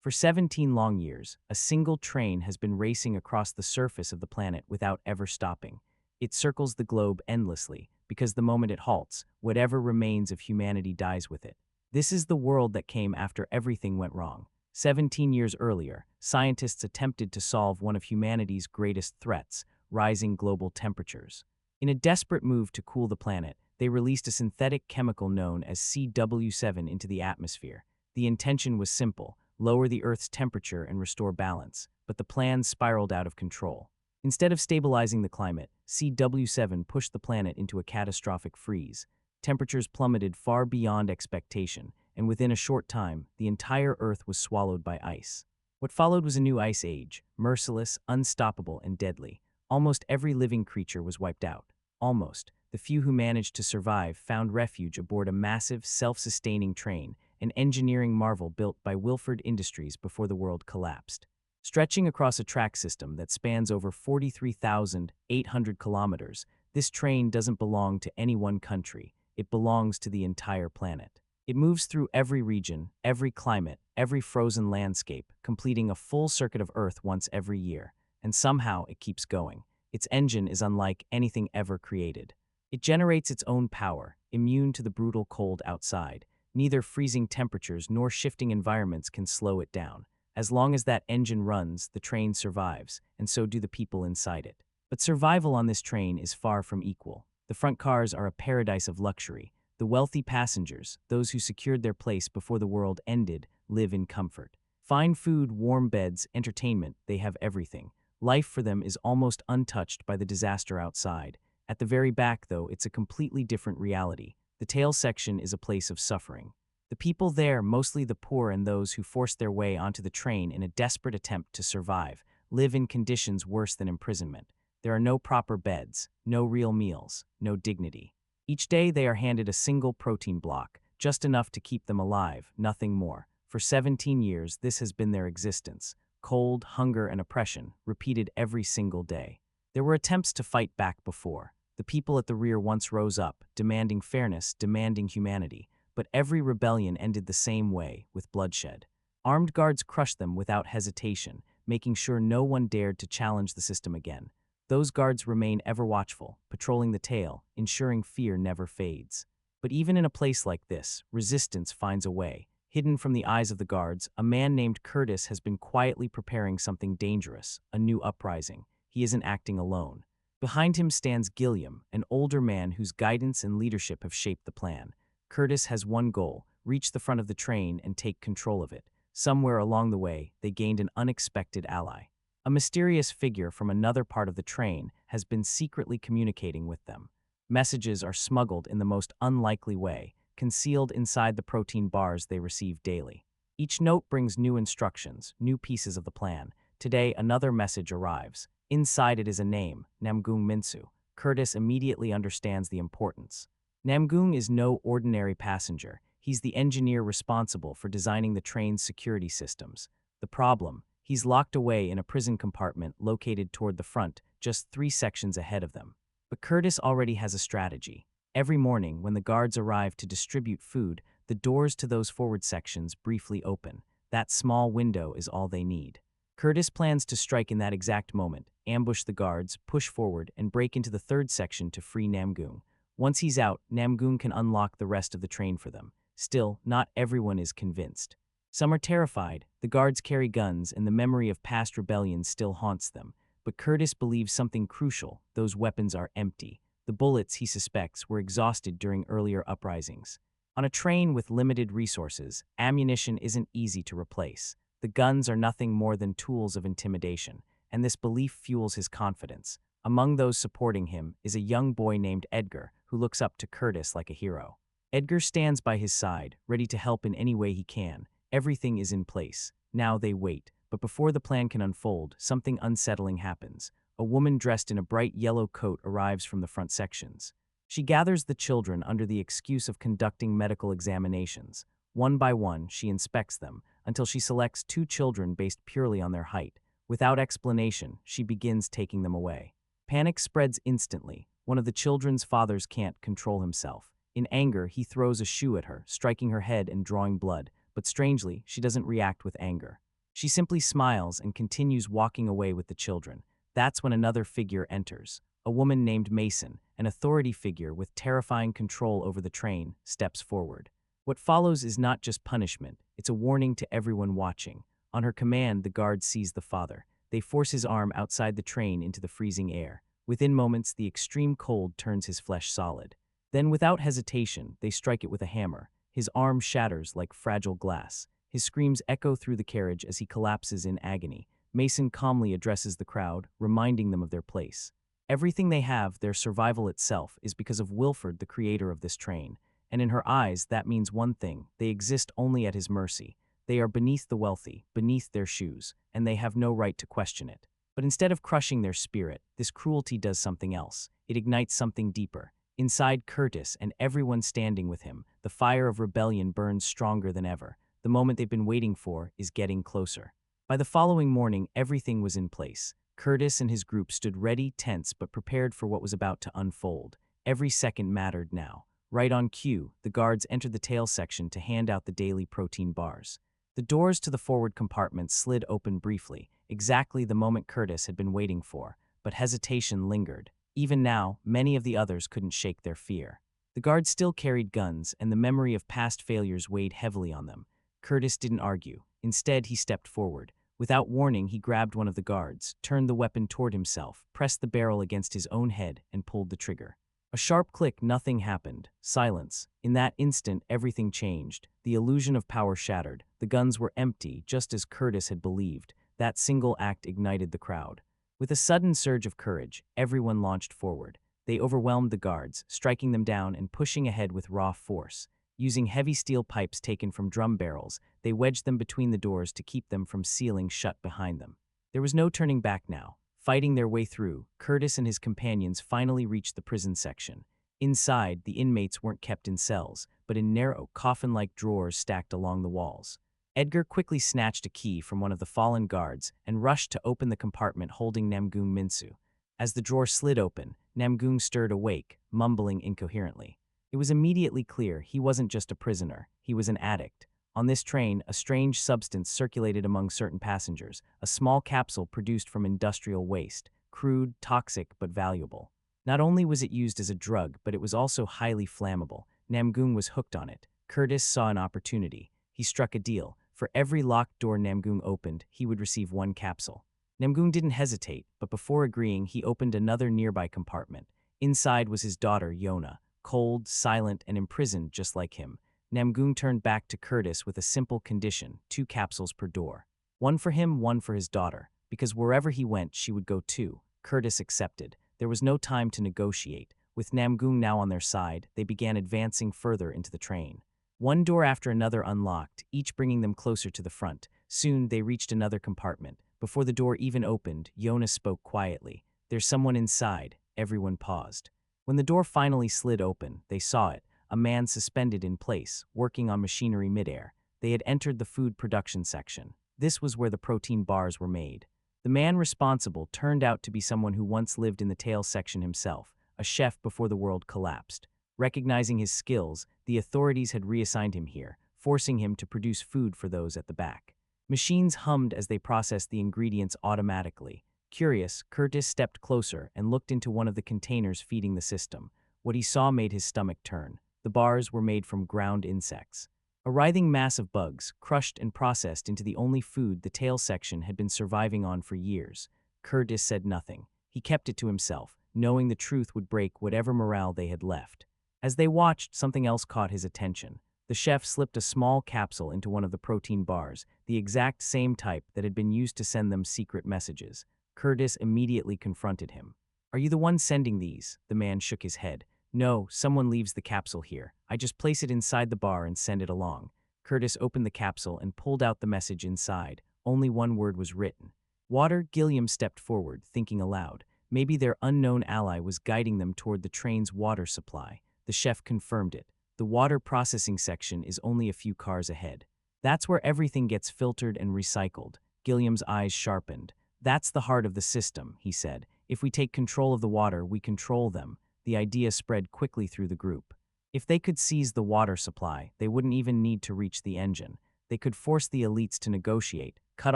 For 17 long years, a single train has been racing across the surface of the planet without ever stopping. It circles the globe endlessly, because the moment it halts, whatever remains of humanity dies with it. This is the world that came after everything went wrong. 17 years earlier, scientists attempted to solve one of humanity's greatest threats, rising global temperatures. In a desperate move to cool the planet, they released a synthetic chemical known as CW7 into the atmosphere. The intention was simple: lower the Earth's temperature and restore balance, but the plan spiraled out of control. Instead of stabilizing the climate, CW7 pushed the planet into a catastrophic freeze. Temperatures plummeted far beyond expectation, and within a short time, the entire Earth was swallowed by ice. What followed was a new ice age, merciless, unstoppable, and deadly. Almost every living creature was wiped out. Almost. The few who managed to survive found refuge aboard a massive, self-sustaining train, an engineering marvel built by Wilford Industries before the world collapsed. Stretching across a track system that spans over 43,800 kilometers, this train doesn't belong to any one country. It belongs to the entire planet. It moves through every region, every climate, every frozen landscape, completing a full circuit of Earth once every year. And somehow it keeps going. Its engine is unlike anything ever created. It generates its own power, immune to the brutal cold outside. Neither freezing temperatures nor shifting environments can slow it down. As long as that engine runs, the train survives, and so do the people inside it. But survival on this train is far from equal. The front cars are a paradise of luxury. The wealthy passengers, those who secured their place before the world ended, live in comfort. Fine food, warm beds, entertainment, they have everything. Life for them is almost untouched by the disaster outside. At the very back, though, it's a completely different reality. The tail section is a place of suffering. The people there, mostly the poor and those who forced their way onto the train in a desperate attempt to survive, live in conditions worse than imprisonment. There are no proper beds, no real meals, no dignity. Each day they are handed a single protein block, just enough to keep them alive, nothing more. For 17 years, this has been their existence. Cold, hunger, and oppression, repeated every single day. There were attempts to fight back before. The people at the rear once rose up, demanding fairness, demanding humanity. But every rebellion ended the same way, with bloodshed. Armed guards crushed them without hesitation, making sure no one dared to challenge the system again. Those guards remain ever watchful, patrolling the tail, ensuring fear never fades. But even in a place like this, resistance finds a way. Hidden from the eyes of the guards, a man named Curtis has been quietly preparing something dangerous, a new uprising. He isn't acting alone. Behind him stands Gilliam, an older man whose guidance and leadership have shaped the plan. Curtis has one goal: reach the front of the train and take control of it. Somewhere along the way, they gained an unexpected ally. A mysterious figure from another part of the train has been secretly communicating with them. Messages are smuggled in the most unlikely way, concealed inside the protein bars they receive daily. Each note brings new instructions, new pieces of the plan. Today, another message arrives. Inside it is a name, Namgung Minsu. Curtis immediately understands the importance. Namgung is no ordinary passenger. He's the engineer responsible for designing the train's security systems. The problem: he's locked away in a prison compartment located toward the front, just 3 sections ahead of them. But Curtis already has a strategy. Every morning, when the guards arrive to distribute food, the doors to those forward sections briefly open. That small window is all they need. Curtis plans to strike in that exact moment, ambush the guards, push forward, and break into the 3rd section to free Namgung. Once he's out, Namgung can unlock the rest of the train for them. Still, not everyone is convinced. Some are terrified, the guards carry guns, and the memory of past rebellions still haunts them. But Curtis believes something crucial: those weapons are empty. The bullets, he suspects, were exhausted during earlier uprisings. On a train with limited resources, ammunition isn't easy to replace. The guns are nothing more than tools of intimidation, and this belief fuels his confidence. Among those supporting him is a young boy named Edgar, who looks up to Curtis like a hero. Edgar stands by his side, ready to help in any way he can. Everything is in place. Now they wait. But before the plan can unfold, something unsettling happens. A woman dressed in a bright yellow coat arrives from the front sections. She gathers the children under the excuse of conducting medical examinations. One by one, she inspects them, until she selects 2 children based purely on their height. Without explanation, she begins taking them away. Panic spreads instantly. One of the children's fathers can't control himself. In anger, he throws a shoe at her, striking her head and drawing blood. But strangely, she doesn't react with anger. She simply smiles and continues walking away with the children. That's when another figure enters. A woman named Mason, an authority figure with terrifying control over the train, steps forward. What follows is not just punishment, it's a warning to everyone watching. On her command, the guard seize the father. They force his arm outside the train into the freezing air. Within moments, the extreme cold turns his flesh solid. Then, without hesitation, they strike it with a hammer. His arm shatters like fragile glass. His screams echo through the carriage as he collapses in agony. Mason calmly addresses the crowd, reminding them of their place. Everything they have, their survival itself, is because of Wilford, the creator of this train. And in her eyes, that means one thing: they exist only at his mercy. They are beneath the wealthy, beneath their shoes, and they have no right to question it. But instead of crushing their spirit, this cruelty does something else. It ignites something deeper. Inside Curtis and everyone standing with him, the fire of rebellion burns stronger than ever. The moment they've been waiting for is getting closer. By the following morning, everything was in place. Curtis and his group stood ready, tense, but prepared for what was about to unfold. Every second mattered now. Right on cue, the guards entered the tail section to hand out the daily protein bars. The doors to the forward compartment slid open briefly, exactly the moment Curtis had been waiting for, but hesitation lingered. Even now, many of the others couldn't shake their fear. The guards still carried guns, and the memory of past failures weighed heavily on them. Curtis didn't argue. Instead, he stepped forward. Without warning, he grabbed one of the guards, turned the weapon toward himself, pressed the barrel against his own head, and pulled the trigger. A sharp click, nothing happened. Silence. In that instant, everything changed. The illusion of power shattered. The guns were empty, just as Curtis had believed. That single act ignited the crowd. With a sudden surge of courage, everyone launched forward. They overwhelmed the guards, striking them down and pushing ahead with raw force. Using heavy steel pipes taken from drum barrels, they wedged them between the doors to keep them from sealing shut behind them. There was no turning back now. Fighting their way through, Curtis and his companions finally reached the prison section. Inside, the inmates weren't kept in cells, but in narrow, coffin-like drawers stacked along the walls. Edgar quickly snatched a key from one of the fallen guards and rushed to open the compartment holding Namgung Minsu. As the drawer slid open, Namgung stirred awake, mumbling incoherently. It was immediately clear he wasn't just a prisoner, he was an addict. On this train, a strange substance circulated among certain passengers, a small capsule produced from industrial waste, crude, toxic, but valuable. Not only was it used as a drug, but it was also highly flammable. Namgung was hooked on it. Curtis saw an opportunity. He struck a deal. For every locked door Namgung opened, he would receive one capsule. Namgung didn't hesitate, but before agreeing, he opened another nearby compartment. Inside was his daughter, Yona, cold, silent, and imprisoned just like him. Namgung turned back to Curtis with a simple condition: 2 capsules per door. One for him, one for his daughter, because wherever he went, she would go too. Curtis accepted. There was no time to negotiate. With Namgung now on their side, they began advancing further into the train. One door after another unlocked, each bringing them closer to the front. Soon, they reached another compartment. Before the door even opened, Yona spoke quietly. "There's someone inside." Everyone paused. When the door finally slid open, they saw it. A man suspended in place, working on machinery midair. They had entered the food production section. This was where the protein bars were made. The man responsible turned out to be someone who once lived in the tail section himself, a chef before the world collapsed. Recognizing his skills, the authorities had reassigned him here, forcing him to produce food for those at the back. Machines hummed as they processed the ingredients automatically. Curious, Curtis stepped closer and looked into one of the containers feeding the system. What he saw made his stomach turn. The bars were made from ground insects. A writhing mass of bugs, crushed and processed into the only food the tail section had been surviving on for years. Curtis said nothing. He kept it to himself, knowing the truth would break whatever morale they had left. As they watched, something else caught his attention. The chef slipped a small capsule into one of the protein bars, the exact same type that had been used to send them secret messages. Curtis immediately confronted him. "Are you the one sending these?" The man shook his head. "No, someone leaves the capsule here. I just place it inside the bar and send it along." Curtis opened the capsule and pulled out the message inside. Only one word was written. "Water." Gilliam stepped forward, thinking aloud. Maybe their unknown ally was guiding them toward the train's water supply. The chef confirmed it. "The water processing section is only a few cars ahead. That's where everything gets filtered and recycled." Gilliam's eyes sharpened. "That's the heart of the system," he said. "If we take control of the water, we control them." The idea spread quickly through the group. If they could seize the water supply, they wouldn't even need to reach the engine. They could force the elites to negotiate, cut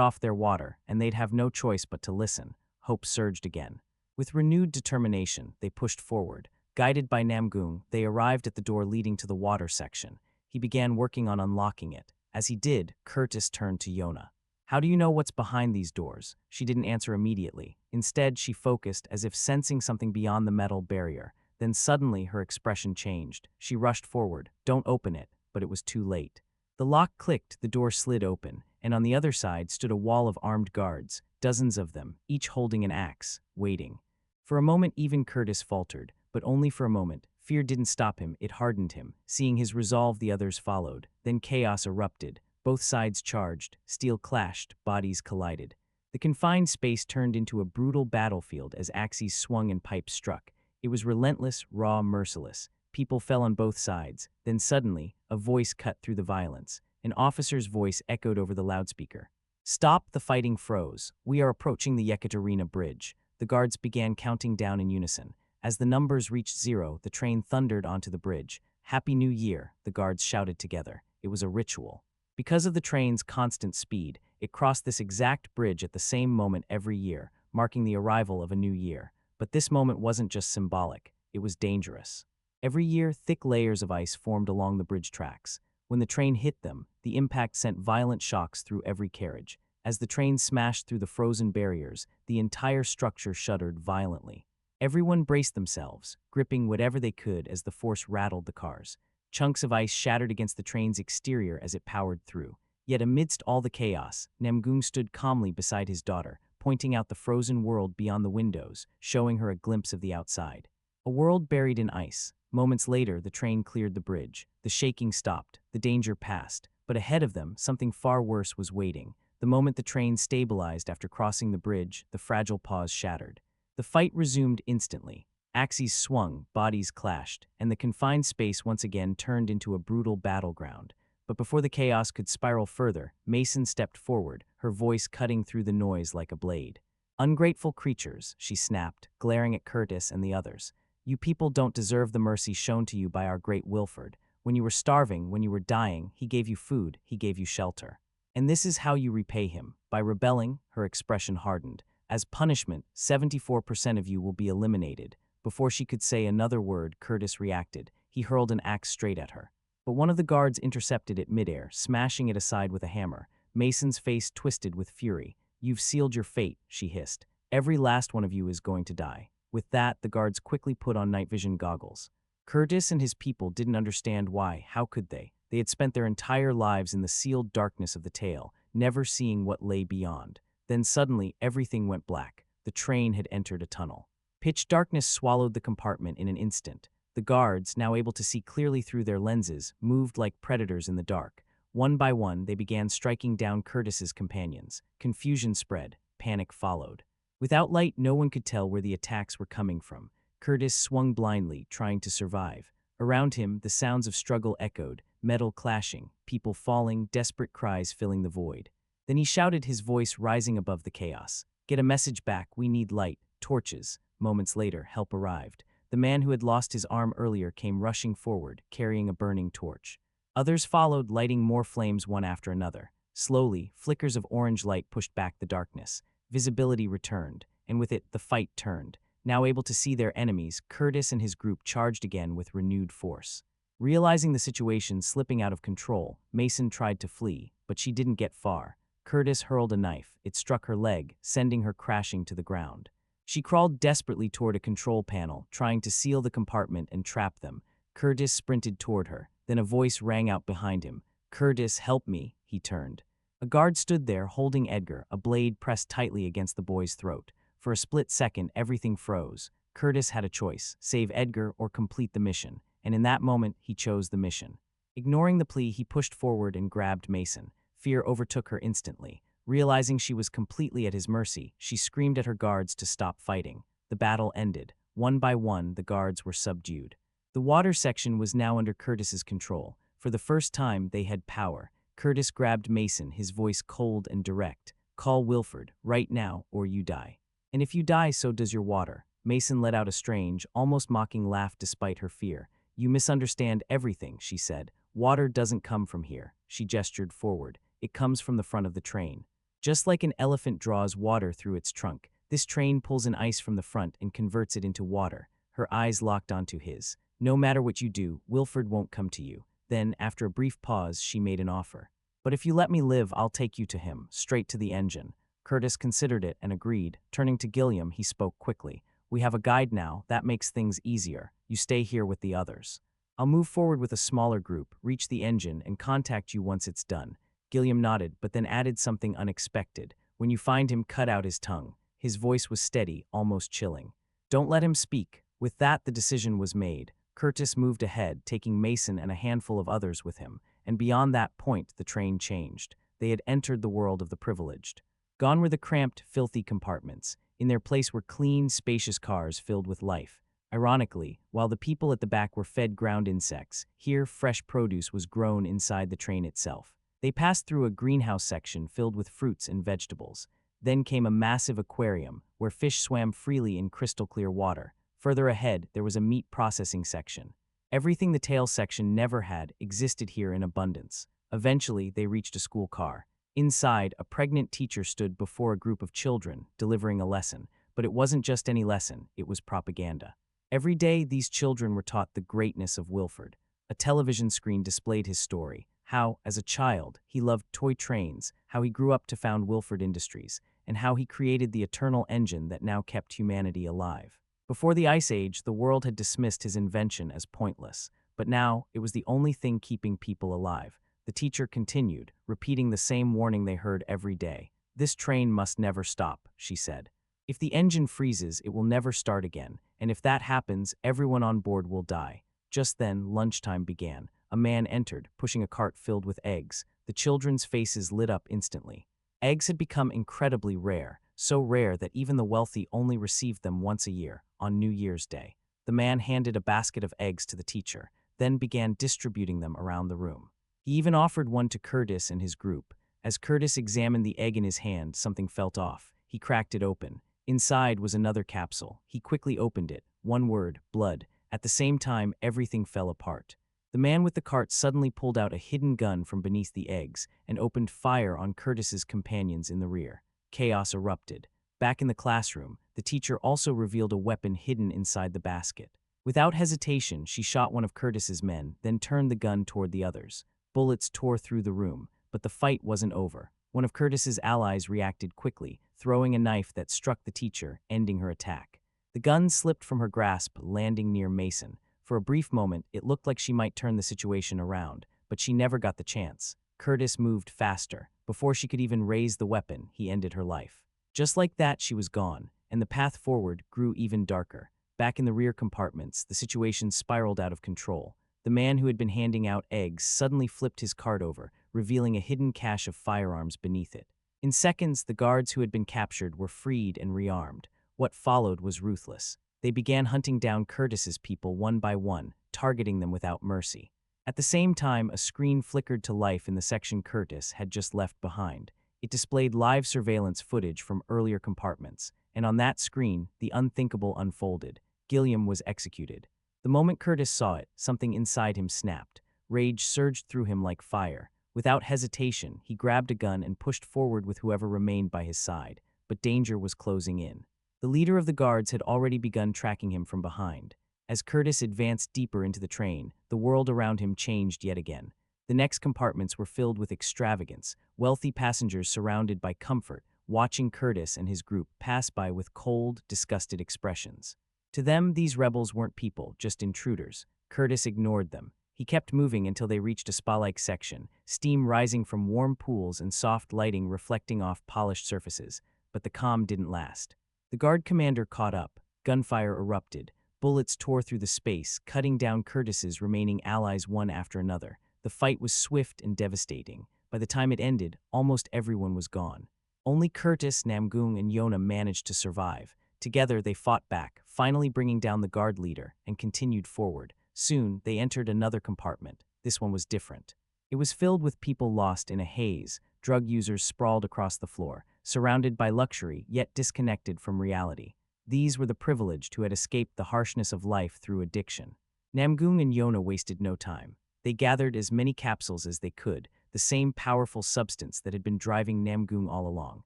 off their water, and they'd have no choice but to listen. Hope surged again. With renewed determination, they pushed forward. Guided by Namgung, they arrived at the door leading to the water section. He began working on unlocking it. As he did, Curtis turned to Yona. "How do you know what's behind these doors?" She didn't answer immediately. Instead, she focused, as if sensing something beyond the metal barrier. Then suddenly, her expression changed. She rushed forward. "Don't open it," but it was too late. The lock clicked, the door slid open, and on the other side stood a wall of armed guards, dozens of them, each holding an axe, waiting. For a moment, even Curtis faltered, but only for a moment. Fear didn't stop him, it hardened him. Seeing his resolve, the others followed. Then chaos erupted. Both sides charged, steel clashed, bodies collided. The confined space turned into a brutal battlefield as axes swung and pipes struck. It was relentless, raw, merciless. People fell on both sides. Then suddenly, a voice cut through the violence. An officer's voice echoed over the loudspeaker. "Stop!" The fighting froze. "We are approaching the Yekaterina Bridge." The guards began counting down in unison. As the numbers reached 0, the train thundered onto the bridge. "Happy New Year!" the guards shouted together. It was a ritual. Because of the train's constant speed, it crossed this exact bridge at the same moment every year, marking the arrival of a new year. But this moment wasn't just symbolic, it was dangerous. Every year, thick layers of ice formed along the bridge tracks. When the train hit them, the impact sent violent shocks through every carriage. As the train smashed through the frozen barriers, the entire structure shuddered violently. Everyone braced themselves, gripping whatever they could as the force rattled the cars. Chunks of ice shattered against the train's exterior as it powered through. Yet amidst all the chaos, Namgung stood calmly beside his daughter, pointing out the frozen world beyond the windows, showing her a glimpse of the outside. A world buried in ice. Moments later, the train cleared the bridge. The shaking stopped. The danger passed. But ahead of them, something far worse was waiting. The moment the train stabilized after crossing the bridge, the fragile pause shattered. The fight resumed instantly. Axes swung, bodies clashed, and the confined space once again turned into a brutal battleground. But before the chaos could spiral further, Mason stepped forward, her voice cutting through the noise like a blade. "Ungrateful creatures," she snapped, glaring at Curtis and the others. "You people don't deserve the mercy shown to you by our great Wilford. When you were starving, when you were dying, he gave you food, he gave you shelter. And this is how you repay him, by rebelling." Her expression hardened. "As punishment, 74% of you will be eliminated." Before she could say another word, Curtis reacted. He hurled an axe straight at her. But one of the guards intercepted it midair, smashing it aside with a hammer. Mason's face twisted with fury. "You've sealed your fate," she hissed. "Every last one of you is going to die." With that, the guards quickly put on night vision goggles. Curtis and his people didn't understand why. How could they? They had spent their entire lives in the sealed darkness of the tail, never seeing what lay beyond. Then suddenly, everything went black. The train had entered a tunnel. Pitch darkness swallowed the compartment in an instant. The guards, now able to see clearly through their lenses, moved like predators in the dark. One by one, they began striking down Curtis's companions. Confusion spread. Panic followed. Without light, no one could tell where the attacks were coming from. Curtis swung blindly, trying to survive. Around him, the sounds of struggle echoed, metal clashing, people falling, desperate cries filling the void. Then he shouted, his voice rising above the chaos. "Get a message back, we need light, torches." Moments later, help arrived. The man who had lost his arm earlier came rushing forward, carrying a burning torch. Others followed, lighting more flames one after another. Slowly, flickers of orange light pushed back the darkness. Visibility returned, and with it, the fight turned. Now able to see their enemies, Curtis and his group charged again with renewed force. Realizing the situation slipping out of control, Mason tried to flee, but she didn't get far. Curtis hurled a knife. It struck her leg, sending her crashing to the ground. She crawled desperately toward a control panel, trying to seal the compartment and trap them. Curtis sprinted toward her. Then a voice rang out behind him. "Curtis, help me." He turned. A guard stood there, holding Edgar, a blade pressed tightly against the boy's throat. For a split second, everything froze. Curtis had a choice: save Edgar or complete the mission. And in that moment, he chose the mission. Ignoring the plea, he pushed forward and grabbed Mason. Fear overtook her instantly. Realizing she was completely at his mercy, she screamed at her guards to stop fighting. The battle ended. One by one, the guards were subdued. The water section was now under Curtis's control. For the first time, they had power. Curtis grabbed Mason, his voice cold and direct. "Call Wilford, right now, or you die. And if you die, so does your water." Mason let out a strange, almost mocking laugh despite her fear. "You misunderstand everything," she said. "Water doesn't come from here." She gestured forward. "It comes from the front of the train." Just like an elephant draws water through its trunk, this train pulls an ice from the front and converts it into water. Her eyes locked onto his. No matter what you do, Wilford won't come to you. Then, after a brief pause, she made an offer. But if you let me live, I'll take you to him, straight to the engine. Curtis considered it and agreed. Turning to Gilliam, he spoke quickly. We have a guide now. That makes things easier. You stay here with the others. I'll move forward with a smaller group, reach the engine, and contact you once it's done. Gilliam nodded, but then added something unexpected. When you find him, cut out his tongue. His voice was steady, almost chilling. Don't let him speak. With that, the decision was made. Curtis moved ahead, taking Mason and a handful of others with him, and beyond that point, the train changed. They had entered the world of the privileged. Gone were the cramped, filthy compartments. In their place were clean, spacious cars filled with life. Ironically, while the people at the back were fed ground insects, here fresh produce was grown inside the train itself. They passed through a greenhouse section filled with fruits and vegetables. Then came a massive aquarium, where fish swam freely in crystal-clear water. Further ahead, there was a meat processing section. Everything the tail section never had existed here in abundance. Eventually, they reached a school car. Inside, a pregnant teacher stood before a group of children, delivering a lesson. But it wasn't just any lesson, it was propaganda. Every day, these children were taught the greatness of Wilford. A television screen displayed his story, how, as a child, he loved toy trains, how he grew up to found Wilford Industries, and how he created the eternal engine that now kept humanity alive. Before the Ice Age, the world had dismissed his invention as pointless, but now it was the only thing keeping people alive. The teacher continued, repeating the same warning they heard every day. This train must never stop, she said. If the engine freezes, it will never start again, and if that happens, everyone on board will die. Just then, lunchtime began. A man entered, pushing a cart filled with eggs. The children's faces lit up instantly. Eggs had become incredibly rare, so rare that even the wealthy only received them once a year, on New Year's Day. The man handed a basket of eggs to the teacher, then began distributing them around the room. He even offered one to Curtis and his group. As Curtis examined the egg in his hand, something felt off. He cracked it open. Inside was another capsule. He quickly opened it. One word, blood. At the same time, everything fell apart. The man with the cart suddenly pulled out a hidden gun from beneath the eggs and opened fire on Curtis's companions in the rear. Chaos erupted. Back in the classroom, the teacher also revealed a weapon hidden inside the basket. Without hesitation, she shot one of Curtis's men, then turned the gun toward the others. Bullets tore through the room, but the fight wasn't over. One of Curtis's allies reacted quickly, throwing a knife that struck the teacher, ending her attack. The gun slipped from her grasp, landing near Mason. For a brief moment, it looked like she might turn the situation around, but she never got the chance. Curtis moved faster. Before she could even raise the weapon, he ended her life. Just like that, she was gone, and the path forward grew even darker. Back in the rear compartments, the situation spiraled out of control. The man who had been handing out eggs suddenly flipped his cart over, revealing a hidden cache of firearms beneath it. In seconds, the guards who had been captured were freed and rearmed. What followed was ruthless. They began hunting down Curtis's people one by one, targeting them without mercy. At the same time, a screen flickered to life in the section Curtis had just left behind. It displayed live surveillance footage from earlier compartments, and on that screen, the unthinkable unfolded. Gilliam was executed. The moment Curtis saw it, something inside him snapped. Rage surged through him like fire. Without hesitation, he grabbed a gun and pushed forward with whoever remained by his side, but danger was closing in. The leader of the guards had already begun tracking him from behind. As Curtis advanced deeper into the train, the world around him changed yet again. The next compartments were filled with extravagance, wealthy passengers surrounded by comfort, watching Curtis and his group pass by with cold, disgusted expressions. To them, these rebels weren't people, just intruders. Curtis ignored them. He kept moving until they reached a spa-like section, steam rising from warm pools and soft lighting reflecting off polished surfaces. But the calm didn't last. The guard commander caught up. Gunfire erupted. Bullets tore through the space, cutting down Curtis's remaining allies one after another. The fight was swift and devastating. By the time it ended, almost everyone was gone. Only Curtis, Namgung, and Yona managed to survive. Together, they fought back, finally bringing down the guard leader, and continued forward. Soon, they entered another compartment. This one was different. It was filled with people lost in a haze, drug users sprawled across the floor, surrounded by luxury, yet disconnected from reality. These were the privileged who had escaped the harshness of life through addiction. Namgung and Yona wasted no time. They gathered as many capsules as they could. the same powerful substance that had been driving Namgung all along.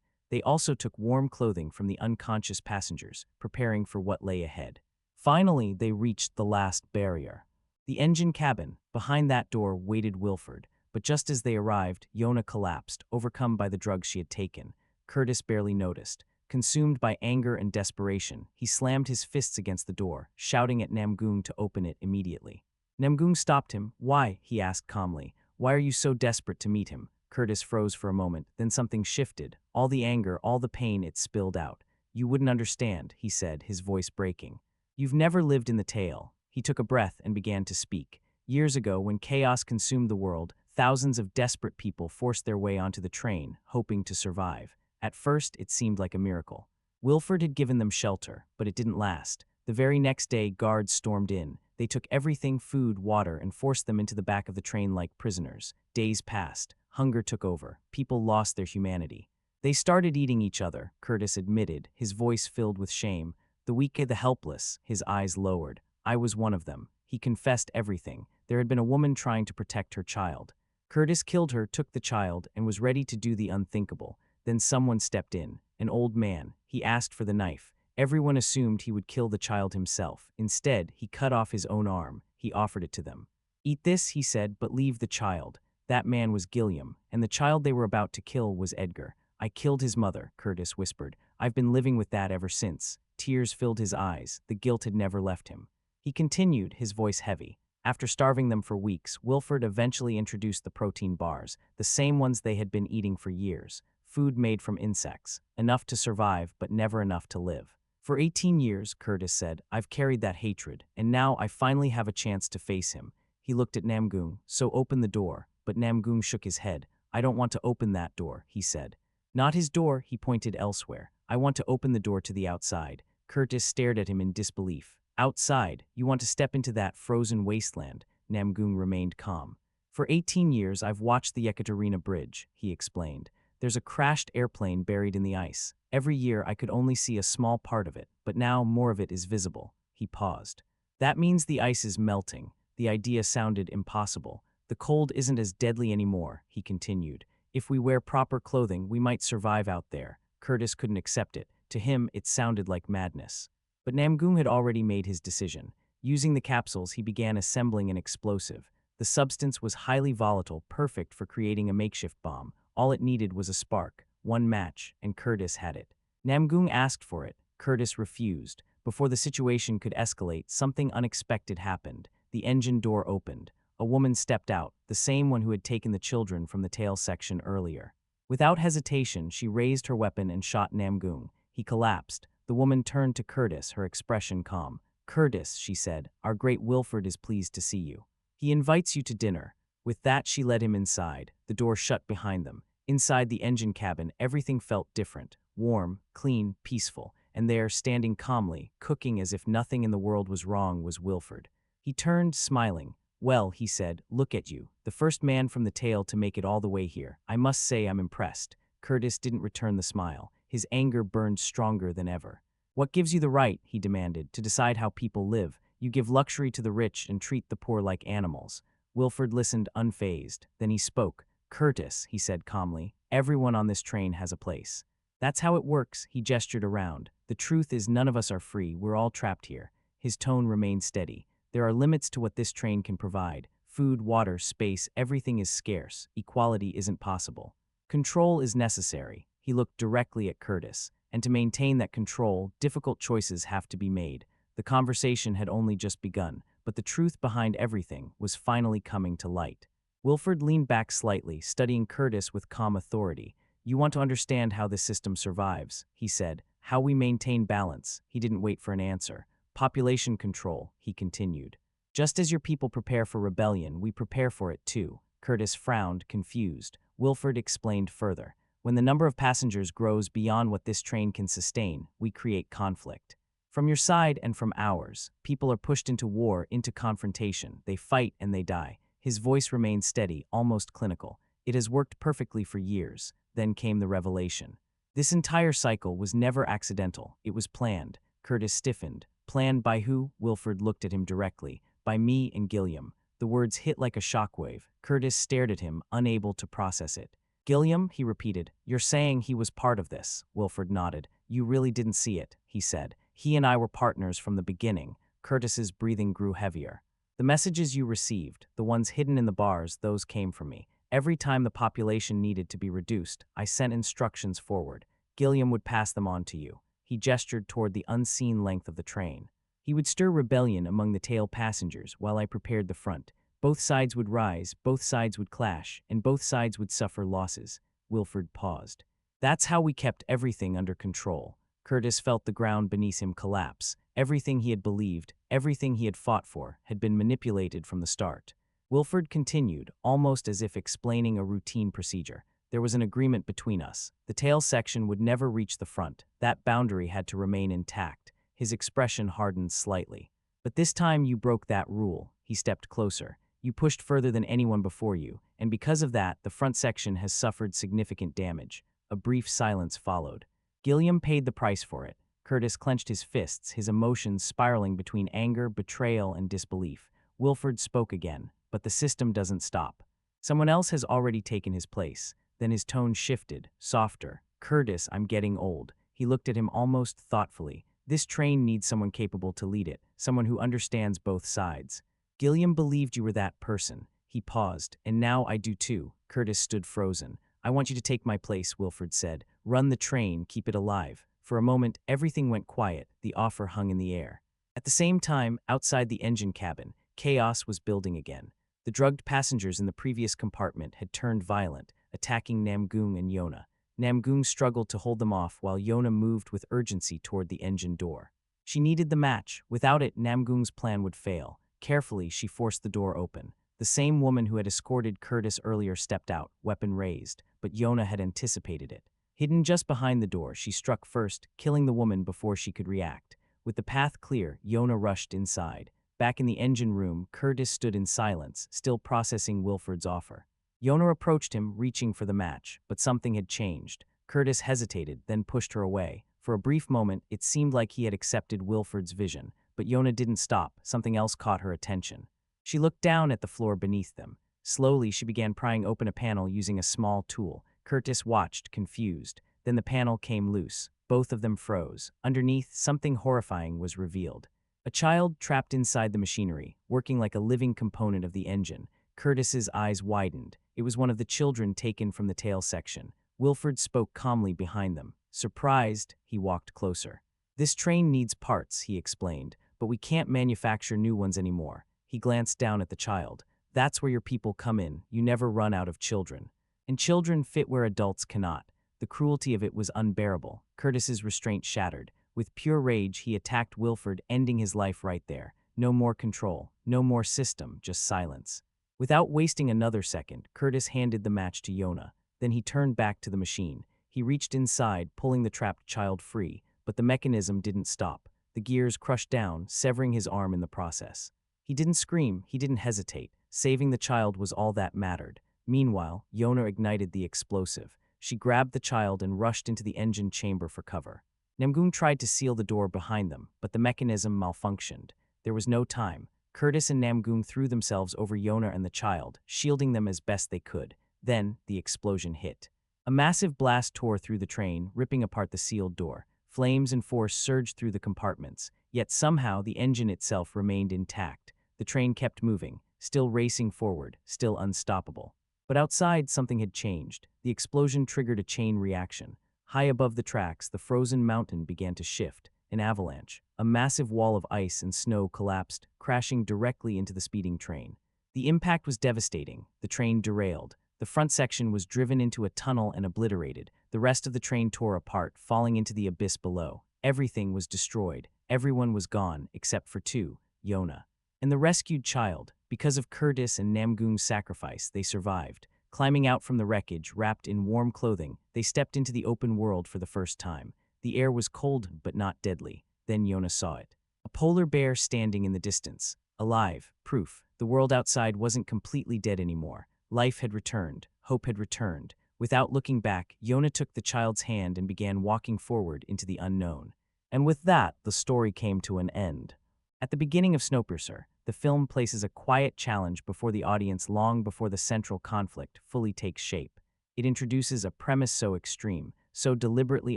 They also took warm clothing from the unconscious passengers, preparing for what lay ahead. Finally, they reached the last barrier. The engine cabin. Behind that door waited Wilford, but just as they arrived, Yona collapsed, overcome by the drugs she had taken. Curtis barely noticed. Consumed by anger and desperation, he slammed his fists against the door, shouting at Namgung to open it immediately. Namgung stopped him. "Why?" he asked calmly. "Why are you so desperate to meet him?" Curtis froze for a moment, then something shifted. All the anger, all the pain, it spilled out. "You wouldn't understand," he said, his voice breaking. "You've never lived in the tale." He took a breath and began to speak. "Years ago, when chaos consumed the world, thousands of desperate people forced their way onto the train, hoping to survive. At first, it seemed like a miracle. Wilford had given them shelter, but it didn't last. The very next day, guards stormed in. They took everything, food, water, and forced them into the back of the train like prisoners. Days passed. Hunger took over. People lost their humanity. They started eating each other," Curtis admitted, his voice filled with shame. "The weak, the helpless," his eyes lowered. "I was one of them." He confessed everything. There had been a woman trying to protect her child. Curtis killed her, took the child, and was ready to do the unthinkable. Then someone stepped in, an old man. He asked for the knife. Everyone assumed he would kill the child himself. Instead, he cut off his own arm. He offered it to them. "Eat this," he said, "but leave the child." That man was Gilliam, and the child they were about to kill was Edgar. "I killed his mother," Curtis whispered. "I've been living with that ever since." Tears filled his eyes. The guilt had never left him. He continued, his voice heavy. After starving them for weeks, Wilford eventually introduced the protein bars, the same ones they had been eating for years. Food made from insects, enough to survive but never enough to live. "For 18 years, Curtis said, "I've carried that hatred, and now I finally have a chance to face him." He looked at Namgung. "So open the door." But Namgung shook his head. "I don't want to open that door," he said. "Not his door," he pointed elsewhere. "I want to open the door to the outside." Curtis stared at him in disbelief. "Outside? You want to step into that frozen wasteland?" Namgung remained calm. "For 18 years, I've watched the Yekaterina Bridge," he explained. "There's a crashed airplane buried in the ice. Every year I could only see a small part of it, but now more of it is visible." He paused. "That means the ice is melting." The idea sounded impossible. "The cold isn't as deadly anymore," he continued. "If we wear proper clothing, we might survive out there." Curtis couldn't accept it. To him, it sounded like madness. But Namgung had already made his decision. Using the capsules, he began assembling an explosive. The substance was highly volatile, perfect for creating a makeshift bomb. All it needed was a spark, one match, and Curtis had it. Namgung asked for it. Curtis refused. Before the situation could escalate, something unexpected happened. The engine door opened. A woman stepped out, the same one who had taken the children from the tail section earlier. Without hesitation, she raised her weapon and shot Namgung. He collapsed. The woman turned to Curtis, her expression calm. "Curtis," she said, "our great Wilford is pleased to see you. He invites you to dinner." With that, she led him inside. The door shut behind them. Inside the engine cabin, everything felt different. Warm, clean, peaceful. And there, standing calmly, cooking as if nothing in the world was wrong, was Wilford. He turned, smiling. "Well," he said, "look at you. The first man from the tail to make it all the way here. I must say I'm impressed." Curtis didn't return the smile. His anger burned stronger than ever. "What gives you the right," he demanded, "to decide how people live? You give luxury to the rich and treat the poor like animals." Wilford listened unfazed. Then he spoke. "Curtis," he said calmly, "everyone on this train has a place. That's how it works." He gestured around. "The truth is none of us are free. We're all trapped here." His tone remained steady. "There are limits to what this train can provide. Food, water, space, everything is scarce. Equality isn't possible. Control is necessary." He looked directly at Curtis. "And to maintain that control, difficult choices have to be made." The conversation had only just begun, but the truth behind everything was finally coming to light. Wilford leaned back slightly, studying Curtis with calm authority. "You want to understand how this system survives," he said. "How we maintain balance." He didn't wait for an answer. "Population control," he continued. "Just as your people prepare for rebellion, we prepare for it too." Curtis frowned, confused. Wilford explained further. "When the number of passengers grows beyond what this train can sustain, we create conflict. From your side and from ours, people are pushed into war, into confrontation. They fight and they die." His voice remained steady, almost clinical. "It has worked perfectly for years." Then came the revelation. This entire cycle was never accidental. It was planned. Curtis stiffened. "Planned by who?" Wilford looked at him directly. "By me and Gilliam. The words hit like a shockwave. Curtis stared at him, unable to process it. Gilliam, he repeated. You're saying he was part of this? Wilford nodded. You really didn't see it, he said. He and I were partners from the beginning. Curtis's breathing grew heavier. The messages you received, the ones hidden in the bars, those came from me. Every time the population needed to be reduced, I sent instructions forward. Gilliam would pass them on to you. He gestured toward the unseen length of the train. He would stir rebellion among the tail passengers while I prepared the front. Both sides would rise, both sides would clash, and both sides would suffer losses. Wilford paused. That's how we kept everything under control. Curtis felt the ground beneath him collapse. Everything he had believed, everything he had fought for, had been manipulated from the start. Wilford continued, almost as if explaining a routine procedure. There was an agreement between us. The tail section would never reach the front. That boundary had to remain intact. His expression hardened slightly. But this time you broke that rule. He stepped closer. You pushed further than anyone before you, and because of that, the front section has suffered significant damage. A brief silence followed. Gilliam paid the price for it. Curtis clenched his fists, his emotions spiraling between anger, betrayal, and disbelief. Wilford spoke again, but the system doesn't stop. Someone else has already taken his place. Then his tone shifted, softer. Curtis, I'm getting old. He looked at him almost thoughtfully. This train needs someone capable to lead it, someone who understands both sides. Gilliam believed you were that person. He paused, and now I do too. Curtis stood frozen. I want you to take my place, Wilford said. Run the train, keep it alive. For a moment, everything went quiet. The offer hung in the air. At the same time, outside the engine cabin, chaos was building again. The drugged passengers in the previous compartment had turned violent, attacking Namgung and Yona. Namgung struggled to hold them off while Yona moved with urgency toward the engine door. She needed the match. Without it, Namgung's plan would fail. Carefully, she forced the door open. The same woman who had escorted Curtis earlier stepped out, weapon raised, but Yona had anticipated it. Hidden just behind the door, she struck first, killing the woman before she could react. With the path clear, Yona rushed inside. Back in the engine room, Curtis stood in silence, still processing Wilford's offer. Yona approached him, reaching for the match, but something had changed. Curtis hesitated, then pushed her away. For a brief moment, it seemed like he had accepted Wilford's vision, but Yona didn't stop. Something else caught her attention. She looked down at the floor beneath them. Slowly, she began prying open a panel using a small tool. Curtis watched, confused. Then the panel came loose. Both of them froze. Underneath, something horrifying was revealed. A child trapped inside the machinery, working like a living component of the engine. Curtis's eyes widened. It was one of the children taken from the tail section. Wilford spoke calmly behind them. Surprised, he walked closer. This train needs parts, he explained, but we can't manufacture new ones anymore. He glanced down at the child. That's where your people come in. You never run out of children. And children fit where adults cannot. The cruelty of it was unbearable. Curtis's restraint shattered. With pure rage, he attacked Wilford, ending his life right there. No more control, no more system, just silence. Without wasting another second, Curtis handed the match to Yona. Then he turned back to the machine. He reached inside, pulling the trapped child free, but the mechanism didn't stop. The gears crushed down, severing his arm in the process. He didn't scream, he didn't hesitate. Saving the child was all that mattered. Meanwhile, Yona ignited the explosive. She grabbed the child and rushed into the engine chamber for cover. Namgung tried to seal the door behind them, but the mechanism malfunctioned. There was no time. Curtis and Namgung threw themselves over Yona and the child, shielding them as best they could. Then, the explosion hit. A massive blast tore through the train, ripping apart the sealed door. Flames and force surged through the compartments, yet somehow the engine itself remained intact. The train kept moving, still racing forward, still unstoppable. But outside, something had changed. The explosion triggered a chain reaction. High above the tracks, the frozen mountain began to shift. An avalanche. A massive wall of ice and snow collapsed, crashing directly into the speeding train. The impact was devastating. The train derailed. The front section was driven into a tunnel and obliterated. The rest of the train tore apart, falling into the abyss below. Everything was destroyed. Everyone was gone, except for two, Yona and the rescued child. Because of Curtis and Namgung's sacrifice, they survived. Climbing out from the wreckage, wrapped in warm clothing, they stepped into the open world for the first time. The air was cold, but not deadly. Then Yona saw it. A polar bear standing in the distance. Alive, proof. The world outside wasn't completely dead anymore. Life had returned. Hope had returned. Without looking back, Yona took the child's hand and began walking forward into the unknown. And with that, the story came to an end. At the beginning of Snowpiercer, the film places a quiet challenge before the audience long before the central conflict fully takes shape. It introduces a premise so extreme, so deliberately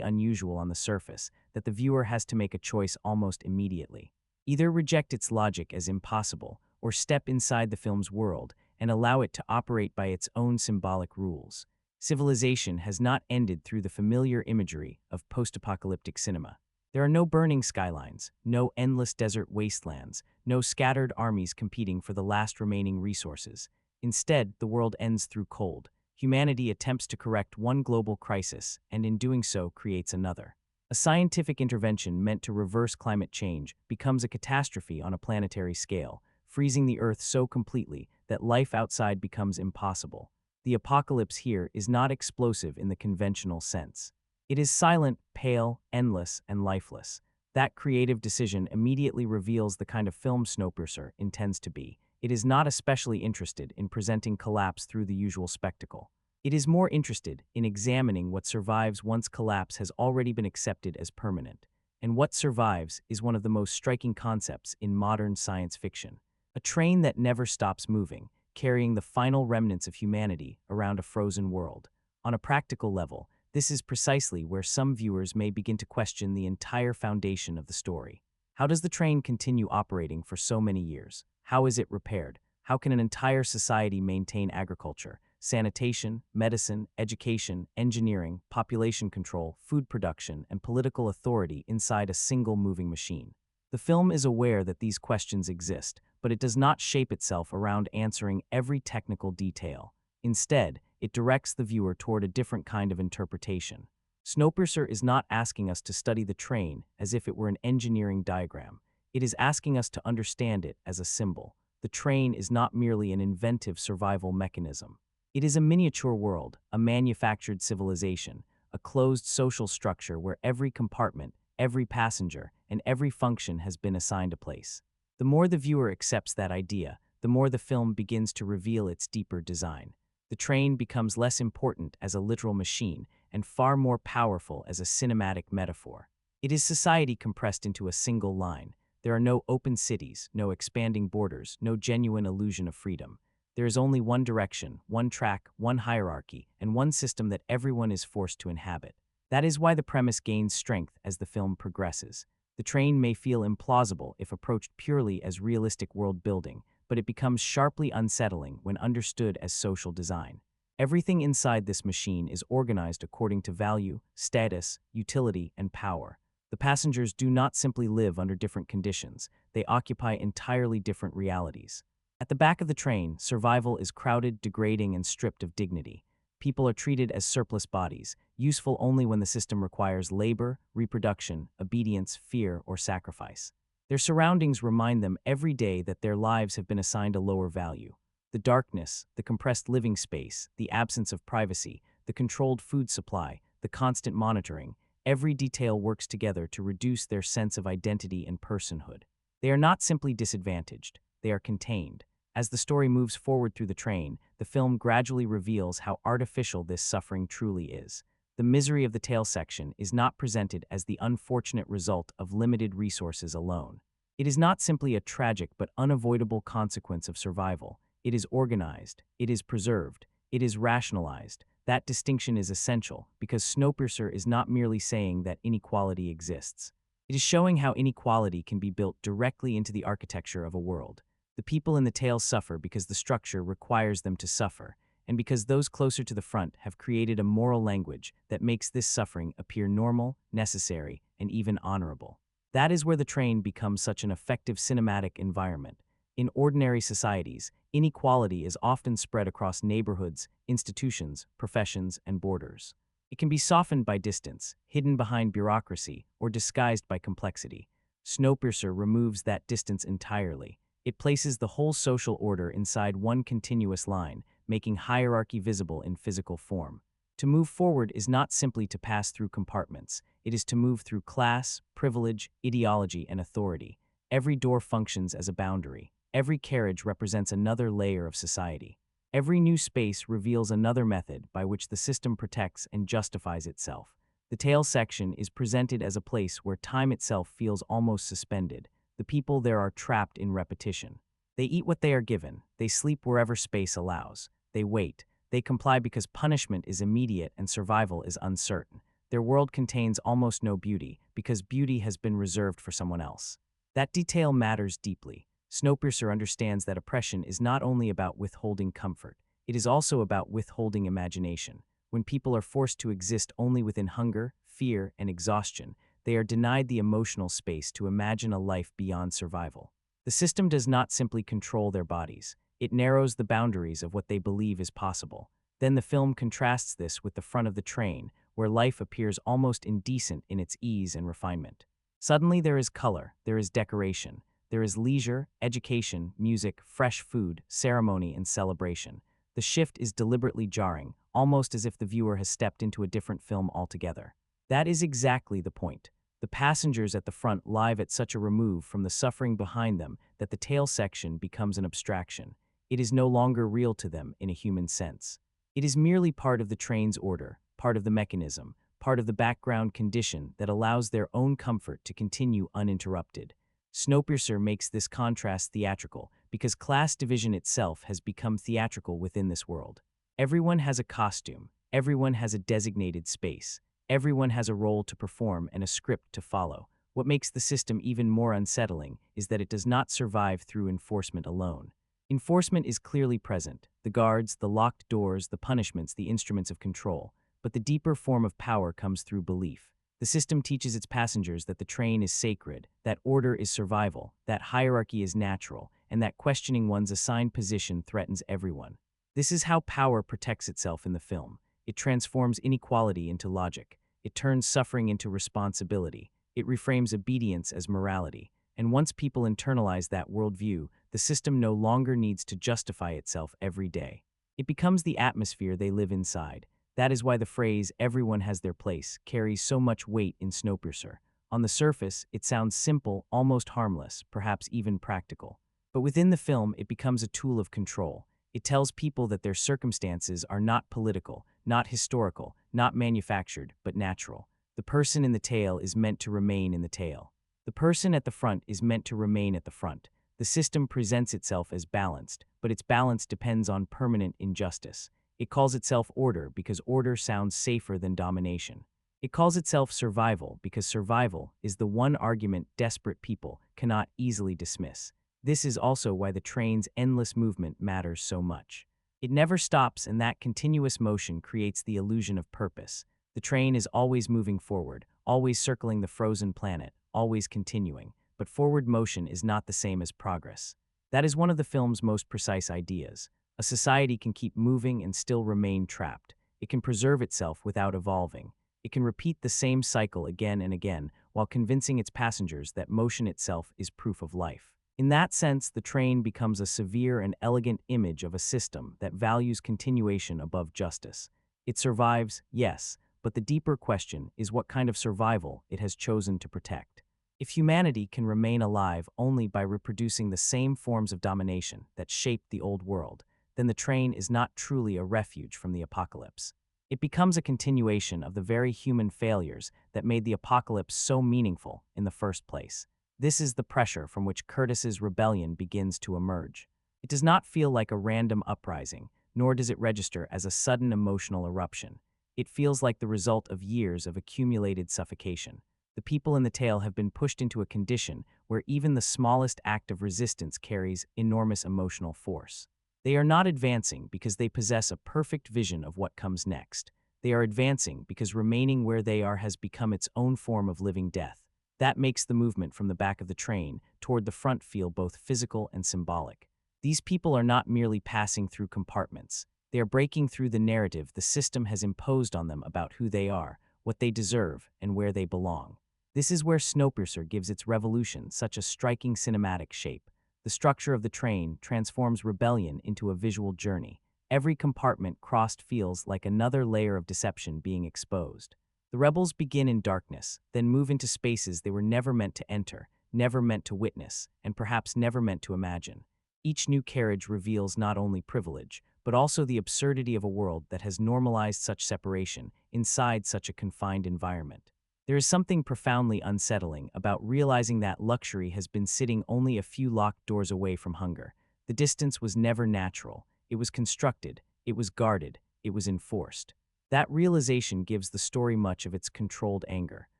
unusual on the surface, that the viewer has to make a choice almost immediately. Either reject its logic as impossible, or step inside the film's world and allow it to operate by its own symbolic rules. Civilization has not ended through the familiar imagery of post-apocalyptic cinema. There are no burning skylines, no endless desert wastelands, no scattered armies competing for the last remaining resources. Instead, the world ends through cold. Humanity attempts to correct one global crisis, and in doing so creates another. A scientific intervention meant to reverse climate change becomes a catastrophe on a planetary scale, freezing the Earth so completely that life outside becomes impossible. The apocalypse here is not explosive in the conventional sense. It is silent, pale, endless, and lifeless. That creative decision immediately reveals the kind of film Snowpiercer intends to be. It is not especially interested in presenting collapse through the usual spectacle. It is more interested in examining what survives once collapse has already been accepted as permanent. And what survives is one of the most striking concepts in modern science fiction. A train that never stops moving, carrying the final remnants of humanity around a frozen world. On a practical level, this is precisely where some viewers may begin to question the entire foundation of the story. How does the train continue operating for so many years? How is it repaired? How can an entire society maintain agriculture, sanitation, medicine, education, engineering, population control, food production, and political authority inside a single moving machine? The film is aware that these questions exist, but it does not shape itself around answering every technical detail. Instead, it directs the viewer toward a different kind of interpretation. Snowpiercer is not asking us to study the train as if it were an engineering diagram. It is asking us to understand it as a symbol. The train is not merely an inventive survival mechanism. It is a miniature world, a manufactured civilization, a closed social structure where every compartment, every passenger, and every function has been assigned a place. The more the viewer accepts that idea, the more the film begins to reveal its deeper design. The train becomes less important as a literal machine and far more powerful as a cinematic metaphor. It is society compressed into a single line. There are no open cities, no expanding borders, no genuine illusion of freedom. There is only one direction, one track, one hierarchy, and one system that everyone is forced to inhabit. That is why the premise gains strength as the film progresses. The train may feel implausible if approached purely as realistic world building, but it becomes sharply unsettling when understood as social design. Everything inside this machine is organized according to value, status, utility, and power. The passengers do not simply live under different conditions, they occupy entirely different realities. At the back of the train, survival is crowded, degrading, and stripped of dignity. People are treated as surplus bodies, useful only when the system requires labor, reproduction, obedience, fear, or sacrifice. Their surroundings remind them every day that their lives have been assigned a lower value. The darkness, the compressed living space, the absence of privacy, the controlled food supply, the constant monitoring, every detail works together to reduce their sense of identity and personhood. They are not simply disadvantaged, they are contained. As the story moves forward through the train, the film gradually reveals how artificial this suffering truly is. The misery of the tail section is not presented as the unfortunate result of limited resources alone. It is not simply a tragic but unavoidable consequence of survival. It is organized, it is preserved, it is rationalized. That distinction is essential because Snowpiercer is not merely saying that inequality exists. It is showing how inequality can be built directly into the architecture of a world. The people in the tail suffer because the structure requires them to suffer, and because those closer to the front have created a moral language that makes this suffering appear normal, necessary, and even honorable. That is where the train becomes such an effective cinematic environment. In ordinary societies, inequality is often spread across neighborhoods, institutions, professions, and borders. It can be softened by distance, hidden behind bureaucracy, or disguised by complexity. Snowpiercer removes that distance entirely. It places the whole social order inside one continuous line, making hierarchy visible in physical form. To move forward is not simply to pass through compartments. It is to move through class, privilege, ideology, and authority. Every door functions as a boundary. Every carriage represents another layer of society. Every new space reveals another method by which the system protects and justifies itself. The tail section is presented as a place where time itself feels almost suspended. The people there are trapped in repetition. They eat what they are given, they sleep wherever space allows, they wait, they comply because punishment is immediate and survival is uncertain. Their world contains almost no beauty, because beauty has been reserved for someone else. That detail matters deeply. Snowpiercer understands that oppression is not only about withholding comfort, it is also about withholding imagination. When people are forced to exist only within hunger, fear, and exhaustion, they are denied the emotional space to imagine a life beyond survival. The system does not simply control their bodies, it narrows the boundaries of what they believe is possible. Then the film contrasts this with the front of the train, where life appears almost indecent in its ease and refinement. Suddenly there is color, there is decoration, there is leisure, education, music, fresh food, ceremony, and celebration. The shift is deliberately jarring, almost as if the viewer has stepped into a different film altogether. That is exactly the point. The passengers at the front live at such a remove from the suffering behind them that the tail section becomes an abstraction. It is no longer real to them in a human sense. It is merely part of the train's order, part of the mechanism, part of the background condition that allows their own comfort to continue uninterrupted. Snowpiercer makes this contrast theatrical because class division itself has become theatrical within this world. Everyone has a costume, everyone has a designated space, everyone has a role to perform and a script to follow. What makes the system even more unsettling is that it does not survive through enforcement alone. Enforcement is clearly present, the guards, the locked doors, the punishments, the instruments of control. But the deeper form of power comes through belief. The system teaches its passengers that the train is sacred, that order is survival, that hierarchy is natural, and that questioning one's assigned position threatens everyone. This is how power protects itself in the film. It transforms inequality into logic. It turns suffering into responsibility. It reframes obedience as morality. And once people internalize that worldview, the system no longer needs to justify itself every day. It becomes the atmosphere they live inside. That is why the phrase, "everyone has their place," carries so much weight in Snowpiercer. On the surface, it sounds simple, almost harmless, perhaps even practical. But within the film, it becomes a tool of control. It tells people that their circumstances are not political, not historical, not manufactured, but natural. The person in the tail is meant to remain in the tail. The person at the front is meant to remain at the front. The system presents itself as balanced, but its balance depends on permanent injustice. It calls itself order because order sounds safer than domination. It calls itself survival because survival is the one argument desperate people cannot easily dismiss. This is also why the train's endless movement matters so much. It never stops, and that continuous motion creates the illusion of purpose. The train is always moving forward, always circling the frozen planet, always continuing. But forward motion is not the same as progress. That is one of the film's most precise ideas. A society can keep moving and still remain trapped. It can preserve itself without evolving. It can repeat the same cycle again and again while convincing its passengers that motion itself is proof of life. In that sense, the train becomes a severe and elegant image of a system that values continuation above justice. It survives, yes, but the deeper question is what kind of survival it has chosen to protect. If humanity can remain alive only by reproducing the same forms of domination that shaped the old world, then the train is not truly a refuge from the apocalypse. It becomes a continuation of the very human failures that made the apocalypse so meaningful in the first place. This is the pressure from which Curtis's rebellion begins to emerge. It does not feel like a random uprising, nor does it register as a sudden emotional eruption. It feels like the result of years of accumulated suffocation. The people in the tale have been pushed into a condition where even the smallest act of resistance carries enormous emotional force. They are not advancing because they possess a perfect vision of what comes next. They are advancing because remaining where they are has become its own form of living death. That makes the movement from the back of the train toward the front feel both physical and symbolic. These people are not merely passing through compartments. They are breaking through the narrative the system has imposed on them about who they are, what they deserve, and where they belong. This is where Snowpiercer gives its revolution such a striking cinematic shape. The structure of the train transforms rebellion into a visual journey. Every compartment crossed feels like another layer of deception being exposed. The rebels begin in darkness, then move into spaces they were never meant to enter, never meant to witness, and perhaps never meant to imagine. Each new carriage reveals not only privilege, but also the absurdity of a world that has normalized such separation inside such a confined environment. There is something profoundly unsettling about realizing that luxury has been sitting only a few locked doors away from hunger, The distance was never natural. It was constructed, it was guarded, it was enforced. That realization gives the story much of its controlled anger.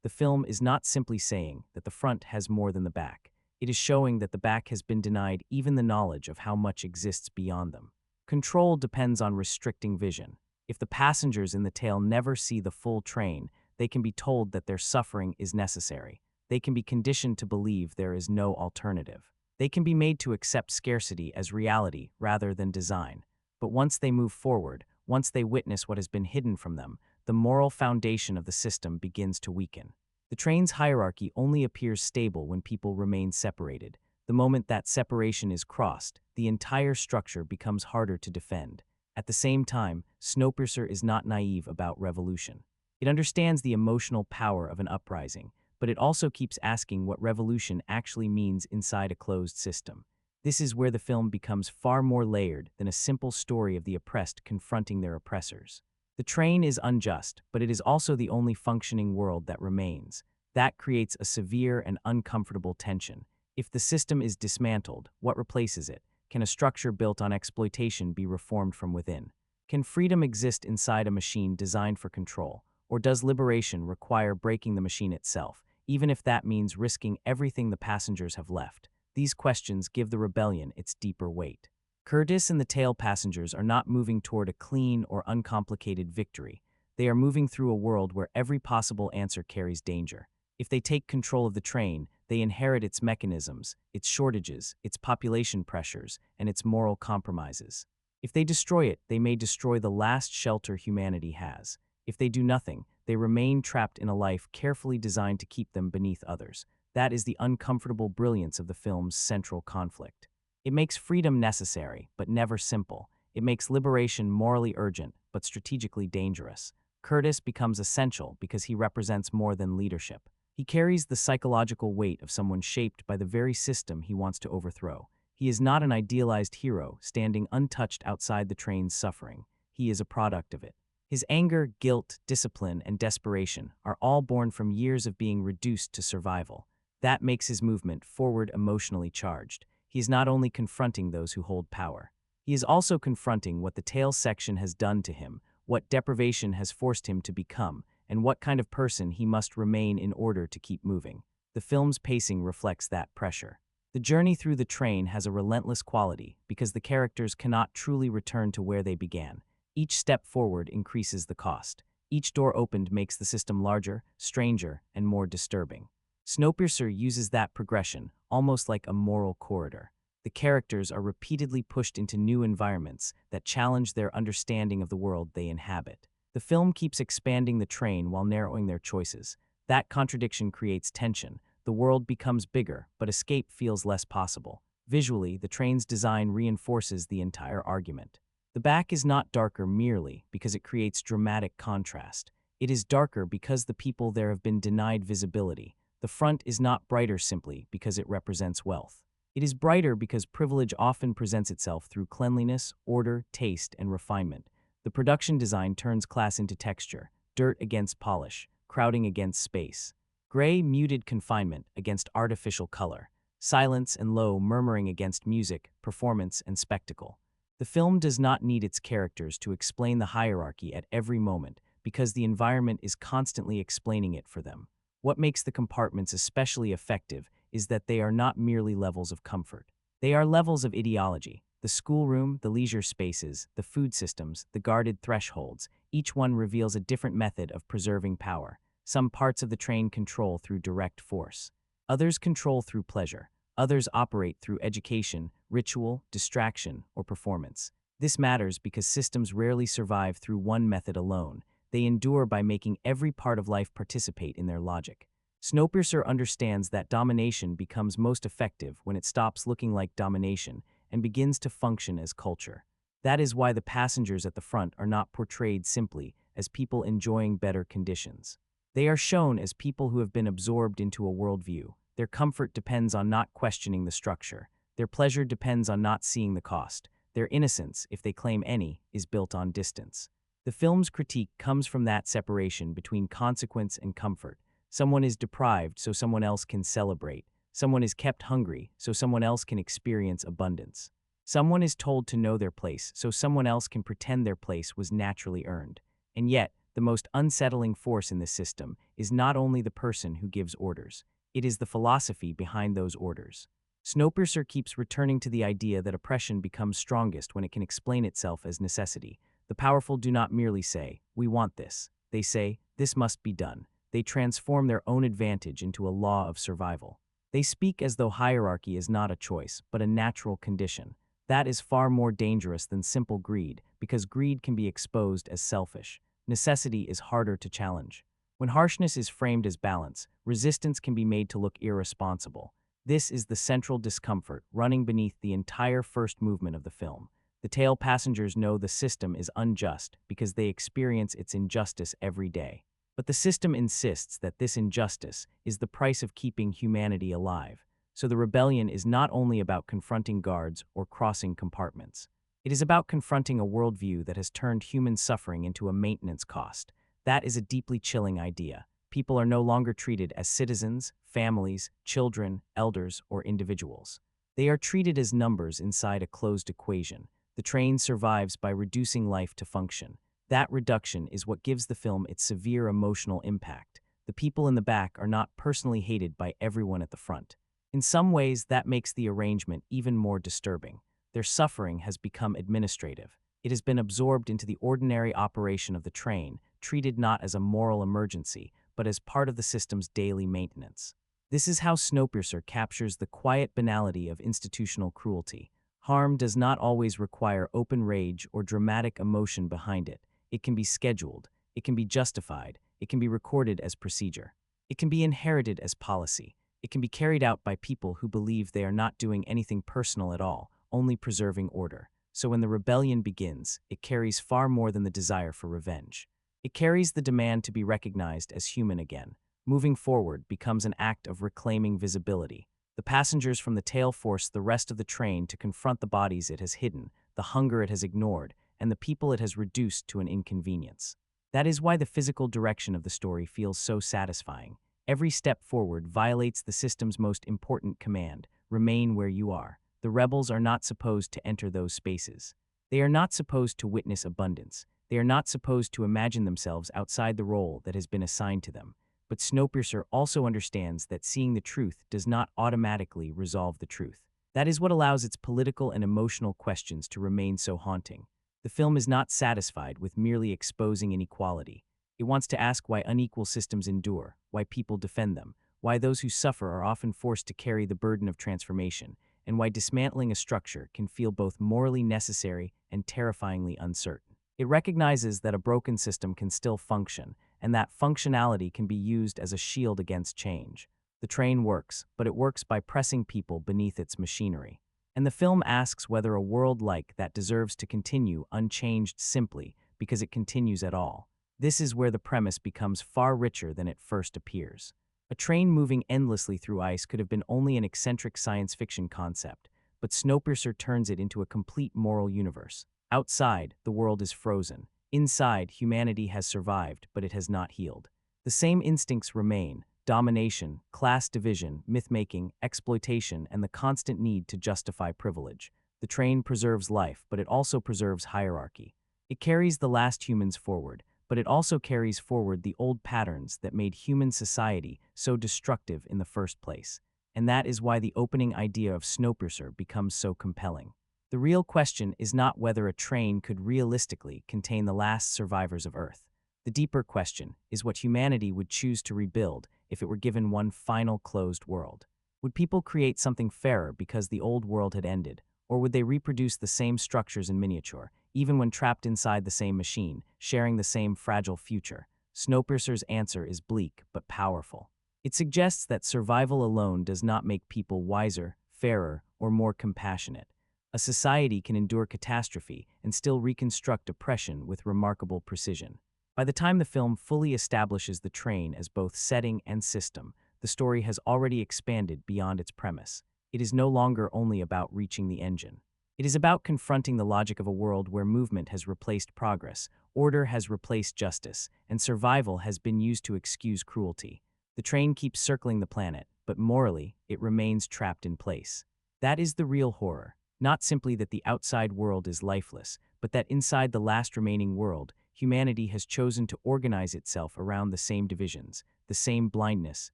The film is not simply saying that the front has more than the back. It is showing that the back has been denied even the knowledge of how much exists beyond them. Control depends on restricting vision. If the passengers in the tail never see the full train, they can be told that their suffering is necessary. They can be conditioned to believe there is no alternative. They can be made to accept scarcity as reality rather than design. But once they move forward, once they witness what has been hidden from them, the moral foundation of the system begins to weaken. The train's hierarchy only appears stable when people remain separated. The moment that separation is crossed, the entire structure becomes harder to defend. At the same time, Snowpiercer is not naive about revolution. It understands the emotional power of an uprising, but it also keeps asking what revolution actually means inside a closed system. This is where the film becomes far more layered than a simple story of the oppressed confronting their oppressors. The train is unjust, but it is also the only functioning world that remains. That creates a severe and uncomfortable tension. If the system is dismantled, what replaces it? Can a structure built on exploitation be reformed from within? Can freedom exist inside a machine designed for control? Or does liberation require breaking the machine itself, even if that means risking everything the passengers have left? These questions give the rebellion its deeper weight. Curtis and the tail passengers are not moving toward a clean or uncomplicated victory. They are moving through a world where every possible answer carries danger. If they take control of the train, they inherit its mechanisms, its shortages, its population pressures, and its moral compromises. If they destroy it, they may destroy the last shelter humanity has. If they do nothing, they remain trapped in a life carefully designed to keep them beneath others. That is the uncomfortable brilliance of the film's central conflict. It makes freedom necessary, but never simple. It makes liberation morally urgent, but strategically dangerous. Curtis becomes essential because he represents more than leadership. He carries the psychological weight of someone shaped by the very system he wants to overthrow. He is not an idealized hero standing untouched outside the train's suffering. He is a product of it. His anger, guilt, discipline, and desperation are all born from years of being reduced to survival. That makes his movement forward emotionally charged. He is not only confronting those who hold power. He is also confronting what the tail section has done to him, what deprivation has forced him to become, and what kind of person he must remain in order to keep moving. The film's pacing reflects that pressure. The journey through the train has a relentless quality because the characters cannot truly return to where they began. Each step forward increases the cost. Each door opened makes the system larger, stranger, and more disturbing. Snowpiercer uses that progression, almost like a moral corridor. The characters are repeatedly pushed into new environments that challenge their understanding of the world they inhabit. The film keeps expanding the train while narrowing their choices. That contradiction creates tension. The world becomes bigger, but escape feels less possible. Visually, the train's design reinforces the entire argument. The back is not darker merely because it creates dramatic contrast. It is darker because the people there have been denied visibility. The front is not brighter simply because it represents wealth. It is brighter because privilege often presents itself through cleanliness, order, taste, and refinement. The production design turns class into texture, dirt against polish, crowding against space, gray muted confinement against artificial color, silence and low murmuring against music, performance, and spectacle. The film does not need its characters to explain the hierarchy at every moment because the environment is constantly explaining it for them. What makes the compartments especially effective is that they are not merely levels of comfort. They are levels of ideology. The schoolroom, the leisure spaces, the food systems, the guarded thresholds, each one reveals a different method of preserving power. Some parts of the train control through direct force. Others control through pleasure. Others operate through education, ritual, distraction, or performance. This matters because systems rarely survive through one method alone. They endure by making every part of life participate in their logic. Snowpiercer understands that domination becomes most effective when it stops looking like domination and begins to function as culture. That is why the passengers at the front are not portrayed simply as people enjoying better conditions. They are shown as people who have been absorbed into a worldview. Their comfort depends on not questioning the structure. Their pleasure depends on not seeing the cost. Their innocence, if they claim any, is built on distance. The film's critique comes from that separation between consequence and comfort. Someone is deprived so someone else can celebrate. Someone is kept hungry so someone else can experience abundance. Someone is told to know their place, so someone else can pretend their place was naturally earned. And yet, the most unsettling force in this system is not only the person who gives orders, it is the philosophy behind those orders. Snowpiercer keeps returning to the idea that oppression becomes strongest when it can explain itself as necessity. The powerful do not merely say, "We want this." They say, "This must be done." They transform their own advantage into a law of survival. They speak as though hierarchy is not a choice, but a natural condition. That is far more dangerous than simple greed, because greed can be exposed as selfish. Necessity is harder to challenge. When harshness is framed as balance, resistance can be made to look irresponsible. This is the central discomfort running beneath the entire first movement of the film. The tail passengers know the system is unjust because they experience its injustice every day. But the system insists that this injustice is the price of keeping humanity alive. So the rebellion is not only about confronting guards or crossing compartments. It is about confronting a worldview that has turned human suffering into a maintenance cost. That is a deeply chilling idea. People are no longer treated as citizens, families, children, elders, or individuals. They are treated as numbers inside a closed equation. The train survives by reducing life to function. That reduction is what gives the film its severe emotional impact. The people in the back are not personally hated by everyone at the front. In some ways, that makes the arrangement even more disturbing. Their suffering has become administrative. It has been absorbed into the ordinary operation of the train, treated not as a moral emergency, but as part of the system's daily maintenance. This is how Snowpiercer captures the quiet banality of institutional cruelty. Harm does not always require open rage or dramatic emotion behind it. It can be scheduled, it can be justified, it can be recorded as procedure. It can be inherited as policy. It can be carried out by people who believe they are not doing anything personal at all, only preserving order. So when the rebellion begins, it carries far more than the desire for revenge. It carries the demand to be recognized as human again. Moving forward becomes an act of reclaiming visibility. The passengers from the tail force the rest of the train to confront the bodies it has hidden, the hunger it has ignored, and the people it has reduced to an inconvenience. That is why the physical direction of the story feels so satisfying. Every step forward violates the system's most important command: remain where you are. The rebels are not supposed to enter those spaces. They are not supposed to witness abundance. They are not supposed to imagine themselves outside the role that has been assigned to them. But Snowpiercer also understands that seeing the truth does not automatically resolve the truth. That is what allows its political and emotional questions to remain so haunting. The film is not satisfied with merely exposing inequality. It wants to ask why unequal systems endure, why people defend them, why those who suffer are often forced to carry the burden of transformation, and why dismantling a structure can feel both morally necessary and terrifyingly uncertain. It recognizes that a broken system can still function, and that functionality can be used as a shield against change. The train works, but it works by pressing people beneath its machinery. And the film asks whether a world like that deserves to continue unchanged simply because it continues at all. This is where the premise becomes far richer than it first appears. A train moving endlessly through ice could have been only an eccentric science fiction concept, but Snowpiercer turns it into a complete moral universe. Outside, the world is frozen. Inside, humanity has survived, but it has not healed. The same instincts remain: domination, class division, myth-making, exploitation, and the constant need to justify privilege. The train preserves life, but it also preserves hierarchy. It carries the last humans forward, but it also carries forward the old patterns that made human society so destructive in the first place. And that is why the opening idea of Snowpiercer becomes so compelling. The real question is not whether a train could realistically contain the last survivors of Earth. The deeper question is what humanity would choose to rebuild if it were given one final closed world. Would people create something fairer because the old world had ended, or would they reproduce the same structures in miniature, even when trapped inside the same machine, sharing the same fragile future? Snowpiercer's answer is bleak but powerful. It suggests that survival alone does not make people wiser, fairer, or more compassionate. A society can endure catastrophe and still reconstruct oppression with remarkable precision. By the time the film fully establishes the train as both setting and system, the story has already expanded beyond its premise. It is no longer only about reaching the engine. It is about confronting the logic of a world where movement has replaced progress, order has replaced justice, and survival has been used to excuse cruelty. The train keeps circling the planet, but morally, it remains trapped in place. That is the real horror. Not simply that the outside world is lifeless, but that inside the last remaining world, humanity has chosen to organize itself around the same divisions, the same blindness,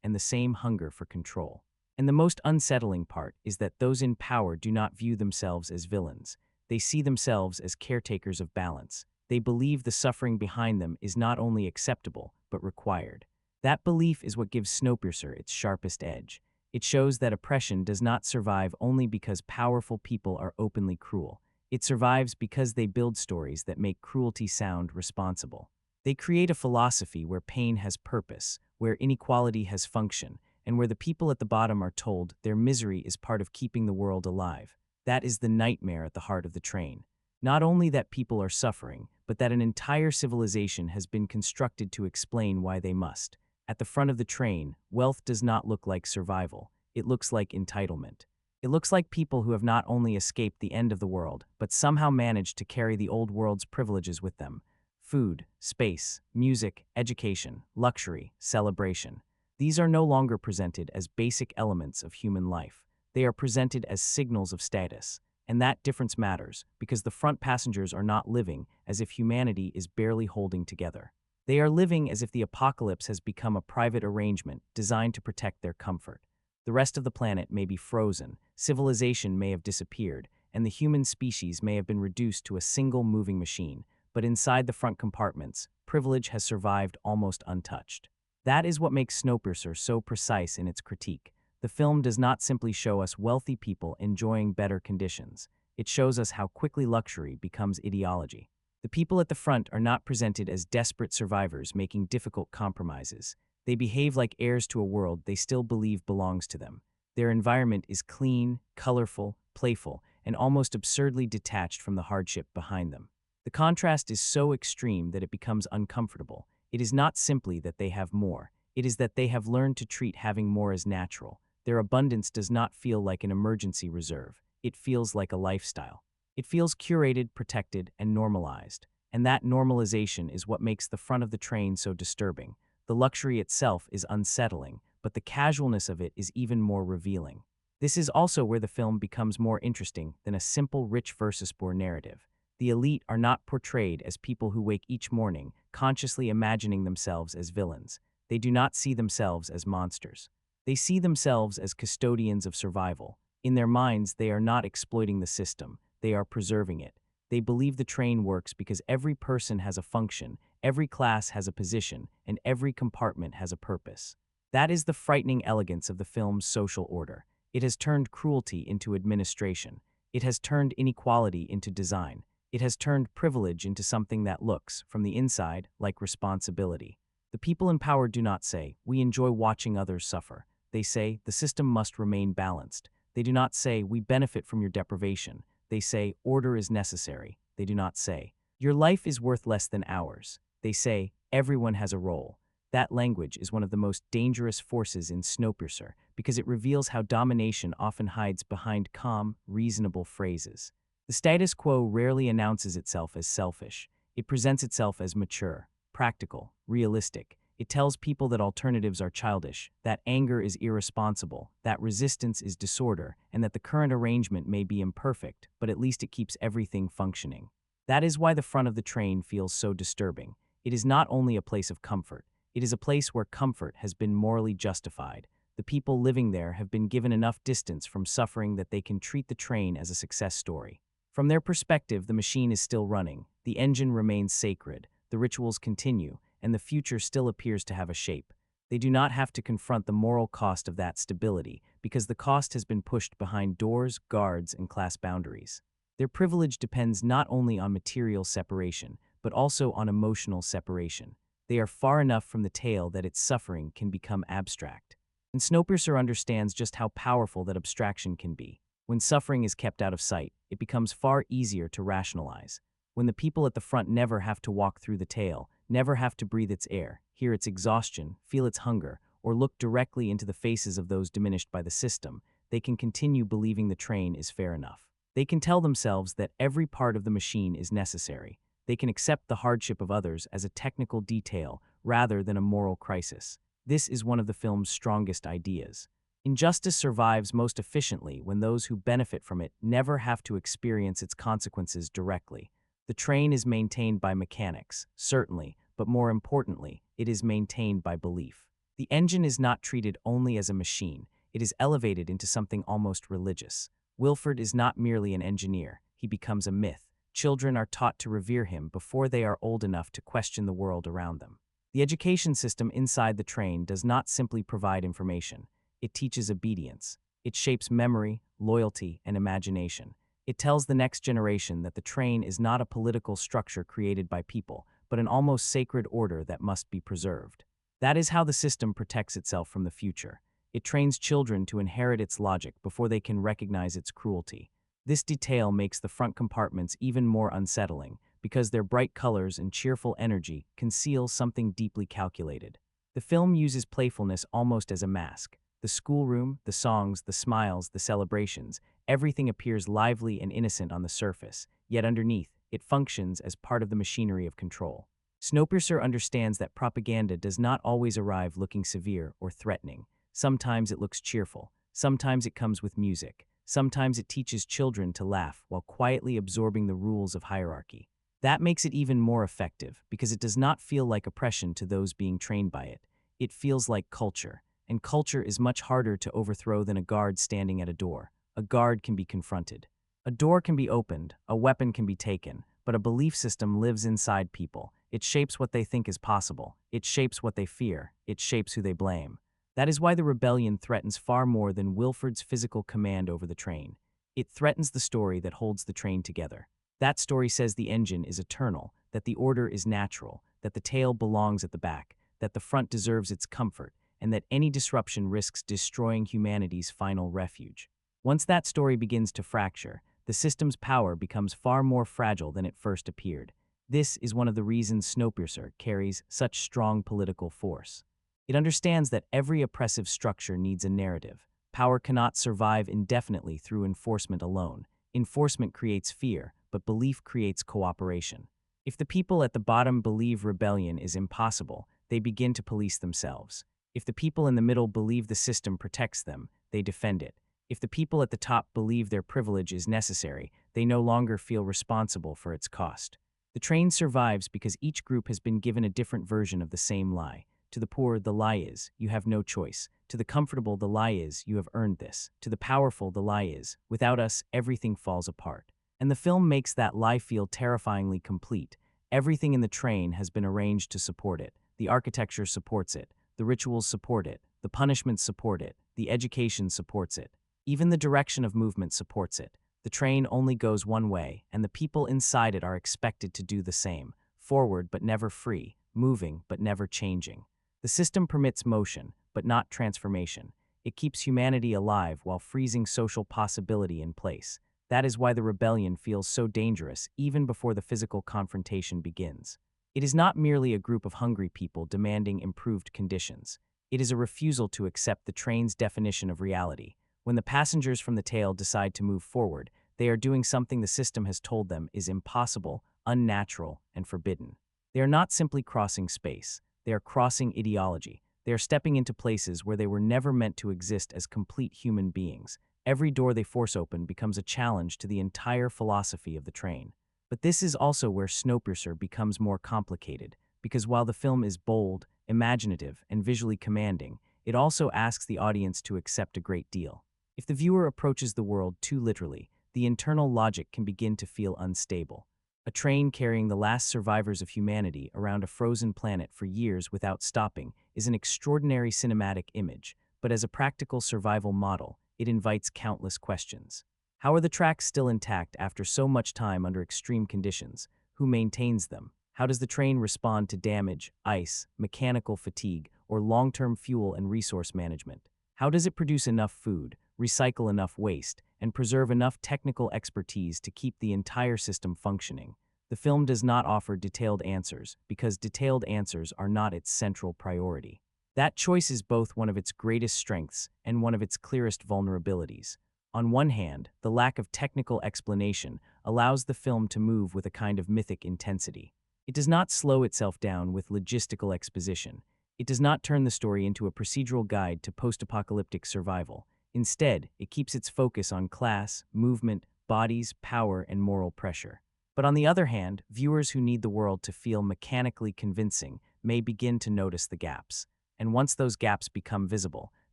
and the same hunger for control. And the most unsettling part is that those in power do not view themselves as villains. They see themselves as caretakers of balance. They believe the suffering behind them is not only acceptable, but required. That belief is what gives Snowpiercer its sharpest edge. It shows that oppression does not survive only because powerful people are openly cruel. It survives because they build stories that make cruelty sound responsible. They create a philosophy where pain has purpose, where inequality has function, and where the people at the bottom are told their misery is part of keeping the world alive. That is the nightmare at the heart of the train. Not only that people are suffering, but that an entire civilization has been constructed to explain why they must. At the front of the train, wealth does not look like survival. It looks like entitlement. It looks like people who have not only escaped the end of the world, but somehow managed to carry the old world's privileges with them. Food, space, music, education, luxury, celebration. These are no longer presented as basic elements of human life. They are presented as signals of status. And that difference matters, because the front passengers are not living as if humanity is barely holding together. They are living as if the apocalypse has become a private arrangement designed to protect their comfort. The rest of the planet may be frozen, civilization may have disappeared, and the human species may have been reduced to a single moving machine, but inside the front compartments, privilege has survived almost untouched. That is what makes Snowpiercer so precise in its critique. The film does not simply show us wealthy people enjoying better conditions. It shows us how quickly luxury becomes ideology. The people at the front are not presented as desperate survivors making difficult compromises. They behave like heirs to a world they still believe belongs to them. Their environment is clean, colorful, playful, and almost absurdly detached from the hardship behind them. The contrast is so extreme that it becomes uncomfortable. It is not simply that they have more. It is that they have learned to treat having more as natural. Their abundance does not feel like an emergency reserve. It feels like a lifestyle. It feels curated, protected, and normalized. And that normalization is what makes the front of the train so disturbing. The luxury itself is unsettling, but the casualness of it is even more revealing. This is also where the film becomes more interesting than a simple rich versus poor narrative. The elite are not portrayed as people who wake each morning, consciously imagining themselves as villains. They do not see themselves as monsters. They see themselves as custodians of survival. In their minds, they are not exploiting the system. They are preserving it. They believe the train works because every person has a function, every class has a position, and every compartment has a purpose. That is the frightening elegance of the film's social order. It has turned cruelty into administration. It has turned inequality into design. It has turned privilege into something that looks, from the inside, like responsibility. The people in power do not say, "We enjoy watching others suffer." They say, "The system must remain balanced." They do not say, "We benefit from your deprivation." They say, "Order is necessary." They do not say, "Your life is worth less than ours." They say, "Everyone has a role." That language is one of the most dangerous forces in Snowpiercer because it reveals how domination often hides behind calm, reasonable phrases. The status quo rarely announces itself as selfish. It presents itself as mature, practical, realistic. It tells people that alternatives are childish, that anger is irresponsible, that resistance is disorder, and that the current arrangement may be imperfect, but at least it keeps everything functioning. That is why the front of the train feels so disturbing. It is not only a place of comfort. It is a place where comfort has been morally justified. The people living there have been given enough distance from suffering that they can treat the train as a success story. From their perspective, the machine is still running. The engine remains sacred. The rituals continue, and the future still appears to have a shape. They do not have to confront the moral cost of that stability, because the cost has been pushed behind doors, guards, and class boundaries. Their privilege depends not only on material separation, but also on emotional separation. They are far enough from the tale that its suffering can become abstract. And Snowpiercer understands just how powerful that abstraction can be. When suffering is kept out of sight, it becomes far easier to rationalize. When the people at the front never have to walk through the tale, never have to breathe its air, hear its exhaustion, feel its hunger, or look directly into the faces of those diminished by the system, they can continue believing the train is fair enough. They can tell themselves that every part of the machine is necessary. They can accept the hardship of others as a technical detail rather than a moral crisis. This is one of the film's strongest ideas. Injustice survives most efficiently when those who benefit from it never have to experience its consequences directly. The train is maintained by mechanics, certainly, but more importantly, it is maintained by belief. The engine is not treated only as a machine, it is elevated into something almost religious. Wilford is not merely an engineer, he becomes a myth. Children are taught to revere him before they are old enough to question the world around them. The education system inside the train does not simply provide information. It teaches obedience. It shapes memory, loyalty, and imagination. It tells the next generation that the train is not a political structure created by people, but an almost sacred order that must be preserved. That is how the system protects itself from the future. It trains children to inherit its logic before they can recognize its cruelty. This detail makes the front compartments even more unsettling, because their bright colors and cheerful energy conceal something deeply calculated. The film uses playfulness almost as a mask. The schoolroom, the songs, the smiles, the celebrations, everything appears lively and innocent on the surface, yet underneath, it functions as part of the machinery of control. Snowpiercer understands that propaganda does not always arrive looking severe or threatening. Sometimes it looks cheerful, sometimes it comes with music, sometimes it teaches children to laugh while quietly absorbing the rules of hierarchy. That makes it even more effective because it does not feel like oppression to those being trained by it. It feels like culture. And culture is much harder to overthrow than a guard standing at a door. A guard can be confronted. A door can be opened, a weapon can be taken, but a belief system lives inside people. It shapes what they think is possible. It shapes what they fear. It shapes who they blame. That is why the rebellion threatens far more than Wilford's physical command over the train. It threatens the story that holds the train together. That story says the engine is eternal, that the order is natural, that the tail belongs at the back, that the front deserves its comfort, and that any disruption risks destroying humanity's final refuge. Once that story begins to fracture, the system's power becomes far more fragile than it first appeared. This is one of the reasons Snowpiercer carries such strong political force. It understands that every oppressive structure needs a narrative. Power cannot survive indefinitely through enforcement alone. Enforcement creates fear, but belief creates cooperation. If the people at the bottom believe rebellion is impossible, they begin to police themselves. If the people in the middle believe the system protects them, they defend it. If the people at the top believe their privilege is necessary, they no longer feel responsible for its cost. The train survives because each group has been given a different version of the same lie. To the poor, the lie is, you have no choice. To the comfortable, the lie is, you have earned this. To the powerful, the lie is, without us, everything falls apart. And the film makes that lie feel terrifyingly complete. Everything in the train has been arranged to support it. The architecture supports it. The rituals support it, the punishments support it, the education supports it. Even the direction of movement supports it. The train only goes one way, and the people inside it are expected to do the same, forward but never free, moving but never changing. The system permits motion, but not transformation. It keeps humanity alive while freezing social possibility in place. That is why the rebellion feels so dangerous even before the physical confrontation begins. It is not merely a group of hungry people demanding improved conditions. It is a refusal to accept the train's definition of reality. When the passengers from the tail decide to move forward, they are doing something the system has told them is impossible, unnatural, and forbidden. They are not simply crossing space. They are crossing ideology. They are stepping into places where they were never meant to exist as complete human beings. Every door they force open becomes a challenge to the entire philosophy of the train. But this is also where Snowpiercer becomes more complicated, because while the film is bold, imaginative, and visually commanding, it also asks the audience to accept a great deal. If the viewer approaches the world too literally, the internal logic can begin to feel unstable. A train carrying the last survivors of humanity around a frozen planet for years without stopping is an extraordinary cinematic image, but as a practical survival model, it invites countless questions. How are the tracks still intact after so much time under extreme conditions? Who maintains them? How does the train respond to damage, ice, mechanical fatigue, or long-term fuel and resource management? How does it produce enough food, recycle enough waste, and preserve enough technical expertise to keep the entire system functioning? The film does not offer detailed answers because detailed answers are not its central priority. That choice is both one of its greatest strengths and one of its clearest vulnerabilities. On one hand, the lack of technical explanation allows the film to move with a kind of mythic intensity. It does not slow itself down with logistical exposition. It does not turn the story into a procedural guide to post-apocalyptic survival. Instead, it keeps its focus on class, movement, bodies, power, and moral pressure. But on the other hand, viewers who need the world to feel mechanically convincing may begin to notice the gaps. And once those gaps become visible,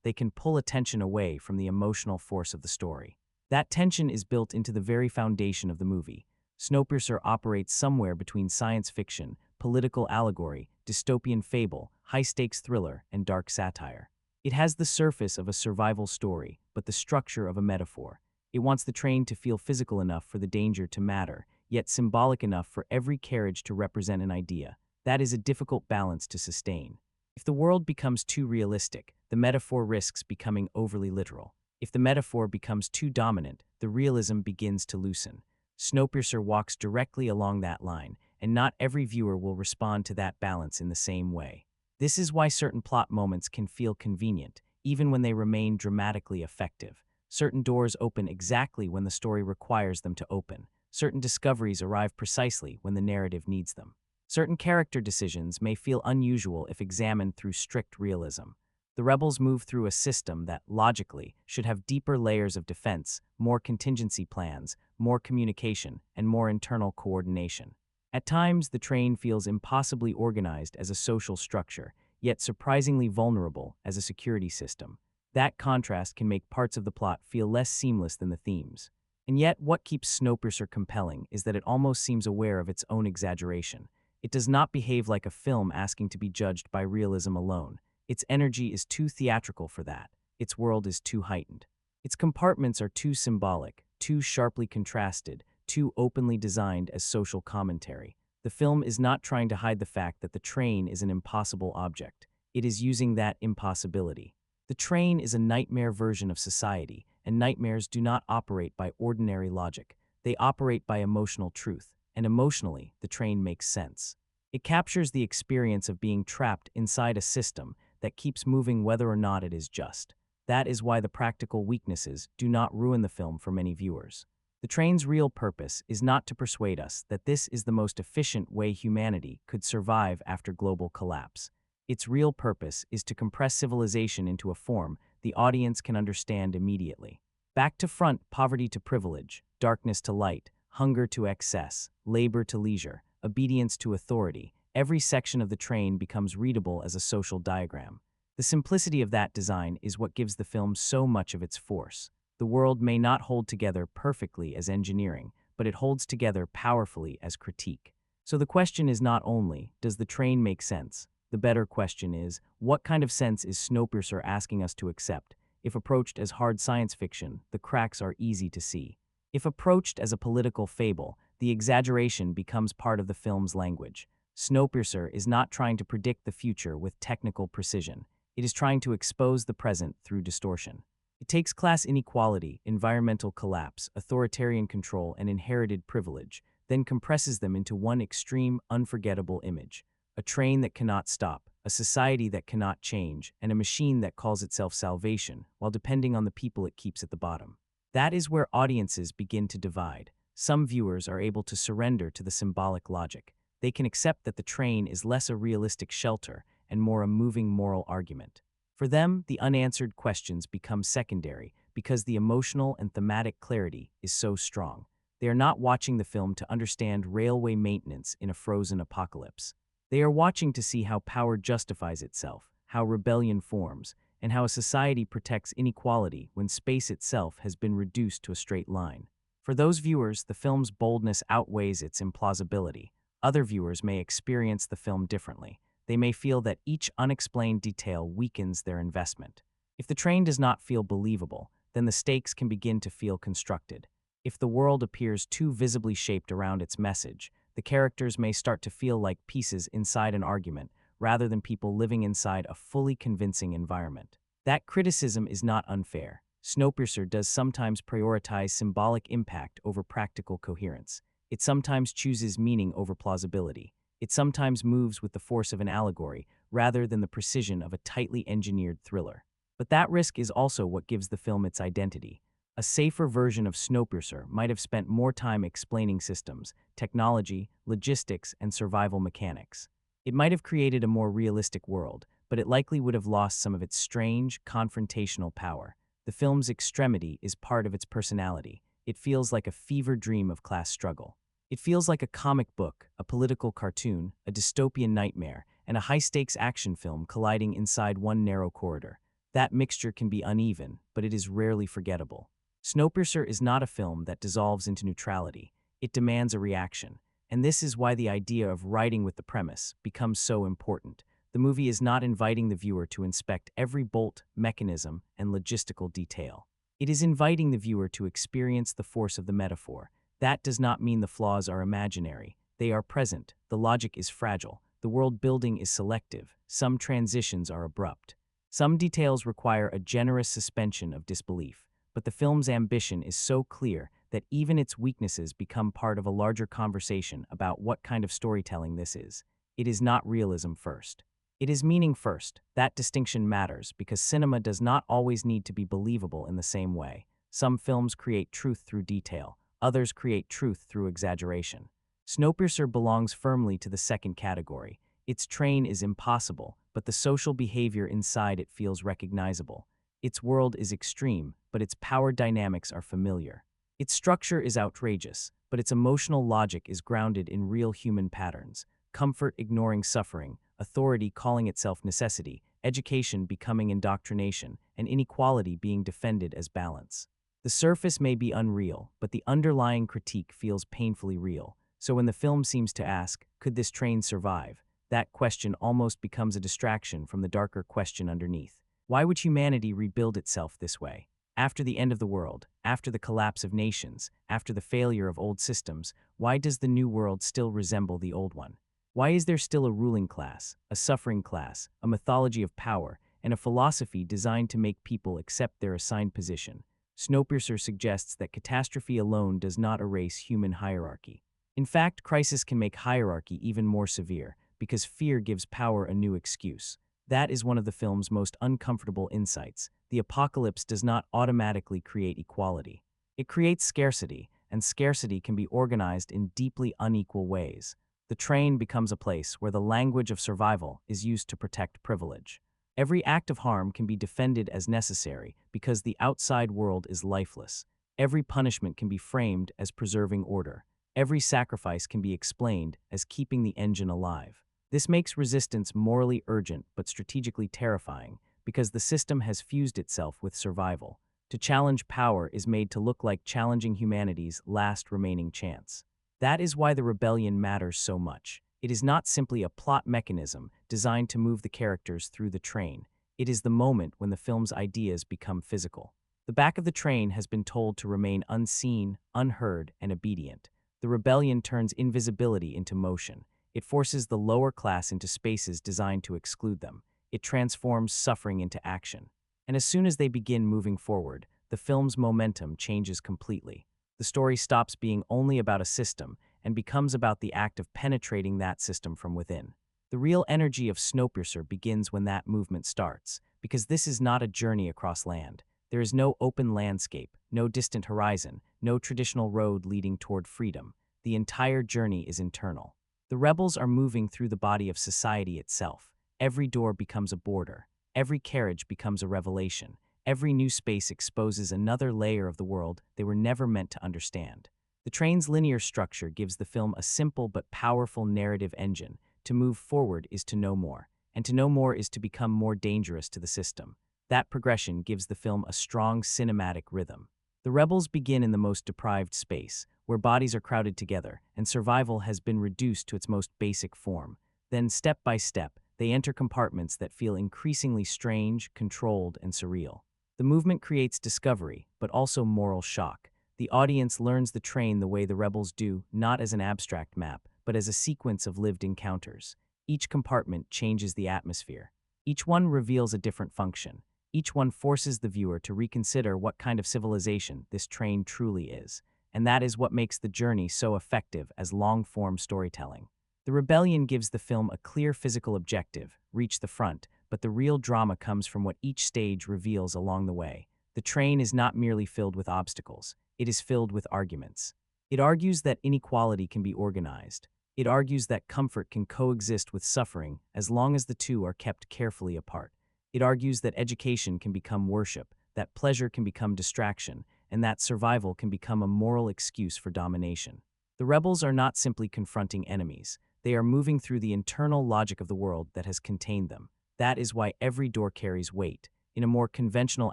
they can pull attention away from the emotional force of the story. That tension is built into the very foundation of the movie. Snowpiercer operates somewhere between science fiction, political allegory, dystopian fable, high-stakes thriller, and dark satire. It has the surface of a survival story, but the structure of a metaphor. It wants the train to feel physical enough for the danger to matter, yet symbolic enough for every carriage to represent an idea. That is a difficult balance to sustain. If the world becomes too realistic, the metaphor risks becoming overly literal. If the metaphor becomes too dominant, the realism begins to loosen. Snowpiercer walks directly along that line, and not every viewer will respond to that balance in the same way. This is why certain plot moments can feel convenient, even when they remain dramatically effective. Certain doors open exactly when the story requires them to open. Certain discoveries arrive precisely when the narrative needs them. Certain character decisions may feel unusual if examined through strict realism. The rebels move through a system that, logically, should have deeper layers of defense, more contingency plans, more communication, and more internal coordination. At times, the train feels impossibly organized as a social structure, yet surprisingly vulnerable as a security system. That contrast can make parts of the plot feel less seamless than the themes. And yet, what keeps Snowpiercer compelling is that it almost seems aware of its own exaggeration. It does not behave like a film asking to be judged by realism alone. Its energy is too theatrical for that. Its world is too heightened. Its compartments are too symbolic, too sharply contrasted, too openly designed as social commentary. The film is not trying to hide the fact that the train is an impossible object. It is using that impossibility. The train is a nightmare version of society, and nightmares do not operate by ordinary logic. They operate by emotional truth, and emotionally, the train makes sense. It captures the experience of being trapped inside a system that keeps moving whether or not it is just. That is why the practical weaknesses do not ruin the film for many viewers. The train's real purpose is not to persuade us that this is the most efficient way humanity could survive after global collapse. Its real purpose is to compress civilization into a form the audience can understand immediately. Back to front, poverty to privilege, darkness to light, hunger to excess, labor to leisure, obedience to authority. Every section of the train becomes readable as a social diagram. The simplicity of that design is what gives the film so much of its force. The world may not hold together perfectly as engineering, but it holds together powerfully as critique. So the question is not only, does the train make sense? The better question is, what kind of sense is Snowpiercer asking us to accept? If approached as hard science fiction, the cracks are easy to see. If approached as a political fable, the exaggeration becomes part of the film's language. Snowpiercer is not trying to predict the future with technical precision. It is trying to expose the present through distortion. It takes class inequality, environmental collapse, authoritarian control, and inherited privilege, then compresses them into one extreme, unforgettable image. A train that cannot stop, a society that cannot change, and a machine that calls itself salvation while depending on the people it keeps at the bottom. That is where audiences begin to divide. Some viewers are able to surrender to the symbolic logic. They can accept that the train is less a realistic shelter and more a moving moral argument. For them, the unanswered questions become secondary because the emotional and thematic clarity is so strong. They are not watching the film to understand railway maintenance in a frozen apocalypse. They are watching to see how power justifies itself, how rebellion forms, and how a society protects inequality when space itself has been reduced to a straight line. For those viewers, the film's boldness outweighs its implausibility. Other viewers may experience the film differently. They may feel that each unexplained detail weakens their investment. If the train does not feel believable, then the stakes can begin to feel constructed. If the world appears too visibly shaped around its message, the characters may start to feel like pieces inside an argument, rather than people living inside a fully convincing environment. That criticism is not unfair. Snowpiercer does sometimes prioritize symbolic impact over practical coherence. It sometimes chooses meaning over plausibility. It sometimes moves with the force of an allegory, rather than the precision of a tightly engineered thriller. But that risk is also what gives the film its identity. A safer version of Snowpiercer might have spent more time explaining systems, technology, logistics, and survival mechanics. It might have created a more realistic world, but it likely would have lost some of its strange, confrontational power. The film's extremity is part of its personality. It feels like a fever dream of class struggle. It feels like a comic book, a political cartoon, a dystopian nightmare, and a high-stakes action film colliding inside one narrow corridor. That mixture can be uneven, but it is rarely forgettable. Snowpiercer is not a film that dissolves into neutrality. It demands a reaction. And this is why the idea of writing with the premise becomes so important. The movie is not inviting the viewer to inspect every bolt, mechanism, and logistical detail. It is inviting the viewer to experience the force of the metaphor. That does not mean the flaws are imaginary. They are present. The logic is fragile. The world building is selective. Some transitions are abrupt. Some details require a generous suspension of disbelief. But the film's ambition is so clear that even its weaknesses become part of a larger conversation about what kind of storytelling this is. It is not realism first. It is meaning first. That distinction matters because cinema does not always need to be believable in the same way. Some films create truth through detail. Others create truth through exaggeration. Snowpiercer belongs firmly to the second category. Its train is impossible, but the social behavior inside it feels recognizable. Its world is extreme, but its power dynamics are familiar. Its structure is outrageous, but its emotional logic is grounded in real human patterns. Comfort ignoring suffering, authority calling itself necessity, education becoming indoctrination, and inequality being defended as balance. The surface may be unreal, but the underlying critique feels painfully real. So when the film seems to ask, could this train survive? That question almost becomes a distraction from the darker question underneath. Why would humanity rebuild itself this way? After the end of the world, after the collapse of nations, after the failure of old systems, why does the new world still resemble the old one? Why is there still a ruling class, a suffering class, a mythology of power, and a philosophy designed to make people accept their assigned position? Snowpiercer suggests that catastrophe alone does not erase human hierarchy. In fact, crisis can make hierarchy even more severe, because fear gives power a new excuse. That is one of the film's most uncomfortable insights. The apocalypse does not automatically create equality. It creates scarcity, and scarcity can be organized in deeply unequal ways. The train becomes a place where the language of survival is used to protect privilege. Every act of harm can be defended as necessary because the outside world is lifeless. Every punishment can be framed as preserving order. Every sacrifice can be explained as keeping the engine alive. This makes resistance morally urgent but strategically terrifying because the system has fused itself with survival. To challenge power is made to look like challenging humanity's last remaining chance. That is why the rebellion matters so much. It is not simply a plot mechanism designed to move the characters through the train. It is the moment when the film's ideas become physical. The back of the train has been told to remain unseen, unheard, and obedient. The rebellion turns invisibility into motion. It forces the lower class into spaces designed to exclude them. It transforms suffering into action. And as soon as they begin moving forward, the film's momentum changes completely. The story stops being only about a system and becomes about the act of penetrating that system from within. The real energy of Snowpiercer begins when that movement starts, because this is not a journey across land. There is no open landscape, no distant horizon, no traditional road leading toward freedom. The entire journey is internal. The rebels are moving through the body of society itself. Every door becomes a border. Every carriage becomes a revelation. Every new space exposes another layer of the world they were never meant to understand. The train's linear structure gives the film a simple but powerful narrative engine. To move forward is to know more, and to know more is to become more dangerous to the system. That progression gives the film a strong cinematic rhythm. The rebels begin in the most deprived space, where bodies are crowded together, and survival has been reduced to its most basic form. Then, step by step, they enter compartments that feel increasingly strange, controlled, and surreal. The movement creates discovery, but also moral shock. The audience learns the train the way the rebels do, not as an abstract map, but as a sequence of lived encounters. Each compartment changes the atmosphere. Each one reveals a different function. Each one forces the viewer to reconsider what kind of civilization this train truly is. And that is what makes the journey so effective as long-form storytelling. The rebellion gives the film a clear physical objective, reach the front, but the real drama comes from what each stage reveals along the way. The train is not merely filled with obstacles, it is filled with arguments. It argues that inequality can be organized. It argues that comfort can coexist with suffering as long as the two are kept carefully apart. It argues that education can become worship, that pleasure can become distraction, and that survival can become a moral excuse for domination. The rebels are not simply confronting enemies. They are moving through the internal logic of the world that has contained them. That is why every door carries weight. In a more conventional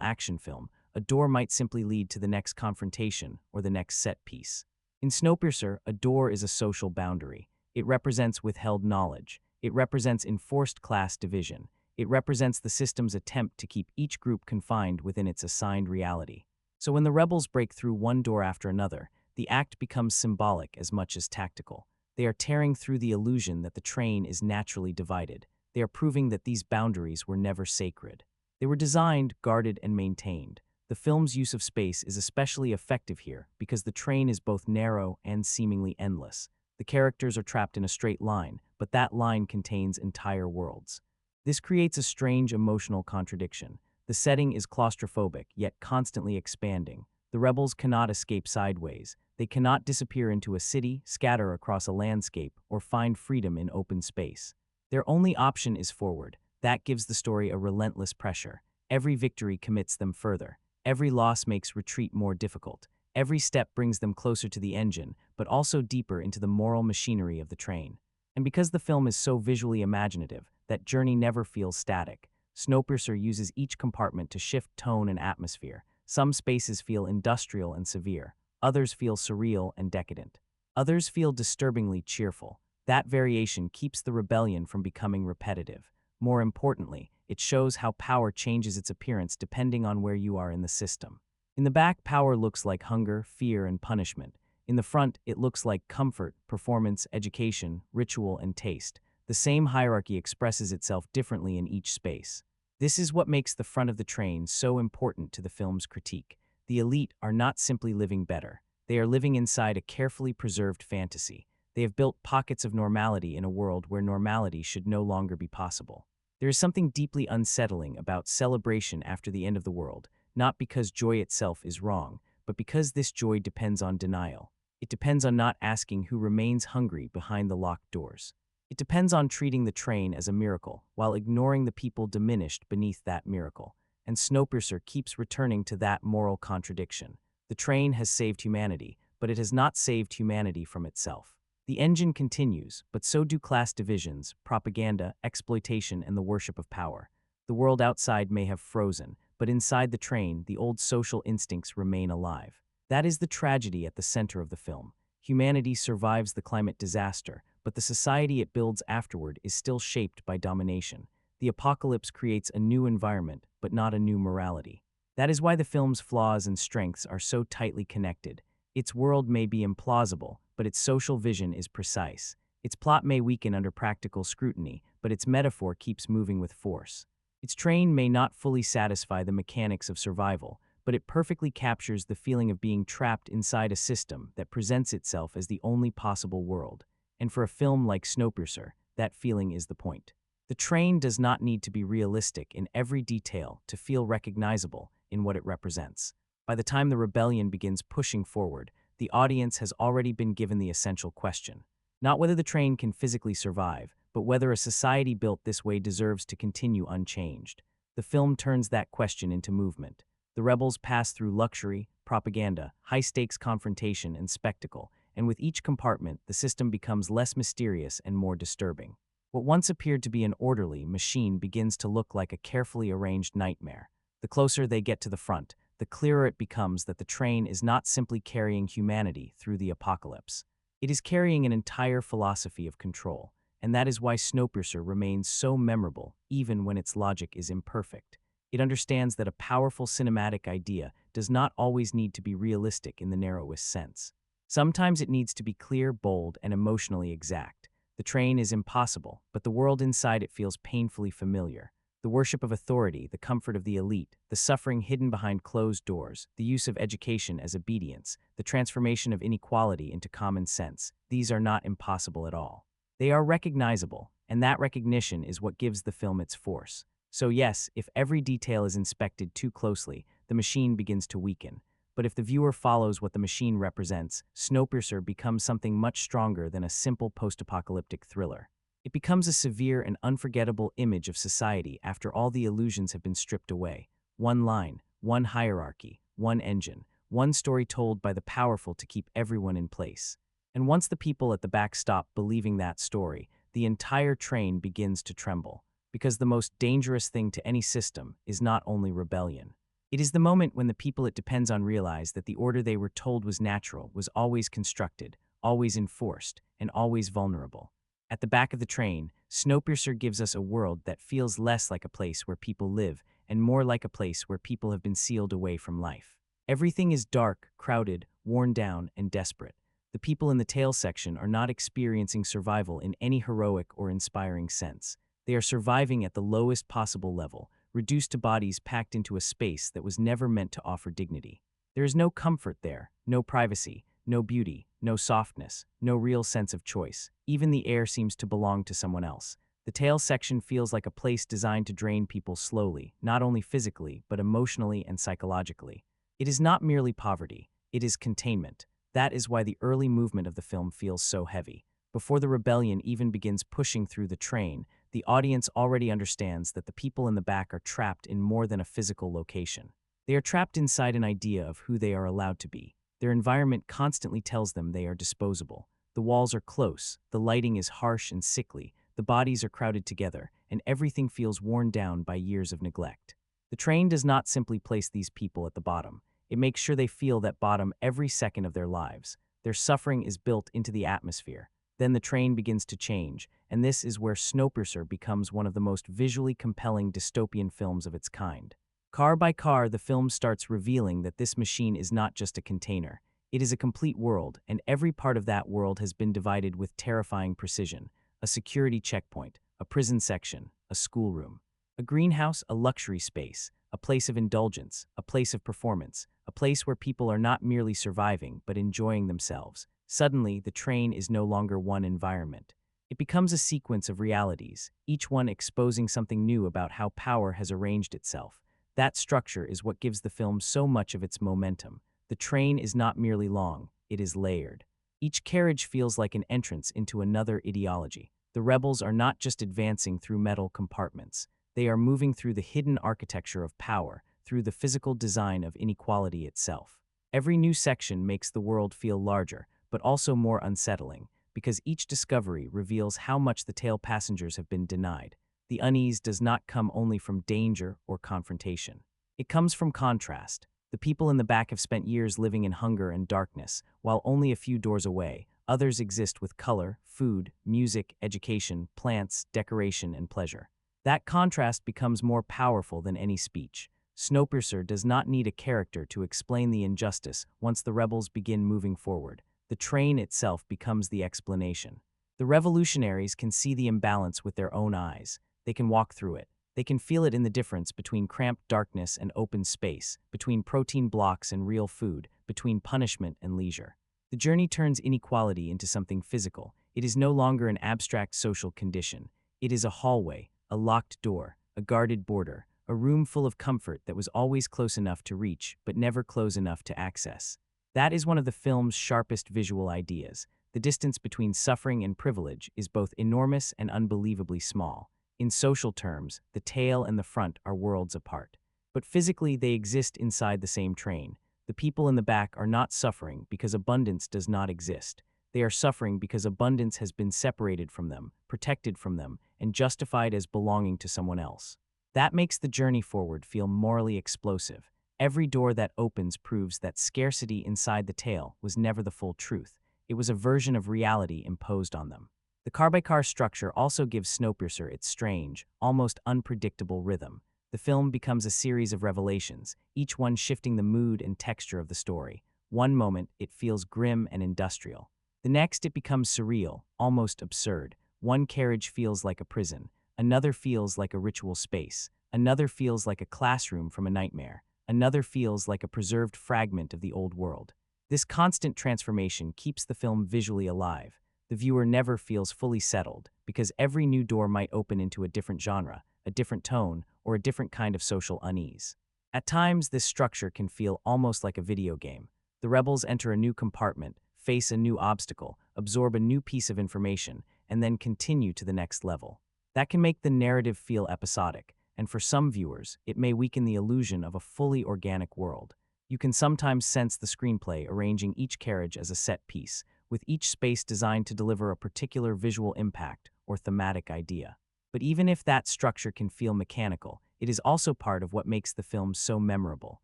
action film, a door might simply lead to the next confrontation or the next set piece. In Snowpiercer, a door is a social boundary. It represents withheld knowledge. It represents enforced class division. It represents the system's attempt to keep each group confined within its assigned reality. So when the rebels break through one door after another, the act becomes symbolic as much as tactical. They are tearing through the illusion that the train is naturally divided. They are proving that these boundaries were never sacred. They were designed, guarded, and maintained. The film's use of space is especially effective here because the train is both narrow and seemingly endless. The characters are trapped in a straight line, but that line contains entire worlds. This creates a strange emotional contradiction. The setting is claustrophobic, yet constantly expanding. The rebels cannot escape sideways. They cannot disappear into a city, scatter across a landscape, or find freedom in open space. Their only option is forward. That gives the story a relentless pressure. Every victory commits them further. Every loss makes retreat more difficult. Every step brings them closer to the engine, but also deeper into the moral machinery of the train. And because the film is so visually imaginative, that journey never feels static. Snowpiercer uses each compartment to shift tone and atmosphere. Some spaces feel industrial and severe. Others feel surreal and decadent. Others feel disturbingly cheerful. That variation keeps the rebellion from becoming repetitive. More importantly, it shows how power changes its appearance depending on where you are in the system. In the back, power looks like hunger, fear, and punishment. In the front, it looks like comfort, performance, education, ritual, and taste. The same hierarchy expresses itself differently in each space. This is what makes the front of the train so important to the film's critique. The elite are not simply living better. They are living inside a carefully preserved fantasy. They have built pockets of normality in a world where normality should no longer be possible. There is something deeply unsettling about celebration after the end of the world, not because joy itself is wrong, but because this joy depends on denial. It depends on not asking who remains hungry behind the locked doors. It depends on treating the train as a miracle, while ignoring the people diminished beneath that miracle. And Snowpiercer keeps returning to that moral contradiction. The train has saved humanity, but it has not saved humanity from itself. The engine continues, but so do class divisions, propaganda, exploitation, and the worship of power. The world outside may have frozen, but inside the train, the old social instincts remain alive. That is the tragedy at the center of the film. Humanity survives the climate disaster, but the society it builds afterward is still shaped by domination. The apocalypse creates a new environment, but not a new morality. That is why the film's flaws and strengths are so tightly connected. Its world may be implausible, but its social vision is precise. Its plot may weaken under practical scrutiny, but its metaphor keeps moving with force. Its train may not fully satisfy the mechanics of survival, but it perfectly captures the feeling of being trapped inside a system that presents itself as the only possible world. And for a film like Snowpiercer, that feeling is the point. The train does not need to be realistic in every detail to feel recognizable in what it represents. By the time the rebellion begins pushing forward, the audience has already been given the essential question. Not whether the train can physically survive, but whether a society built this way deserves to continue unchanged. The film turns that question into movement. The rebels pass through luxury, propaganda, high-stakes confrontation, and spectacle, and with each compartment, the system becomes less mysterious and more disturbing. What once appeared to be an orderly machine begins to look like a carefully arranged nightmare. The closer they get to the front, the clearer it becomes that the train is not simply carrying humanity through the apocalypse. It is carrying an entire philosophy of control, and that is why Snowpiercer remains so memorable even when its logic is imperfect. It understands that a powerful cinematic idea does not always need to be realistic in the narrowest sense. Sometimes it needs to be clear, bold, and emotionally exact. The train is impossible, but the world inside it feels painfully familiar. The worship of authority, the comfort of the elite, the suffering hidden behind closed doors, the use of education as obedience, the transformation of inequality into common sense, these are not impossible at all. They are recognizable, and that recognition is what gives the film its force. So yes, if every detail is inspected too closely, the machine begins to weaken. but if the viewer follows what the machine represents, Snowpiercer becomes something much stronger than a simple post-apocalyptic thriller. It becomes a severe and unforgettable image of society after all the illusions have been stripped away. One line, one hierarchy, one engine, one story told by the powerful to keep everyone in place. And once the people at the back stop believing that story, the entire train begins to tremble. Because the most dangerous thing to any system is not only rebellion. It is the moment when the people it depends on realize that the order they were told was natural was always constructed, always enforced, and always vulnerable. At the back of the train, Snowpiercer gives us a world that feels less like a place where people live and more like a place where people have been sealed away from life. Everything is dark, crowded, worn down, and desperate. The people in the tail section are not experiencing survival in any heroic or inspiring sense. They are surviving at the lowest possible level, reduced to bodies packed into a space that was never meant to offer dignity. There is no comfort there, no privacy, no beauty, no softness, no real sense of choice. Even the air seems to belong to someone else. The tail section feels like a place designed to drain people slowly, not only physically, but emotionally and psychologically. It is not merely poverty, it is containment. That is why the early movement of the film feels so heavy. Before the rebellion even begins pushing through the train, the audience already understands that the people in the back are trapped in more than a physical location. They are trapped inside an idea of who they are allowed to be. Their environment constantly tells them they are disposable. The walls are close, the lighting is harsh and sickly, the bodies are crowded together, and everything feels worn down by years of neglect. The train does not simply place these people at the bottom. It makes sure they feel that bottom every second of their lives. Their suffering is built into the atmosphere. Then the train begins to change, and this is where Snowpiercer becomes one of the most visually compelling dystopian films of its kind. Car by car, the film starts revealing that this machine is not just a container. It is a complete world, and every part of that world has been divided with terrifying precision. A security checkpoint, a prison section, a schoolroom. A greenhouse, a luxury space, a place of indulgence, a place of performance, a place where people are not merely surviving but enjoying themselves. Suddenly, the train is no longer one environment. It becomes a sequence of realities, each one exposing something new about how power has arranged itself. That structure is what gives the film so much of its momentum. The train is not merely long, it is layered. Each carriage feels like an entrance into another ideology. The rebels are not just advancing through metal compartments. They are moving through the hidden architecture of power, through the physical design of inequality itself. Every new section makes the world feel larger, but also more unsettling, because each discovery reveals how much the tail passengers have been denied. The unease does not come only from danger or confrontation. It comes from contrast. The people in the back have spent years living in hunger and darkness, while only a few doors away, others exist with color, food, music, education, plants, decoration, and pleasure. That contrast becomes more powerful than any speech. Snowpiercer does not need a character to explain the injustice once the rebels begin moving forward. The train itself becomes the explanation. The revolutionaries can see the imbalance with their own eyes. They can walk through it. They can feel it in the difference between cramped darkness and open space, between protein blocks and real food, between punishment and leisure. The journey turns inequality into something physical. It is no longer an abstract social condition. It is a hallway, a locked door, a guarded border, a room full of comfort that was always close enough to reach, but never close enough to access. That is one of the film's sharpest visual ideas. The distance between suffering and privilege is both enormous and unbelievably small. In social terms, the tail and the front are worlds apart. But physically, they exist inside the same train. The people in the back are not suffering because abundance does not exist. They are suffering because abundance has been separated from them, protected from them, and justified as belonging to someone else. That makes the journey forward feel morally explosive. Every door that opens proves that scarcity inside the tail was never the full truth. It was a version of reality imposed on them. The car-by-car structure also gives Snowpiercer its strange, almost unpredictable rhythm. The film becomes a series of revelations, each one shifting the mood and texture of the story. One moment, it feels grim and industrial. The next, it becomes surreal, almost absurd. One carriage feels like a prison. Another feels like a ritual space. Another feels like a classroom from a nightmare. Another feels like a preserved fragment of the old world. This constant transformation keeps the film visually alive. The viewer never feels fully settled, because every new door might open into a different genre, a different tone, or a different kind of social unease. At times, this structure can feel almost like a video game. The rebels enter a new compartment, face a new obstacle, absorb a new piece of information, and then continue to the next level. That can make the narrative feel episodic, and for some viewers, it may weaken the illusion of a fully organic world. You can sometimes sense the screenplay arranging each carriage as a set piece, with each space designed to deliver a particular visual impact or thematic idea. But even if that structure can feel mechanical, it is also part of what makes the film so memorable.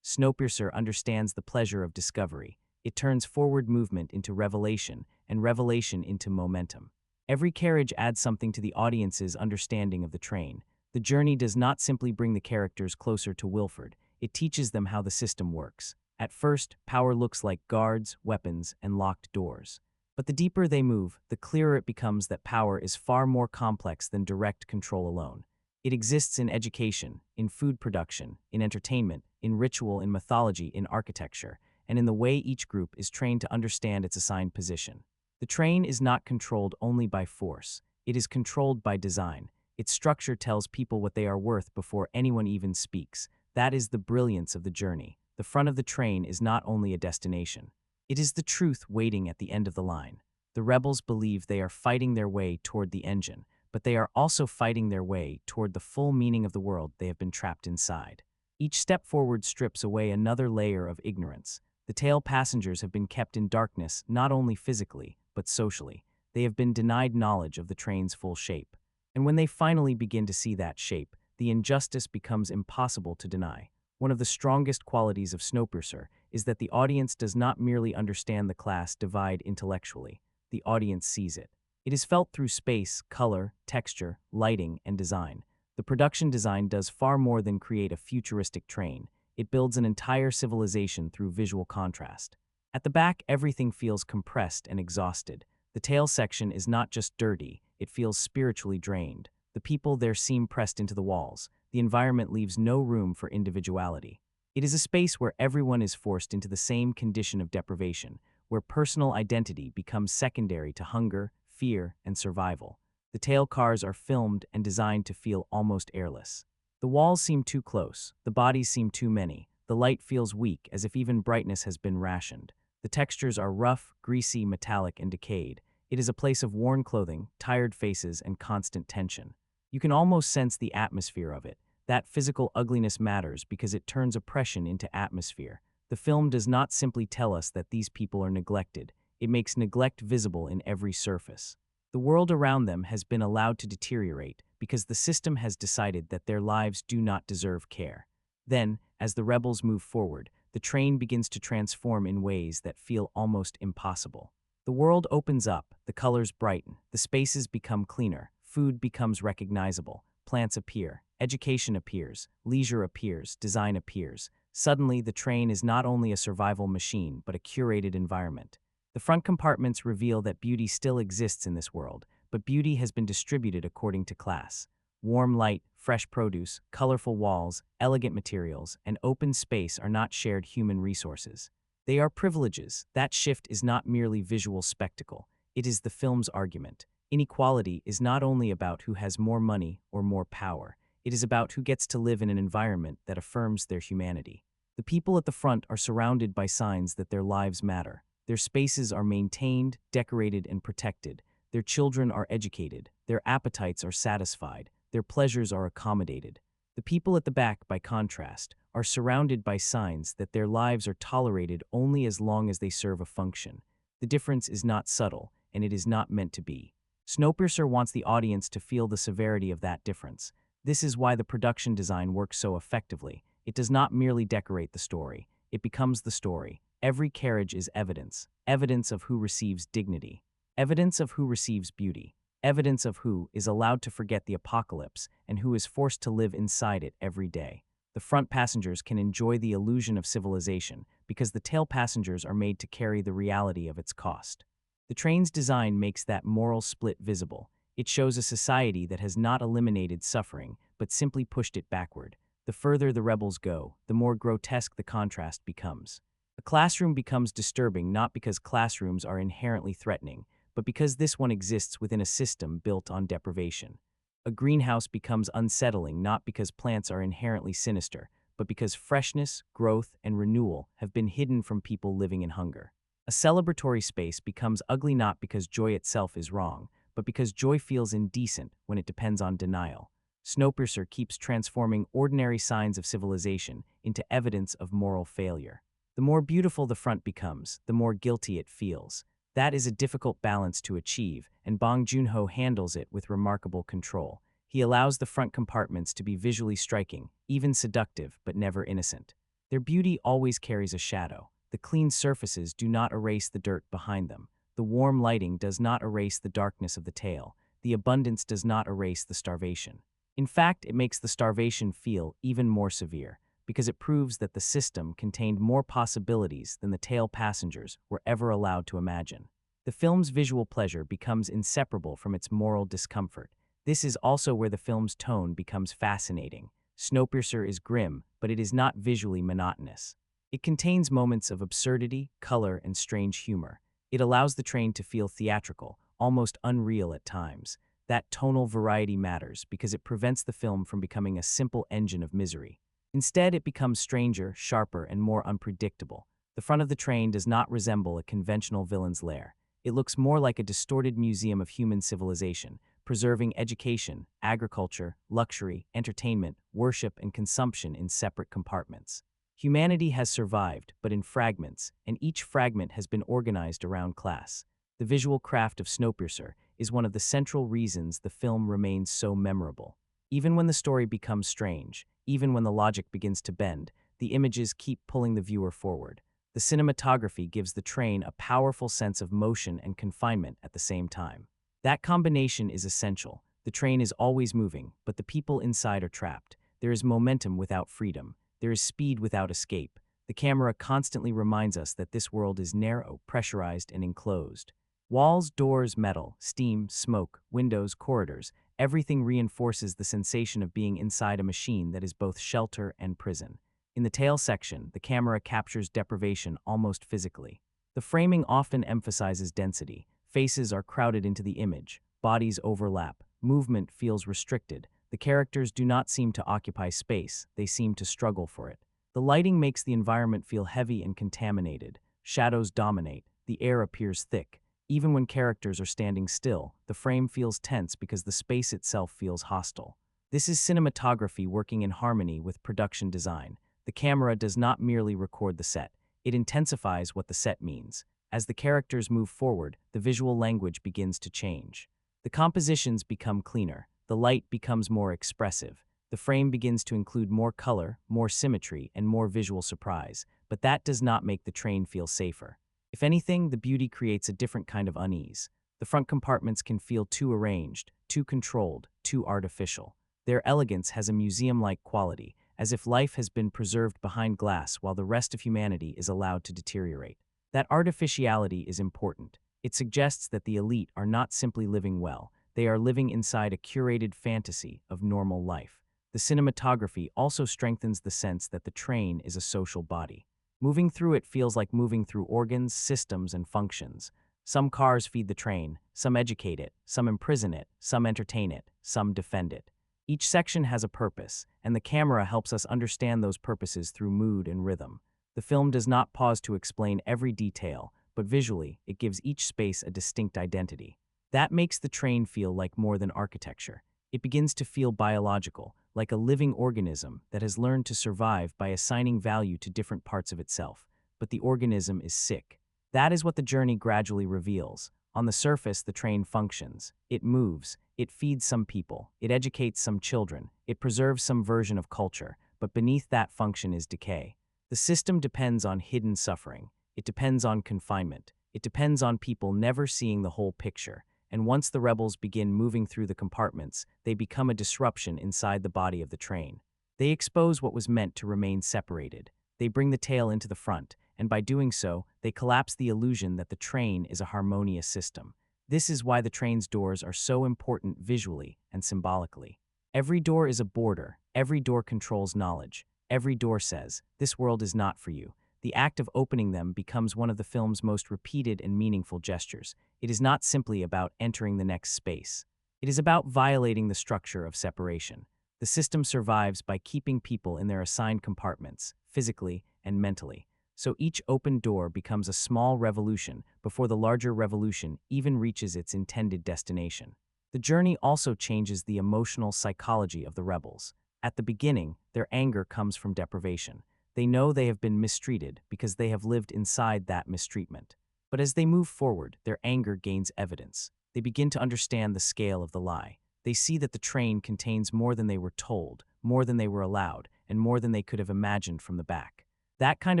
Snowpiercer understands the pleasure of discovery. It turns forward movement into revelation, and revelation into momentum. Every carriage adds something to the audience's understanding of the train. The journey does not simply bring the characters closer to Wilford, it teaches them how the system works. At first, power looks like guards, weapons, and locked doors. But the deeper they move, the clearer it becomes that power is far more complex than direct control alone. It exists in education, in food production, in entertainment, in ritual, in mythology, in architecture, and in the way each group is trained to understand its assigned position. The train is not controlled only by force. It is controlled by design. Its structure tells people what they are worth before anyone even speaks. That is the brilliance of the journey. The front of the train is not only a destination. It is the truth waiting at the end of the line. The rebels believe they are fighting their way toward the engine, but they are also fighting their way toward the full meaning of the world they have been trapped inside. Each step forward strips away another layer of ignorance. The tail passengers have been kept in darkness not only physically, but socially. They have been denied knowledge of the train's full shape. And when they finally begin to see that shape, the injustice becomes impossible to deny. One of the strongest qualities of Snowpiercer is that the audience does not merely understand the class divide intellectually. The audience sees it. It is felt through space, color, texture, lighting, and design. The production design does far more than create a futuristic train. It builds an entire civilization through visual contrast. At the back, everything feels compressed and exhausted. The tail section is not just dirty, it feels spiritually drained. The people there seem pressed into the walls. The environment leaves no room for individuality. It is a space where everyone is forced into the same condition of deprivation, where personal identity becomes secondary to hunger, fear, and survival. The tail cars are filmed and designed to feel almost airless. The walls seem too close, the bodies seem too many, the light feels weak as if even brightness has been rationed. The textures are rough, greasy, metallic, and decayed. It is a place of worn clothing, tired faces, and constant tension. You can almost sense the atmosphere of it. That physical ugliness matters because it turns oppression into atmosphere. The film does not simply tell us that these people are neglected. It makes neglect visible in every surface. The world around them has been allowed to deteriorate because the system has decided that their lives do not deserve care. Then, as the rebels move forward, the train begins to transform in ways that feel almost impossible. The world opens up, the colors brighten, the spaces become cleaner, food becomes recognizable, plants appear, education appears, leisure appears, design appears. Suddenly, the train is not only a survival machine, but a curated environment. The front compartments reveal that beauty still exists in this world, but beauty has been distributed according to class. Warm light, fresh produce, colorful walls, elegant materials, and open space are not shared human resources. They are privileges. That shift is not merely visual spectacle. It is the film's argument. Inequality is not only about who has more money or more power. It is about who gets to live in an environment that affirms their humanity. The people at the front are surrounded by signs that their lives matter. Their spaces are maintained, decorated, and protected. Their children are educated. Their appetites are satisfied. Their pleasures are accommodated. The people at the back, by contrast, are surrounded by signs that their lives are tolerated only as long as they serve a function. The difference is not subtle, and it is not meant to be. Snowpiercer wants the audience to feel the severity of that difference. This is why the production design works so effectively. It does not merely decorate the story. It becomes the story. Every carriage is evidence. Evidence of who receives dignity. Evidence of who receives beauty. Evidence of who is allowed to forget the apocalypse and who is forced to live inside it every day. The front passengers can enjoy the illusion of civilization because the tail passengers are made to carry the reality of its cost. The train's design makes that moral split visible. It shows a society that has not eliminated suffering, but simply pushed it backward. The further the rebels go, the more grotesque the contrast becomes. A classroom becomes disturbing not because classrooms are inherently threatening, but because this one exists within a system built on deprivation. A greenhouse becomes unsettling not because plants are inherently sinister, but because freshness, growth, and renewal have been hidden from people living in hunger. A celebratory space becomes ugly not because joy itself is wrong, but because joy feels indecent when it depends on denial. Snowpiercer keeps transforming ordinary signs of civilization into evidence of moral failure. The more beautiful the front becomes, the more guilty it feels. That is a difficult balance to achieve, and Bong Joon-ho handles it with remarkable control. He allows the front compartments to be visually striking, even seductive, but never innocent. Their beauty always carries a shadow. The clean surfaces do not erase the dirt behind them. The warm lighting does not erase the darkness of the tale. The abundance does not erase the starvation. In fact, it makes the starvation feel even more severe, because it proves that the system contained more possibilities than the tale passengers were ever allowed to imagine. The film's visual pleasure becomes inseparable from its moral discomfort. This is also where the film's tone becomes fascinating. Snowpiercer is grim, but it is not visually monotonous. It contains moments of absurdity, color, and strange humor. It allows the train to feel theatrical, almost unreal at times. That tonal variety matters because it prevents the film from becoming a simple engine of misery. Instead, it becomes stranger, sharper, and more unpredictable. The front of the train does not resemble a conventional villain's lair. It looks more like a distorted museum of human civilization, preserving education, agriculture, luxury, entertainment, worship, and consumption in separate compartments. Humanity has survived, but in fragments, and each fragment has been organized around class. The visual craft of Snowpiercer is one of the central reasons the film remains so memorable. Even when the story becomes strange, even when the logic begins to bend, the images keep pulling the viewer forward. The cinematography gives the train a powerful sense of motion and confinement at the same time. That combination is essential. The train is always moving, but the people inside are trapped. There is momentum without freedom. There is speed without escape. The camera constantly reminds us that this world is narrow, pressurized, and enclosed. Walls, doors, metal, steam, smoke, windows, corridors, everything reinforces the sensation of being inside a machine that is both shelter and prison. In the tail section, the camera captures deprivation almost physically. The framing often emphasizes density. Faces are crowded into the image. Bodies overlap. Movement feels restricted. The characters do not seem to occupy space. They seem to struggle for it. The lighting makes the environment feel heavy and contaminated. Shadows dominate. The air appears thick. Even when characters are standing still, the frame feels tense because the space itself feels hostile. This is cinematography working in harmony with production design. The camera does not merely record the set. It intensifies what the set means. As the characters move forward, the visual language begins to change. The compositions become cleaner. The light becomes more expressive. The frame begins to include more color, more symmetry, and more visual surprise. But that does not make the train feel safer. If anything, the beauty creates a different kind of unease. The front compartments can feel too arranged, too controlled, too artificial. Their elegance has a museum-like quality, as if life has been preserved behind glass while the rest of humanity is allowed to deteriorate. That artificiality is important. It suggests that the elite are not simply living well, they are living inside a curated fantasy of normal life. The cinematography also strengthens the sense that the train is a social body. Moving through it feels like moving through organs, systems, and functions. Some cars feed the train, some educate it, some imprison it, some entertain it, some defend it. Each section has a purpose, and the camera helps us understand those purposes through mood and rhythm. The film does not pause to explain every detail, but visually, it gives each space a distinct identity. That makes the train feel like more than architecture. It begins to feel biological, like a living organism that has learned to survive by assigning value to different parts of itself. But the organism is sick. That is what the journey gradually reveals. On the surface, the train functions. It moves. It feeds some people. It educates some children. It preserves some version of culture. But beneath that function is decay. The system depends on hidden suffering. It depends on confinement. It depends on people never seeing the whole picture. And once the rebels begin moving through the compartments, they become a disruption inside the body of the train. They expose what was meant to remain separated. They bring the tail into the front, and by doing so, they collapse the illusion that the train is a harmonious system. This is why the train's doors are so important visually and symbolically. Every door is a border. Every door controls knowledge. Every door says, "This world is not for you." The act of opening them becomes one of the film's most repeated and meaningful gestures. It is not simply about entering the next space. It is about violating the structure of separation. The system survives by keeping people in their assigned compartments, physically and mentally. So each open door becomes a small revolution before the larger revolution even reaches its intended destination. The journey also changes the emotional psychology of the rebels. At the beginning, their anger comes from deprivation. They know they have been mistreated because they have lived inside that mistreatment. But as they move forward, their anger gains evidence. They begin to understand the scale of the lie. They see that the train contains more than they were told, more than they were allowed, and more than they could have imagined from the back. That kind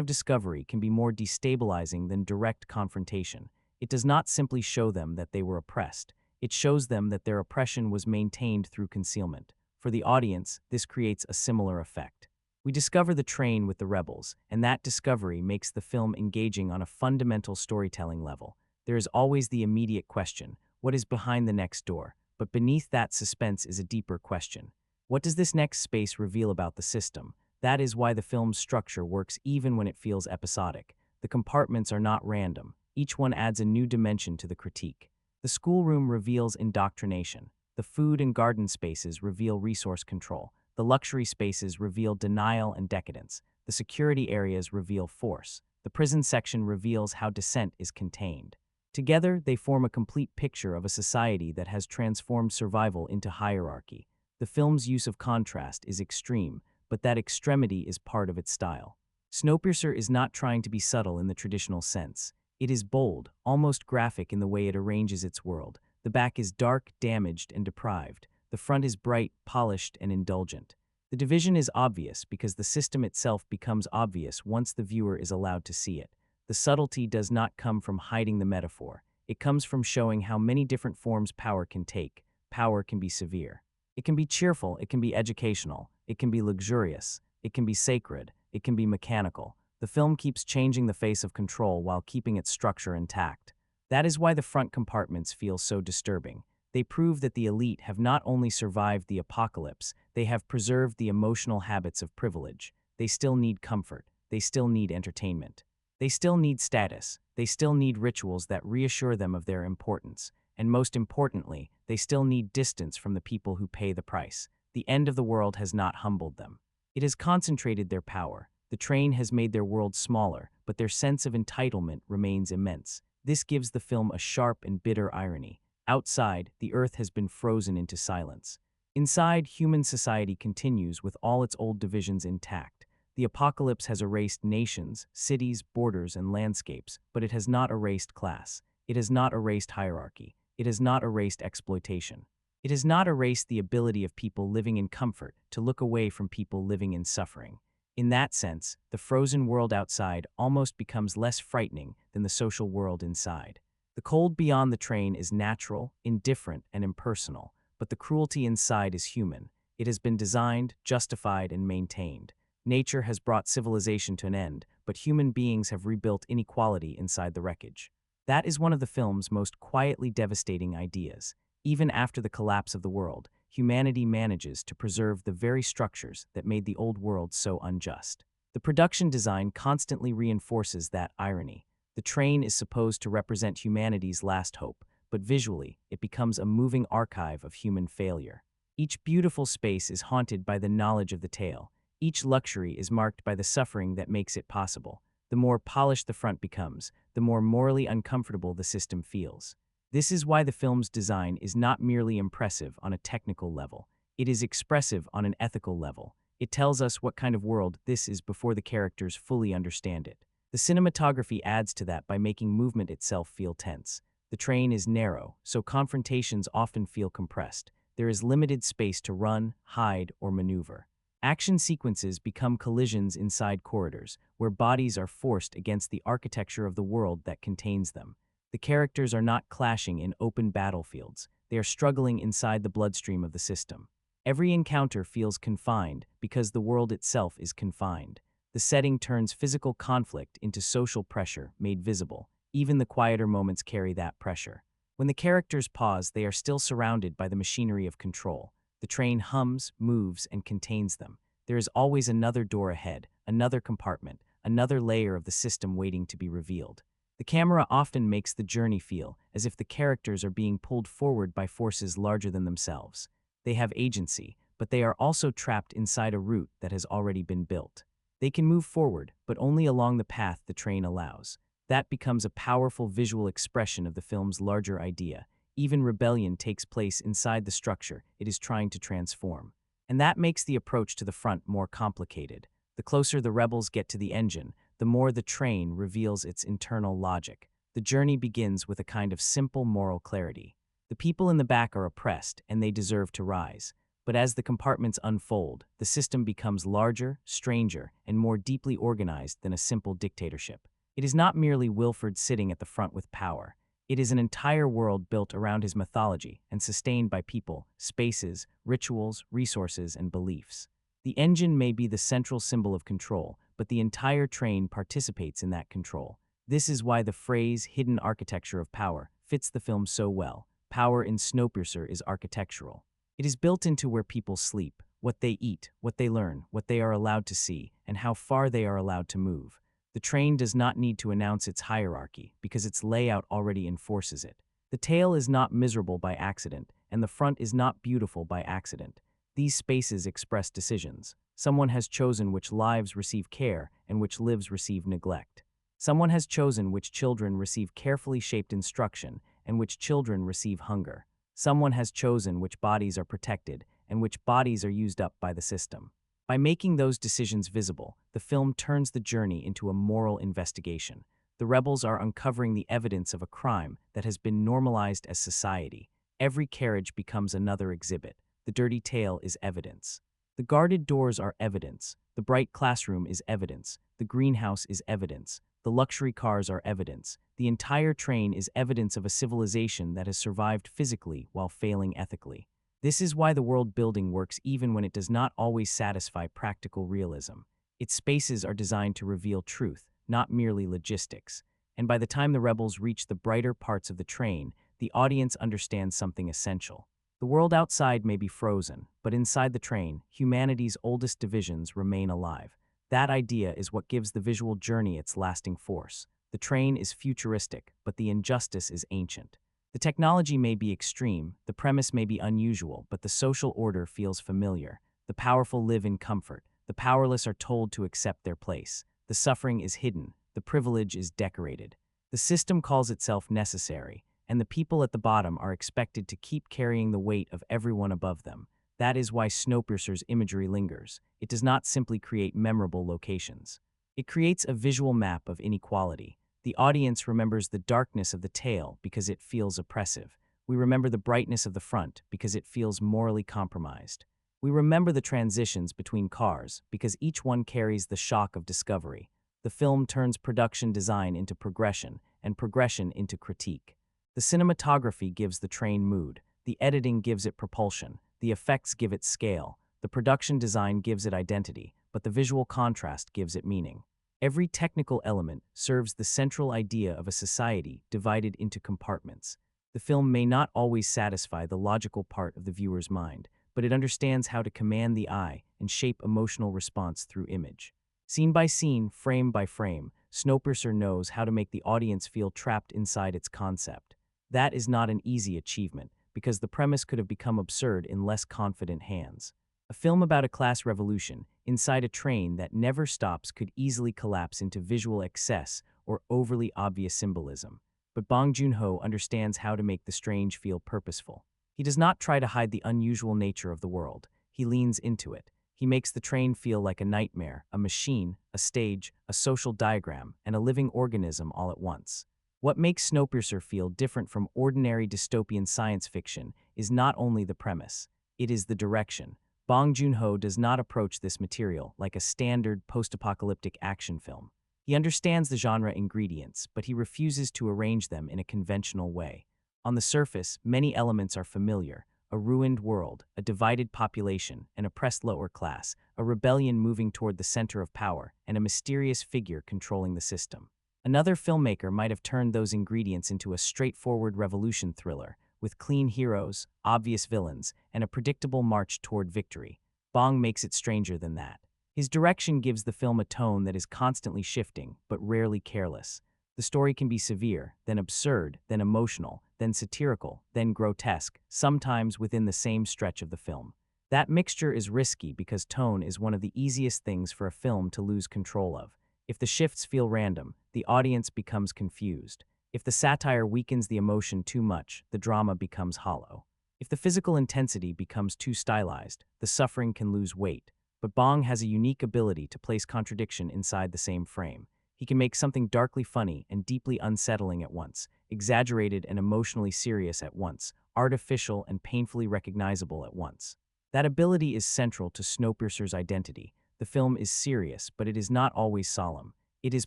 of discovery can be more destabilizing than direct confrontation. It does not simply show them that they were oppressed. It shows them that their oppression was maintained through concealment. For the audience, this creates a similar effect. We discover the train with the rebels, and that discovery makes the film engaging on a fundamental storytelling level. There is always the immediate question, what is behind the next door? But beneath that suspense is a deeper question. What does this next space reveal about the system? That is why the film's structure works even when it feels episodic. The compartments are not random. Each one adds a new dimension to the critique. The schoolroom reveals indoctrination. The food and garden spaces reveal resource control. The luxury spaces reveal denial and decadence. The security areas reveal force. The prison section reveals how dissent is contained. Together, they form a complete picture of a society that has transformed survival into hierarchy. The film's use of contrast is extreme, but that extremity is part of its style. Snowpiercer is not trying to be subtle in the traditional sense. It is bold, almost graphic in the way it arranges its world. The back is dark, damaged, and deprived. The front is bright, polished, and indulgent. The division is obvious because the system itself becomes obvious once the viewer is allowed to see it. The subtlety does not come from hiding the metaphor. It comes from showing how many different forms power can take. Power can be severe. It can be cheerful, it can be educational, it can be luxurious, it can be sacred, it can be mechanical. The film keeps changing the face of control while keeping its structure intact. That is why the front compartments feel so disturbing. They prove that the elite have not only survived the apocalypse, they have preserved the emotional habits of privilege. They still need comfort. They still need entertainment. They still need status. They still need rituals that reassure them of their importance. And most importantly, they still need distance from the people who pay the price. The end of the world has not humbled them. It has concentrated their power. The train has made their world smaller, but their sense of entitlement remains immense. This gives the film a sharp and bitter irony. Outside, the earth has been frozen into silence. Inside, human society continues with all its old divisions intact. The apocalypse has erased nations, cities, borders, and landscapes, but it has not erased class. It has not erased hierarchy. It has not erased exploitation. It has not erased the ability of people living in comfort to look away from people living in suffering. In that sense, the frozen world outside almost becomes less frightening than the social world inside. The cold beyond the train is natural, indifferent, and impersonal, but the cruelty inside is human. It has been designed, justified, and maintained. Nature has brought civilization to an end, but human beings have rebuilt inequality inside the wreckage. That is one of the film's most quietly devastating ideas. Even after the collapse of the world, humanity manages to preserve the very structures that made the old world so unjust. The production design constantly reinforces that irony. The train is supposed to represent humanity's last hope, but visually, it becomes a moving archive of human failure. Each beautiful space is haunted by the knowledge of the tale. Each luxury is marked by the suffering that makes it possible. The more polished the front becomes, the more morally uncomfortable the system feels. This is why the film's design is not merely impressive on a technical level. It is expressive on an ethical level. It tells us what kind of world this is before the characters fully understand it. The cinematography adds to that by making movement itself feel tense. The train is narrow, so confrontations often feel compressed. There is limited space to run, hide, or maneuver. Action sequences become collisions inside corridors, where bodies are forced against the architecture of the world that contains them. The characters are not clashing in open battlefields. They are struggling inside the bloodstream of the system. Every encounter feels confined because the world itself is confined. The setting turns physical conflict into social pressure made visible. Even the quieter moments carry that pressure. When the characters pause, they are still surrounded by the machinery of control. The train hums, moves, and contains them. There is always another door ahead, another compartment, another layer of the system waiting to be revealed. The camera often makes the journey feel as if the characters are being pulled forward by forces larger than themselves. They have agency, but they are also trapped inside a route that has already been built. They can move forward, but only along the path the train allows. That becomes a powerful visual expression of the film's larger idea. Even rebellion takes place inside the structure it is trying to transform. And that makes the approach to the front more complicated. The closer the rebels get to the engine, the more the train reveals its internal logic. The journey begins with a kind of simple moral clarity. The people in the back are oppressed, and they deserve to rise. But as the compartments unfold, the system becomes larger, stranger, and more deeply organized than a simple dictatorship. It is not merely Wilford sitting at the front with power. It is an entire world built around his mythology and sustained by people, spaces, rituals, resources, and beliefs. The engine may be the central symbol of control, but the entire train participates in that control. This is why the phrase hidden architecture of power fits the film so well. Power in Snowpiercer is architectural. It is built into where people sleep, what they eat, what they learn, what they are allowed to see, and how far they are allowed to move. The train does not need to announce its hierarchy because its layout already enforces it. The tail is not miserable by accident, and the front is not beautiful by accident. These spaces express decisions. Someone has chosen which lives receive care and which lives receive neglect. Someone has chosen which children receive carefully shaped instruction and which children receive hunger. Someone has chosen which bodies are protected and which bodies are used up by the system. By making those decisions visible, the film turns the journey into a moral investigation. The rebels are uncovering the evidence of a crime that has been normalized as society. Every carriage becomes another exhibit. The dirty tail is evidence. The guarded doors are evidence. The bright classroom is evidence. The greenhouse is evidence. The luxury cars are evidence. The entire train is evidence of a civilization that has survived physically while failing ethically. This is why the world building works even when it does not always satisfy practical realism. Its spaces are designed to reveal truth, not merely logistics. And by the time the rebels reach the brighter parts of the train, the audience understands something essential. The world outside may be frozen, but inside the train, humanity's oldest divisions remain alive. That idea is what gives the visual journey its lasting force. The train is futuristic, but the injustice is ancient. The technology may be extreme, the premise may be unusual, but the social order feels familiar. The powerful live in comfort. The powerless are told to accept their place. The suffering is hidden. The privilege is decorated. The system calls itself necessary, and the people at the bottom are expected to keep carrying the weight of everyone above them. That is why Snowpiercer's imagery lingers. It does not simply create memorable locations. It creates a visual map of inequality. The audience remembers the darkness of the tail because it feels oppressive. We remember the brightness of the front because it feels morally compromised. We remember the transitions between cars because each one carries the shock of discovery. The film turns production design into progression and progression into critique. The cinematography gives the train mood. The editing gives it propulsion. The effects give it scale. The production design gives it identity, but the visual contrast gives it meaning. Every technical element serves the central idea of a society divided into compartments. The film may not always satisfy the logical part of the viewer's mind, but it understands how to command the eye and shape emotional response through image. Scene by scene, frame by frame, Snowpiercer knows how to make the audience feel trapped inside its concept. That is not an easy achievement, because the premise could have become absurd in less confident hands. A film about a class revolution inside a train that never stops could easily collapse into visual excess or overly obvious symbolism. But Bong Joon-ho understands how to make the strange feel purposeful. He does not try to hide the unusual nature of the world. He leans into it. He makes the train feel like a nightmare, a machine, a stage, a social diagram, and a living organism all at once. What makes Snowpiercer feel different from ordinary dystopian science fiction is not only the premise, it is the direction. Bong Joon-ho does not approach this material like a standard post-apocalyptic action film. He understands the genre ingredients, but he refuses to arrange them in a conventional way. On the surface, many elements are familiar: a ruined world, a divided population, an oppressed lower class, a rebellion moving toward the center of power, and a mysterious figure controlling the system. Another filmmaker might have turned those ingredients into a straightforward revolution thriller, with clean heroes, obvious villains, and a predictable march toward victory. Bong makes it stranger than that. His direction gives the film a tone that is constantly shifting, but rarely careless. The story can be severe, then absurd, then emotional, then satirical, then grotesque, sometimes within the same stretch of the film. That mixture is risky because tone is one of the easiest things for a film to lose control of. If the shifts feel random, the audience becomes confused. If the satire weakens the emotion too much, the drama becomes hollow. If the physical intensity becomes too stylized, the suffering can lose weight. But Bong has a unique ability to place contradiction inside the same frame. He can make something darkly funny and deeply unsettling at once, exaggerated and emotionally serious at once, artificial and painfully recognizable at once. That ability is central to Snowpiercer's identity. The film is serious, but it is not always solemn. It is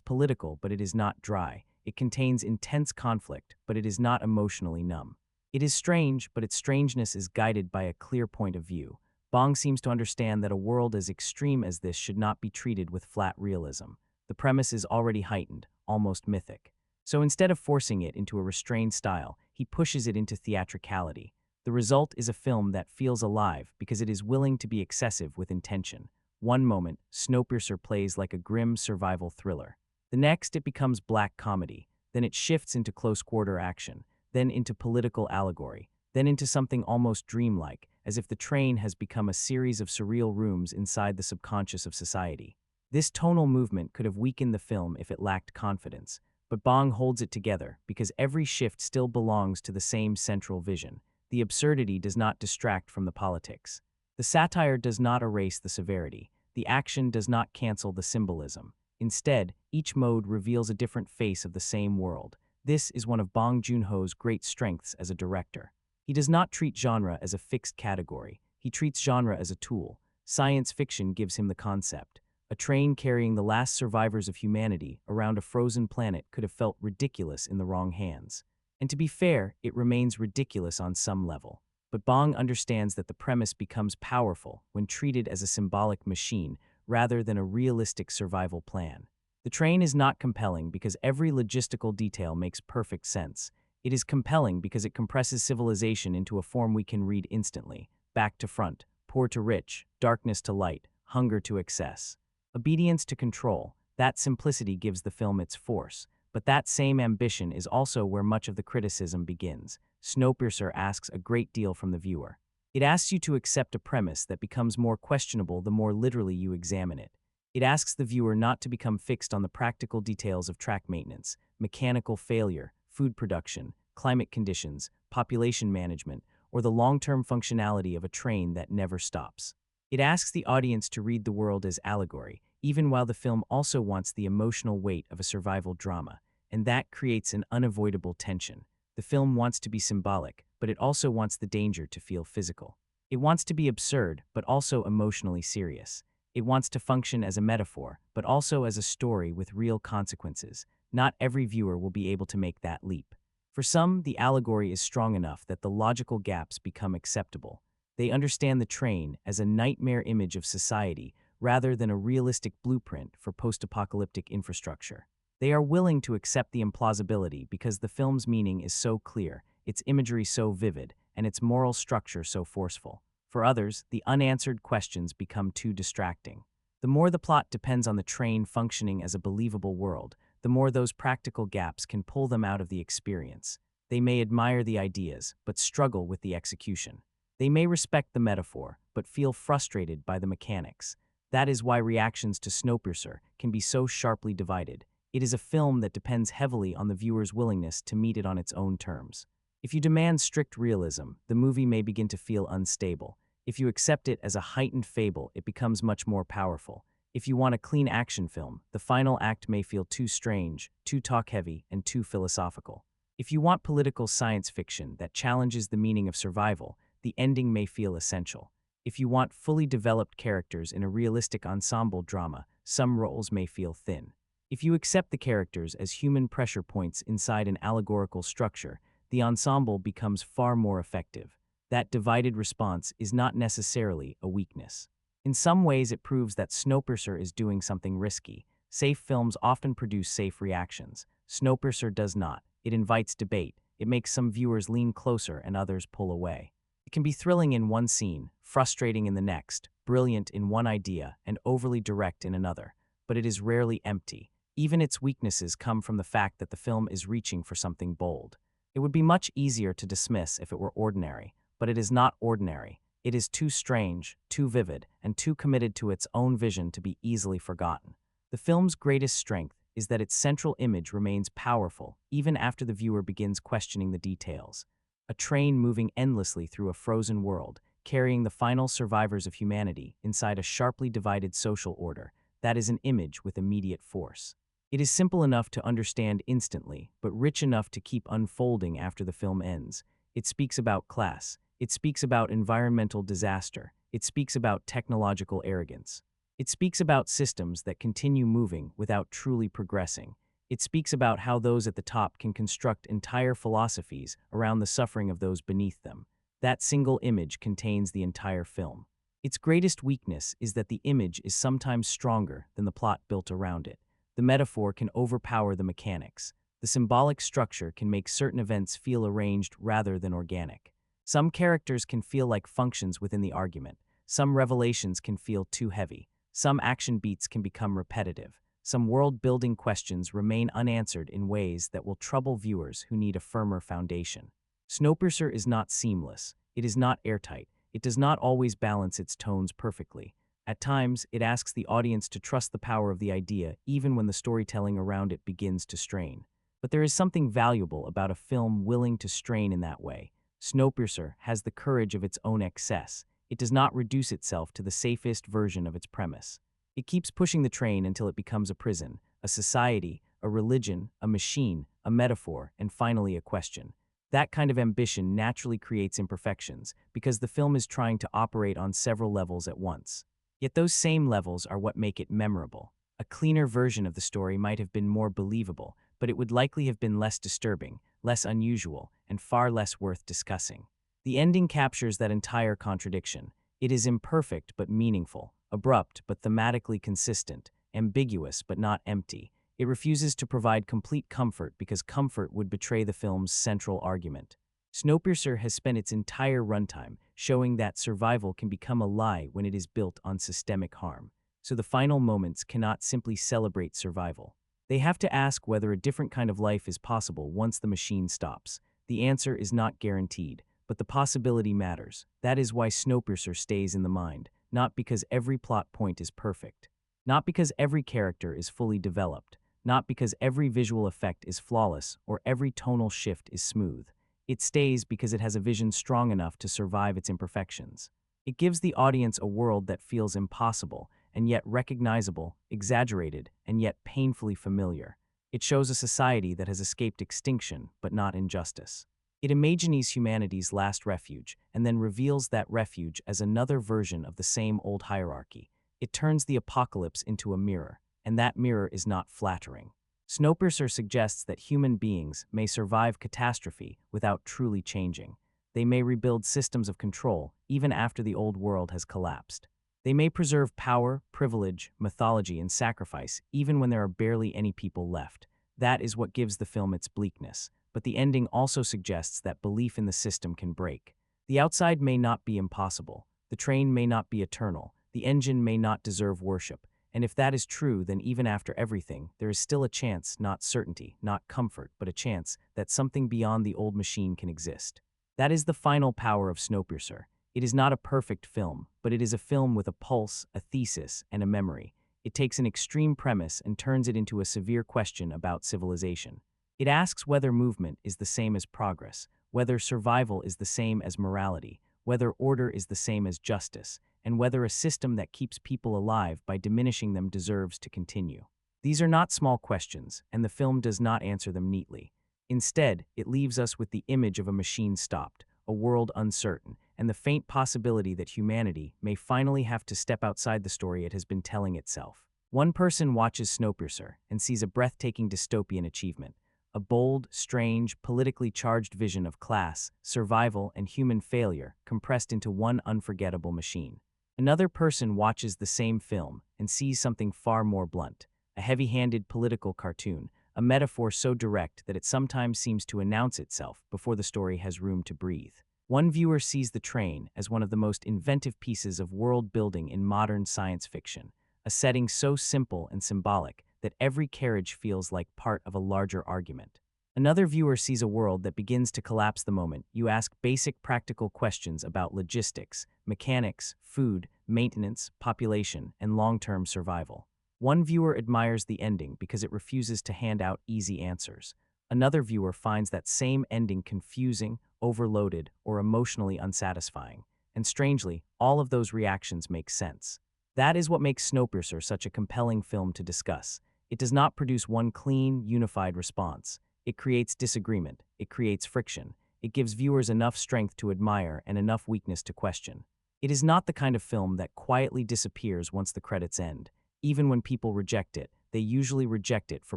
political, but it is not dry. It contains intense conflict, but it is not emotionally numb. It is strange, but its strangeness is guided by a clear point of view. Bong seems to understand that a world as extreme as this should not be treated with flat realism. The premise is already heightened, almost mythic. So instead of forcing it into a restrained style, he pushes it into theatricality. The result is a film that feels alive because it is willing to be excessive with intention. One moment, Snowpiercer plays like a grim survival thriller. The next, it becomes black comedy. Then it shifts into close-quarter action, then into political allegory, then into something almost dreamlike, as if the train has become a series of surreal rooms inside the subconscious of society. This tonal movement could have weakened the film if it lacked confidence, but Bong holds it together because every shift still belongs to the same central vision. The absurdity does not distract from the politics. The satire does not erase the severity. The action does not cancel the symbolism. Instead, each mode reveals a different face of the same world. This is one of Bong Joon-ho's great strengths as a director. He does not treat genre as a fixed category. He treats genre as a tool. Science fiction gives him the concept. A train carrying the last survivors of humanity around a frozen planet could have felt ridiculous in the wrong hands. And to be fair, it remains ridiculous on some level. But Bong understands that the premise becomes powerful when treated as a symbolic machine rather than a realistic survival plan. The train is not compelling because every logistical detail makes perfect sense. It is compelling because it compresses civilization into a form we can read instantly. Back to front, poor to rich, darkness to light, hunger to excess. Obedience to control. That simplicity gives the film its force. But that same ambition is also where much of the criticism begins. Snowpiercer asks a great deal from the viewer. It asks you to accept a premise that becomes more questionable the more literally you examine it. It asks the viewer not to become fixed on the practical details of track maintenance, mechanical failure, food production, climate conditions, population management, or the long-term functionality of a train that never stops. It asks the audience to read the world as allegory, even while the film also wants the emotional weight of a survival drama, and that creates an unavoidable tension. The film wants to be symbolic, but it also wants the danger to feel physical. It wants to be absurd, but also emotionally serious. It wants to function as a metaphor, but also as a story with real consequences. Not every viewer will be able to make that leap. For some, the allegory is strong enough that the logical gaps become acceptable. They understand the train as a nightmare image of society rather than a realistic blueprint for post-apocalyptic infrastructure. They are willing to accept the implausibility because the film's meaning is so clear, its imagery so vivid, and its moral structure so forceful. For others, the unanswered questions become too distracting. The more the plot depends on the train functioning as a believable world, the more those practical gaps can pull them out of the experience. They may admire the ideas, but struggle with the execution. They may respect the metaphor, but feel frustrated by the mechanics. That is why reactions to Snowpiercer can be so sharply divided. It is a film that depends heavily on the viewer's willingness to meet it on its own terms. If you demand strict realism, the movie may begin to feel unstable. If you accept it as a heightened fable, it becomes much more powerful. If you want a clean action film, the final act may feel too strange, too talk-heavy, and too philosophical. If you want political science fiction that challenges the meaning of survival, the ending may feel essential. If you want fully developed characters in a realistic ensemble drama, some roles may feel thin. If you accept the characters as human pressure points inside an allegorical structure, the ensemble becomes far more effective. That divided response is not necessarily a weakness. In some ways, it proves that Snowpiercer is doing something risky. Safe films often produce safe reactions. Snowpiercer does not. It invites debate. It makes some viewers lean closer and others pull away. It can be thrilling in one scene, frustrating in the next, brilliant in one idea, and overly direct in another. But it is rarely empty. Even its weaknesses come from the fact that the film is reaching for something bold. It would be much easier to dismiss if it were ordinary, but it is not ordinary. It is too strange, too vivid, and too committed to its own vision to be easily forgotten. The film's greatest strength is that its central image remains powerful even after the viewer begins questioning the details. A train moving endlessly through a frozen world, carrying the final survivors of humanity inside a sharply divided social order, that is an image with immediate force. It is simple enough to understand instantly, but rich enough to keep unfolding after the film ends. It speaks about class. It speaks about environmental disaster. It speaks about technological arrogance. It speaks about systems that continue moving without truly progressing. It speaks about how those at the top can construct entire philosophies around the suffering of those beneath them. That single image contains the entire film. Its greatest weakness is that the image is sometimes stronger than the plot built around it. The metaphor can overpower the mechanics. The symbolic structure can make certain events feel arranged rather than organic. Some characters can feel like functions within the argument. Some revelations can feel too heavy. Some action beats can become repetitive. Some world-building questions remain unanswered in ways that will trouble viewers who need a firmer foundation. Snowpiercer is not seamless. It is not airtight. It does not always balance its tones perfectly. At times, it asks the audience to trust the power of the idea even when the storytelling around it begins to strain. But there is something valuable about a film willing to strain in that way. Snowpiercer has the courage of its own excess. It does not reduce itself to the safest version of its premise. It keeps pushing the train until it becomes a prison, a society, a religion, a machine, a metaphor, and finally a question. That kind of ambition naturally creates imperfections because the film is trying to operate on several levels at once. Yet those same levels are what make it memorable. A cleaner version of the story might have been more believable, but it would likely have been less disturbing, less unusual, and far less worth discussing. The ending captures that entire contradiction. It is imperfect but meaningful, abrupt but thematically consistent, ambiguous but not empty. It refuses to provide complete comfort because comfort would betray the film's central argument. Snowpiercer has spent its entire runtime showing that survival can become a lie when it is built on systemic harm. So the final moments cannot simply celebrate survival. They have to ask whether a different kind of life is possible once the machine stops. The answer is not guaranteed, but the possibility matters. That is why Snowpiercer stays in the mind, not because every plot point is perfect, not because every character is fully developed, not because every visual effect is flawless or every tonal shift is smooth. It stays because it has a vision strong enough to survive its imperfections. It gives the audience a world that feels impossible, and yet recognizable, exaggerated, and yet painfully familiar. It shows a society that has escaped extinction, but not injustice. It imagines humanity's last refuge, and then reveals that refuge as another version of the same old hierarchy. It turns the apocalypse into a mirror, and that mirror is not flattering. Snowpiercer suggests that human beings may survive catastrophe without truly changing. They may rebuild systems of control even after the old world has collapsed. They may preserve power, privilege, mythology, and sacrifice even when there are barely any people left. That is what gives the film its bleakness. But the ending also suggests that belief in the system can break. The outside may not be impossible. The train may not be eternal. The engine may not deserve worship. And if that is true, then even after everything, there is still a chance, not certainty, not comfort, but a chance that something beyond the old machine can exist. That is the final power of Snowpiercer. It is not a perfect film, but it is a film with a pulse, a thesis, and a memory. It takes an extreme premise and turns it into a severe question about civilization. It asks whether movement is the same as progress, whether survival is the same as morality, whether order is the same as justice, and whether a system that keeps people alive by diminishing them deserves to continue. These are not small questions, and the film does not answer them neatly. Instead, it leaves us with the image of a machine stopped, a world uncertain, and the faint possibility that humanity may finally have to step outside the story it has been telling itself. One person watches Snowpiercer and sees a breathtaking dystopian achievement, a bold, strange, politically charged vision of class, survival, and human failure compressed into one unforgettable machine. Another person watches the same film and sees something far more blunt, a heavy-handed political cartoon, a metaphor so direct that it sometimes seems to announce itself before the story has room to breathe. One viewer sees the train as one of the most inventive pieces of world building in modern science fiction, a setting so simple and symbolic that every carriage feels like part of a larger argument. Another viewer sees a world that begins to collapse the moment you ask basic practical questions about logistics, mechanics, food, maintenance, population, and long-term survival. One viewer admires the ending because it refuses to hand out easy answers. Another viewer finds that same ending confusing, overloaded, or emotionally unsatisfying. And strangely, all of those reactions make sense. That is what makes Snowpiercer such a compelling film to discuss. It does not produce one clean, unified response. It creates disagreement. It creates friction. It gives viewers enough strength to admire and enough weakness to question. It is not the kind of film that quietly disappears once the credits end. Even when people reject it, they usually reject it for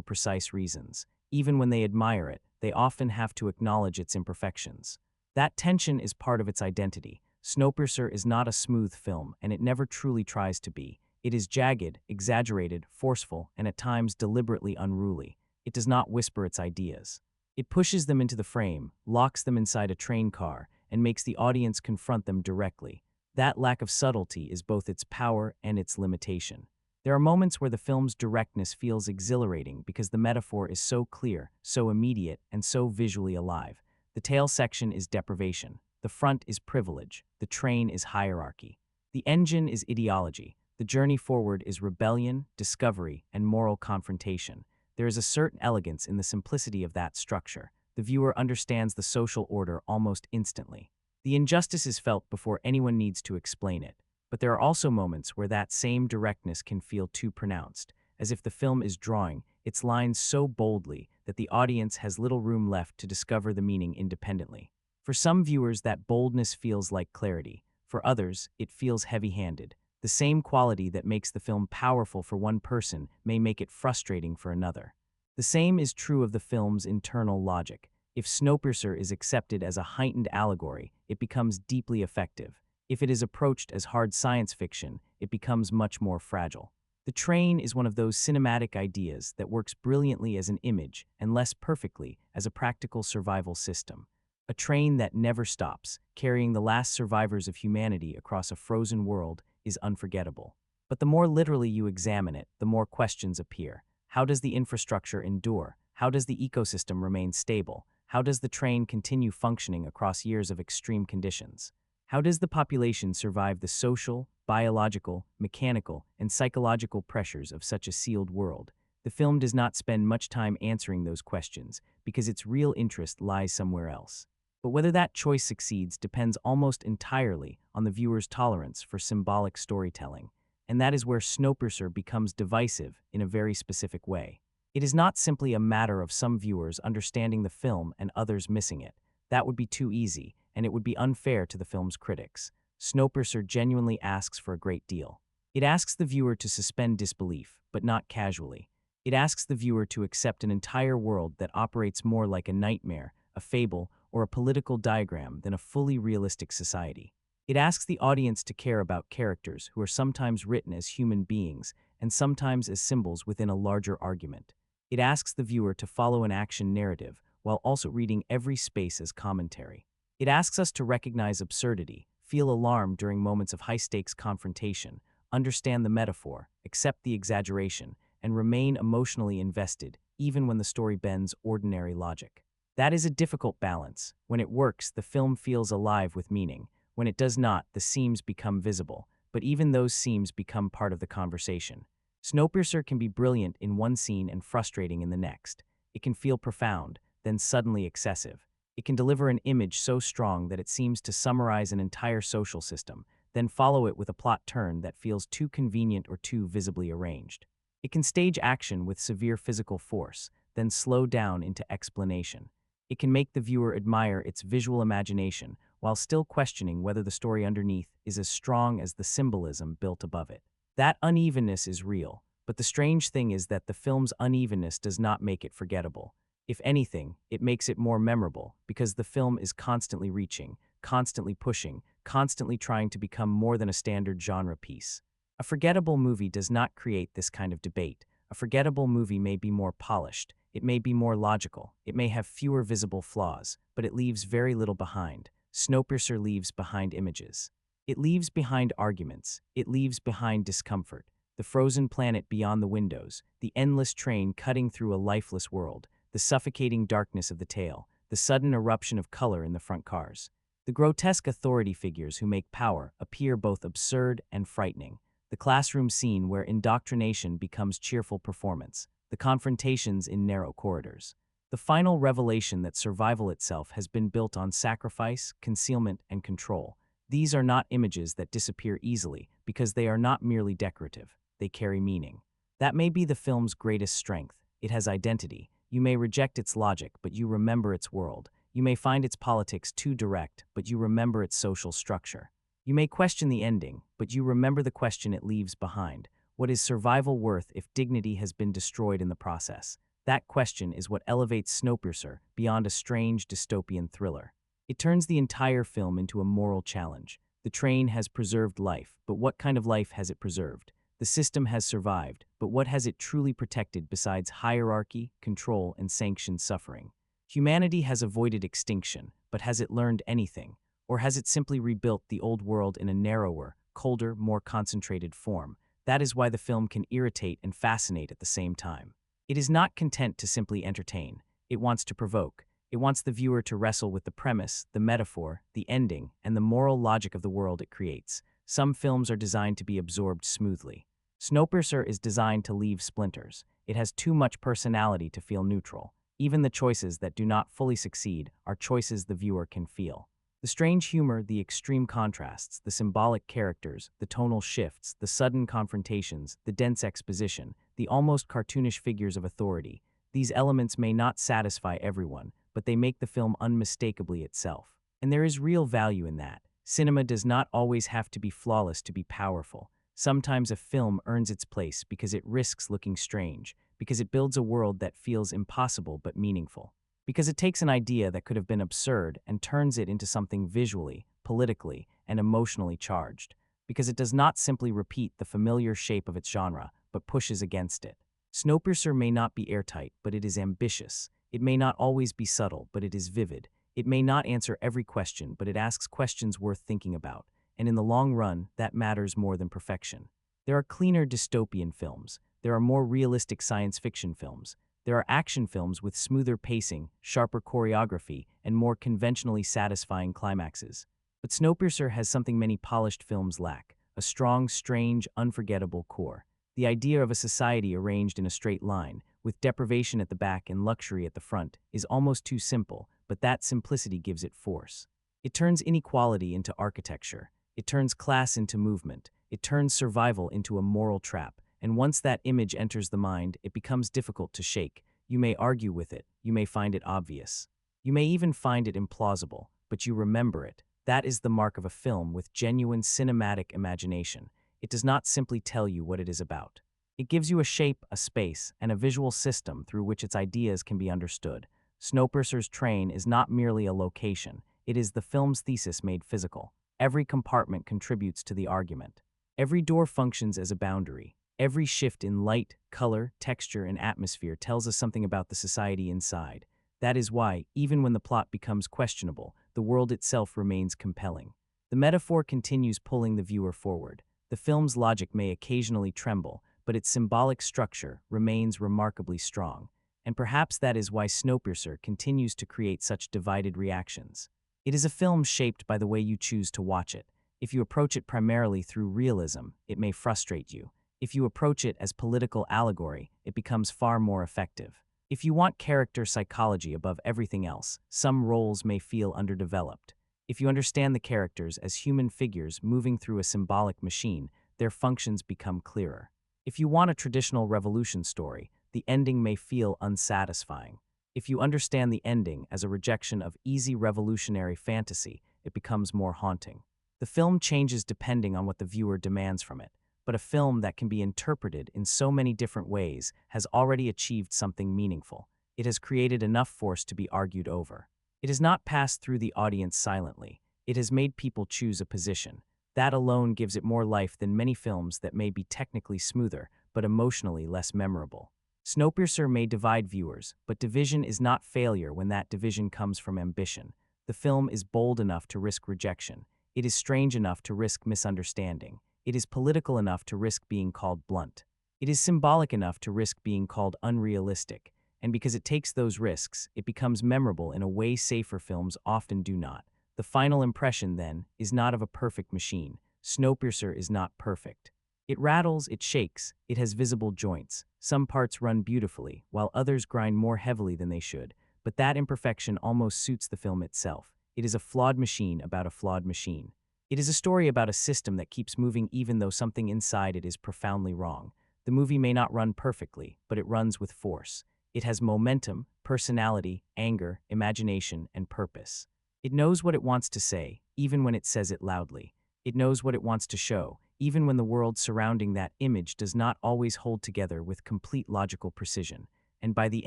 precise reasons. Even when they admire it, they often have to acknowledge its imperfections. That tension is part of its identity. Snowpiercer is not a smooth film, and it never truly tries to be. It is jagged, exaggerated, forceful, and at times deliberately unruly. It does not whisper its ideas. It pushes them into the frame, locks them inside a train car, and makes the audience confront them directly. That lack of subtlety is both its power and its limitation. There are moments where the film's directness feels exhilarating because the metaphor is so clear, so immediate, and so visually alive. The tail section is deprivation. The front is privilege. The train is hierarchy. The engine is ideology. The journey forward is rebellion, discovery, and moral confrontation. There is a certain elegance in the simplicity of that structure. The viewer understands the social order almost instantly. The injustice is felt before anyone needs to explain it. But there are also moments where that same directness can feel too pronounced, as if the film is drawing its lines so boldly that the audience has little room left to discover the meaning independently. For some viewers, that boldness feels like clarity. For others, it feels heavy-handed. The same quality that makes the film powerful for one person may make it frustrating for another. The same is true of the film's internal logic. If Snowpiercer is accepted as a heightened allegory, it becomes deeply effective. If it is approached as hard science fiction, it becomes much more fragile. The train is one of those cinematic ideas that works brilliantly as an image and less perfectly as a practical survival system. A train that never stops, carrying the last survivors of humanity across a frozen world, is unforgettable. But the more literally you examine it, the more questions appear. How does the infrastructure endure? How does the ecosystem remain stable? How does the train continue functioning across years of extreme conditions? How does the population survive the social, biological, mechanical, and psychological pressures of such a sealed world? The film does not spend much time answering those questions because its real interest lies somewhere else. But whether that choice succeeds depends almost entirely on the viewer's tolerance for symbolic storytelling, and that is where Snowpiercer becomes divisive in a very specific way. It is not simply a matter of some viewers understanding the film and others missing it. That would be too easy, and it would be unfair to the film's critics. Snowpiercer genuinely asks for a great deal. It asks the viewer to suspend disbelief, but not casually. It asks the viewer to accept an entire world that operates more like a nightmare, a fable, or a political diagram than a fully realistic society. It asks the audience to care about characters who are sometimes written as human beings and sometimes as symbols within a larger argument. It asks the viewer to follow an action narrative while also reading every space as commentary. It asks us to recognize absurdity, feel alarm during moments of high-stakes confrontation, understand the metaphor, accept the exaggeration, and remain emotionally invested even when the story bends ordinary logic. That is a difficult balance. When it works, the film feels alive with meaning. When it does not, the seams become visible, but even those seams become part of the conversation. Snowpiercer can be brilliant in one scene and frustrating in the next. It can feel profound, then suddenly excessive. It can deliver an image so strong that it seems to summarize an entire social system, then follow it with a plot turn that feels too convenient or too visibly arranged. It can stage action with severe physical force, then slow down into explanation. It can make the viewer admire its visual imagination while still questioning whether the story underneath is as strong as the symbolism built above it. That unevenness is real, but the strange thing is that the film's unevenness does not make it forgettable. If anything, it makes it more memorable because the film is constantly reaching, constantly pushing, constantly trying to become more than a standard genre piece. A forgettable movie does not create this kind of debate. A forgettable movie may be more polished, it may be more logical, it may have fewer visible flaws, but it leaves very little behind. Snowpiercer leaves behind images. It leaves behind arguments. It leaves behind discomfort. The frozen planet beyond the windows, the endless train cutting through a lifeless world. the suffocating darkness of the tail, the sudden eruption of color in the front cars. The grotesque authority figures who make power appear both absurd and frightening. The classroom scene where indoctrination becomes cheerful performance, the confrontations in narrow corridors. The final revelation that survival itself has been built on sacrifice, concealment, and control. These are not images that disappear easily because they are not merely decorative. They carry meaning. That may be the film's greatest strength. It has identity. You may reject its logic, but you remember its world. You may find its politics too direct, but you remember its social structure. You may question the ending, but you remember the question it leaves behind. What is survival worth if dignity has been destroyed in the process? That question is what elevates Snowpiercer beyond a strange dystopian thriller. It turns the entire film into a moral challenge. The train has preserved life, but what kind of life has it preserved? The system has survived, but what has it truly protected besides hierarchy, control, and sanctioned suffering? Humanity has avoided extinction, but has it learned anything? Or has it simply rebuilt the old world in a narrower, colder, more concentrated form? That is why the film can irritate and fascinate at the same time. It is not content to simply entertain. It wants to provoke. It wants the viewer to wrestle with the premise, the metaphor, the ending, and the moral logic of the world it creates. Some films are designed to be absorbed smoothly. Snowpiercer is designed to leave splinters. It has too much personality to feel neutral. Even the choices that do not fully succeed are choices the viewer can feel. The strange humor, the extreme contrasts, the symbolic characters, the tonal shifts, the sudden confrontations, the dense exposition, the almost cartoonish figures of authority. These elements may not satisfy everyone, but they make the film unmistakably itself. And there is real value in that. Cinema does not always have to be flawless to be powerful. Sometimes a film earns its place because it risks looking strange, because it builds a world that feels impossible but meaningful. Because it takes an idea that could have been absurd and turns it into something visually, politically, and emotionally charged. Because it does not simply repeat the familiar shape of its genre, but pushes against it. Snowpiercer may not be airtight, but it is ambitious. It may not always be subtle, but it is vivid. It may not answer every question, but it asks questions worth thinking about. And in the long run, that matters more than perfection. There are cleaner dystopian films. There are more realistic science fiction films. There are action films with smoother pacing, sharper choreography, and more conventionally satisfying climaxes. But Snowpiercer has something many polished films lack: a strong, strange, unforgettable core. The idea of a society arranged in a straight line, with deprivation at the back and luxury at the front, is almost too simple, but that simplicity gives it force. It turns inequality into architecture. It turns class into movement. It turns survival into a moral trap. And once that image enters the mind, it becomes difficult to shake. You may argue with it. You may find it obvious. You may even find it implausible, but you remember it. That is the mark of a film with genuine cinematic imagination. It does not simply tell you what it is about. It gives you a shape, a space, and a visual system through which its ideas can be understood. Snowpiercer's train is not merely a location. It is the film's thesis made physical. Every compartment contributes to the argument. Every door functions as a boundary. Every shift in light, color, texture, and atmosphere tells us something about the society inside. That is why, even when the plot becomes questionable, the world itself remains compelling. The metaphor continues pulling the viewer forward. The film's logic may occasionally tremble, but its symbolic structure remains remarkably strong. And perhaps that is why Snowpiercer continues to create such divided reactions. It is a film shaped by the way you choose to watch it. If you approach it primarily through realism, it may frustrate you. If you approach it as political allegory, it becomes far more effective. If you want character psychology above everything else, some roles may feel underdeveloped. If you understand the characters as human figures moving through a symbolic machine, their functions become clearer. If you want a traditional revolution story, the ending may feel unsatisfying. If you understand the ending as a rejection of easy revolutionary fantasy, it becomes more haunting. The film changes depending on what the viewer demands from it. But a film that can be interpreted in so many different ways has already achieved something meaningful. It has created enough force to be argued over. It has not passed through the audience silently. It has made people choose a position. That alone gives it more life than many films that may be technically smoother, but emotionally less memorable. Snowpiercer may divide viewers, but division is not failure when that division comes from ambition. The film is bold enough to risk rejection. It is strange enough to risk misunderstanding. It is political enough to risk being called blunt. It is symbolic enough to risk being called unrealistic. And because it takes those risks, it becomes memorable in a way safer films often do not. The final impression, then, is not of a perfect machine. Snowpiercer is not perfect. It rattles, it shakes, it has visible joints. Some parts run beautifully, while others grind more heavily than they should. But that imperfection almost suits the film itself. It is a flawed machine about a flawed machine. It is a story about a system that keeps moving even though something inside it is profoundly wrong. The movie may not run perfectly, but it runs with force. It has momentum, personality, anger, imagination, and purpose. It knows what it wants to say, even when it says it loudly. It knows what it wants to show, even when the world surrounding that image does not always hold together with complete logical precision. And by the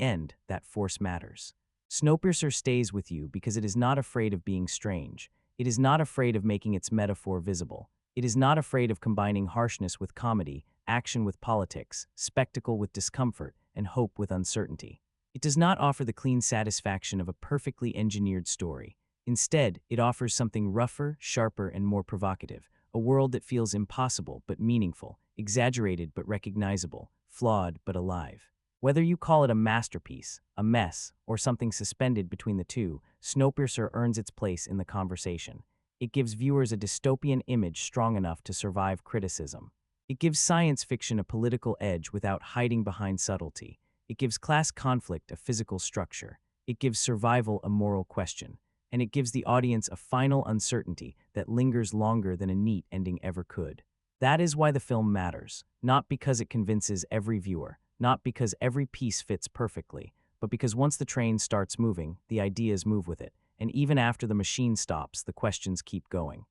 end, that force matters. Snowpiercer stays with you because it is not afraid of being strange. It is not afraid of making its metaphor visible. It is not afraid of combining harshness with comedy, action with politics, spectacle with discomfort, and hope with uncertainty. It does not offer the clean satisfaction of a perfectly engineered story. Instead, it offers something rougher, sharper, and more provocative, a world that feels impossible but meaningful, exaggerated but recognizable, flawed but alive. Whether you call it a masterpiece, a mess, or something suspended between the two, Snowpiercer earns its place in the conversation. It gives viewers a dystopian image strong enough to survive criticism. It gives science fiction a political edge without hiding behind subtlety. It gives class conflict a physical structure. It gives survival a moral question. And it gives the audience a final uncertainty that lingers longer than a neat ending ever could. That is why the film matters, not because it convinces every viewer, not because every piece fits perfectly, but because once the train starts moving, the ideas move with it, and even after the machine stops, the questions keep going.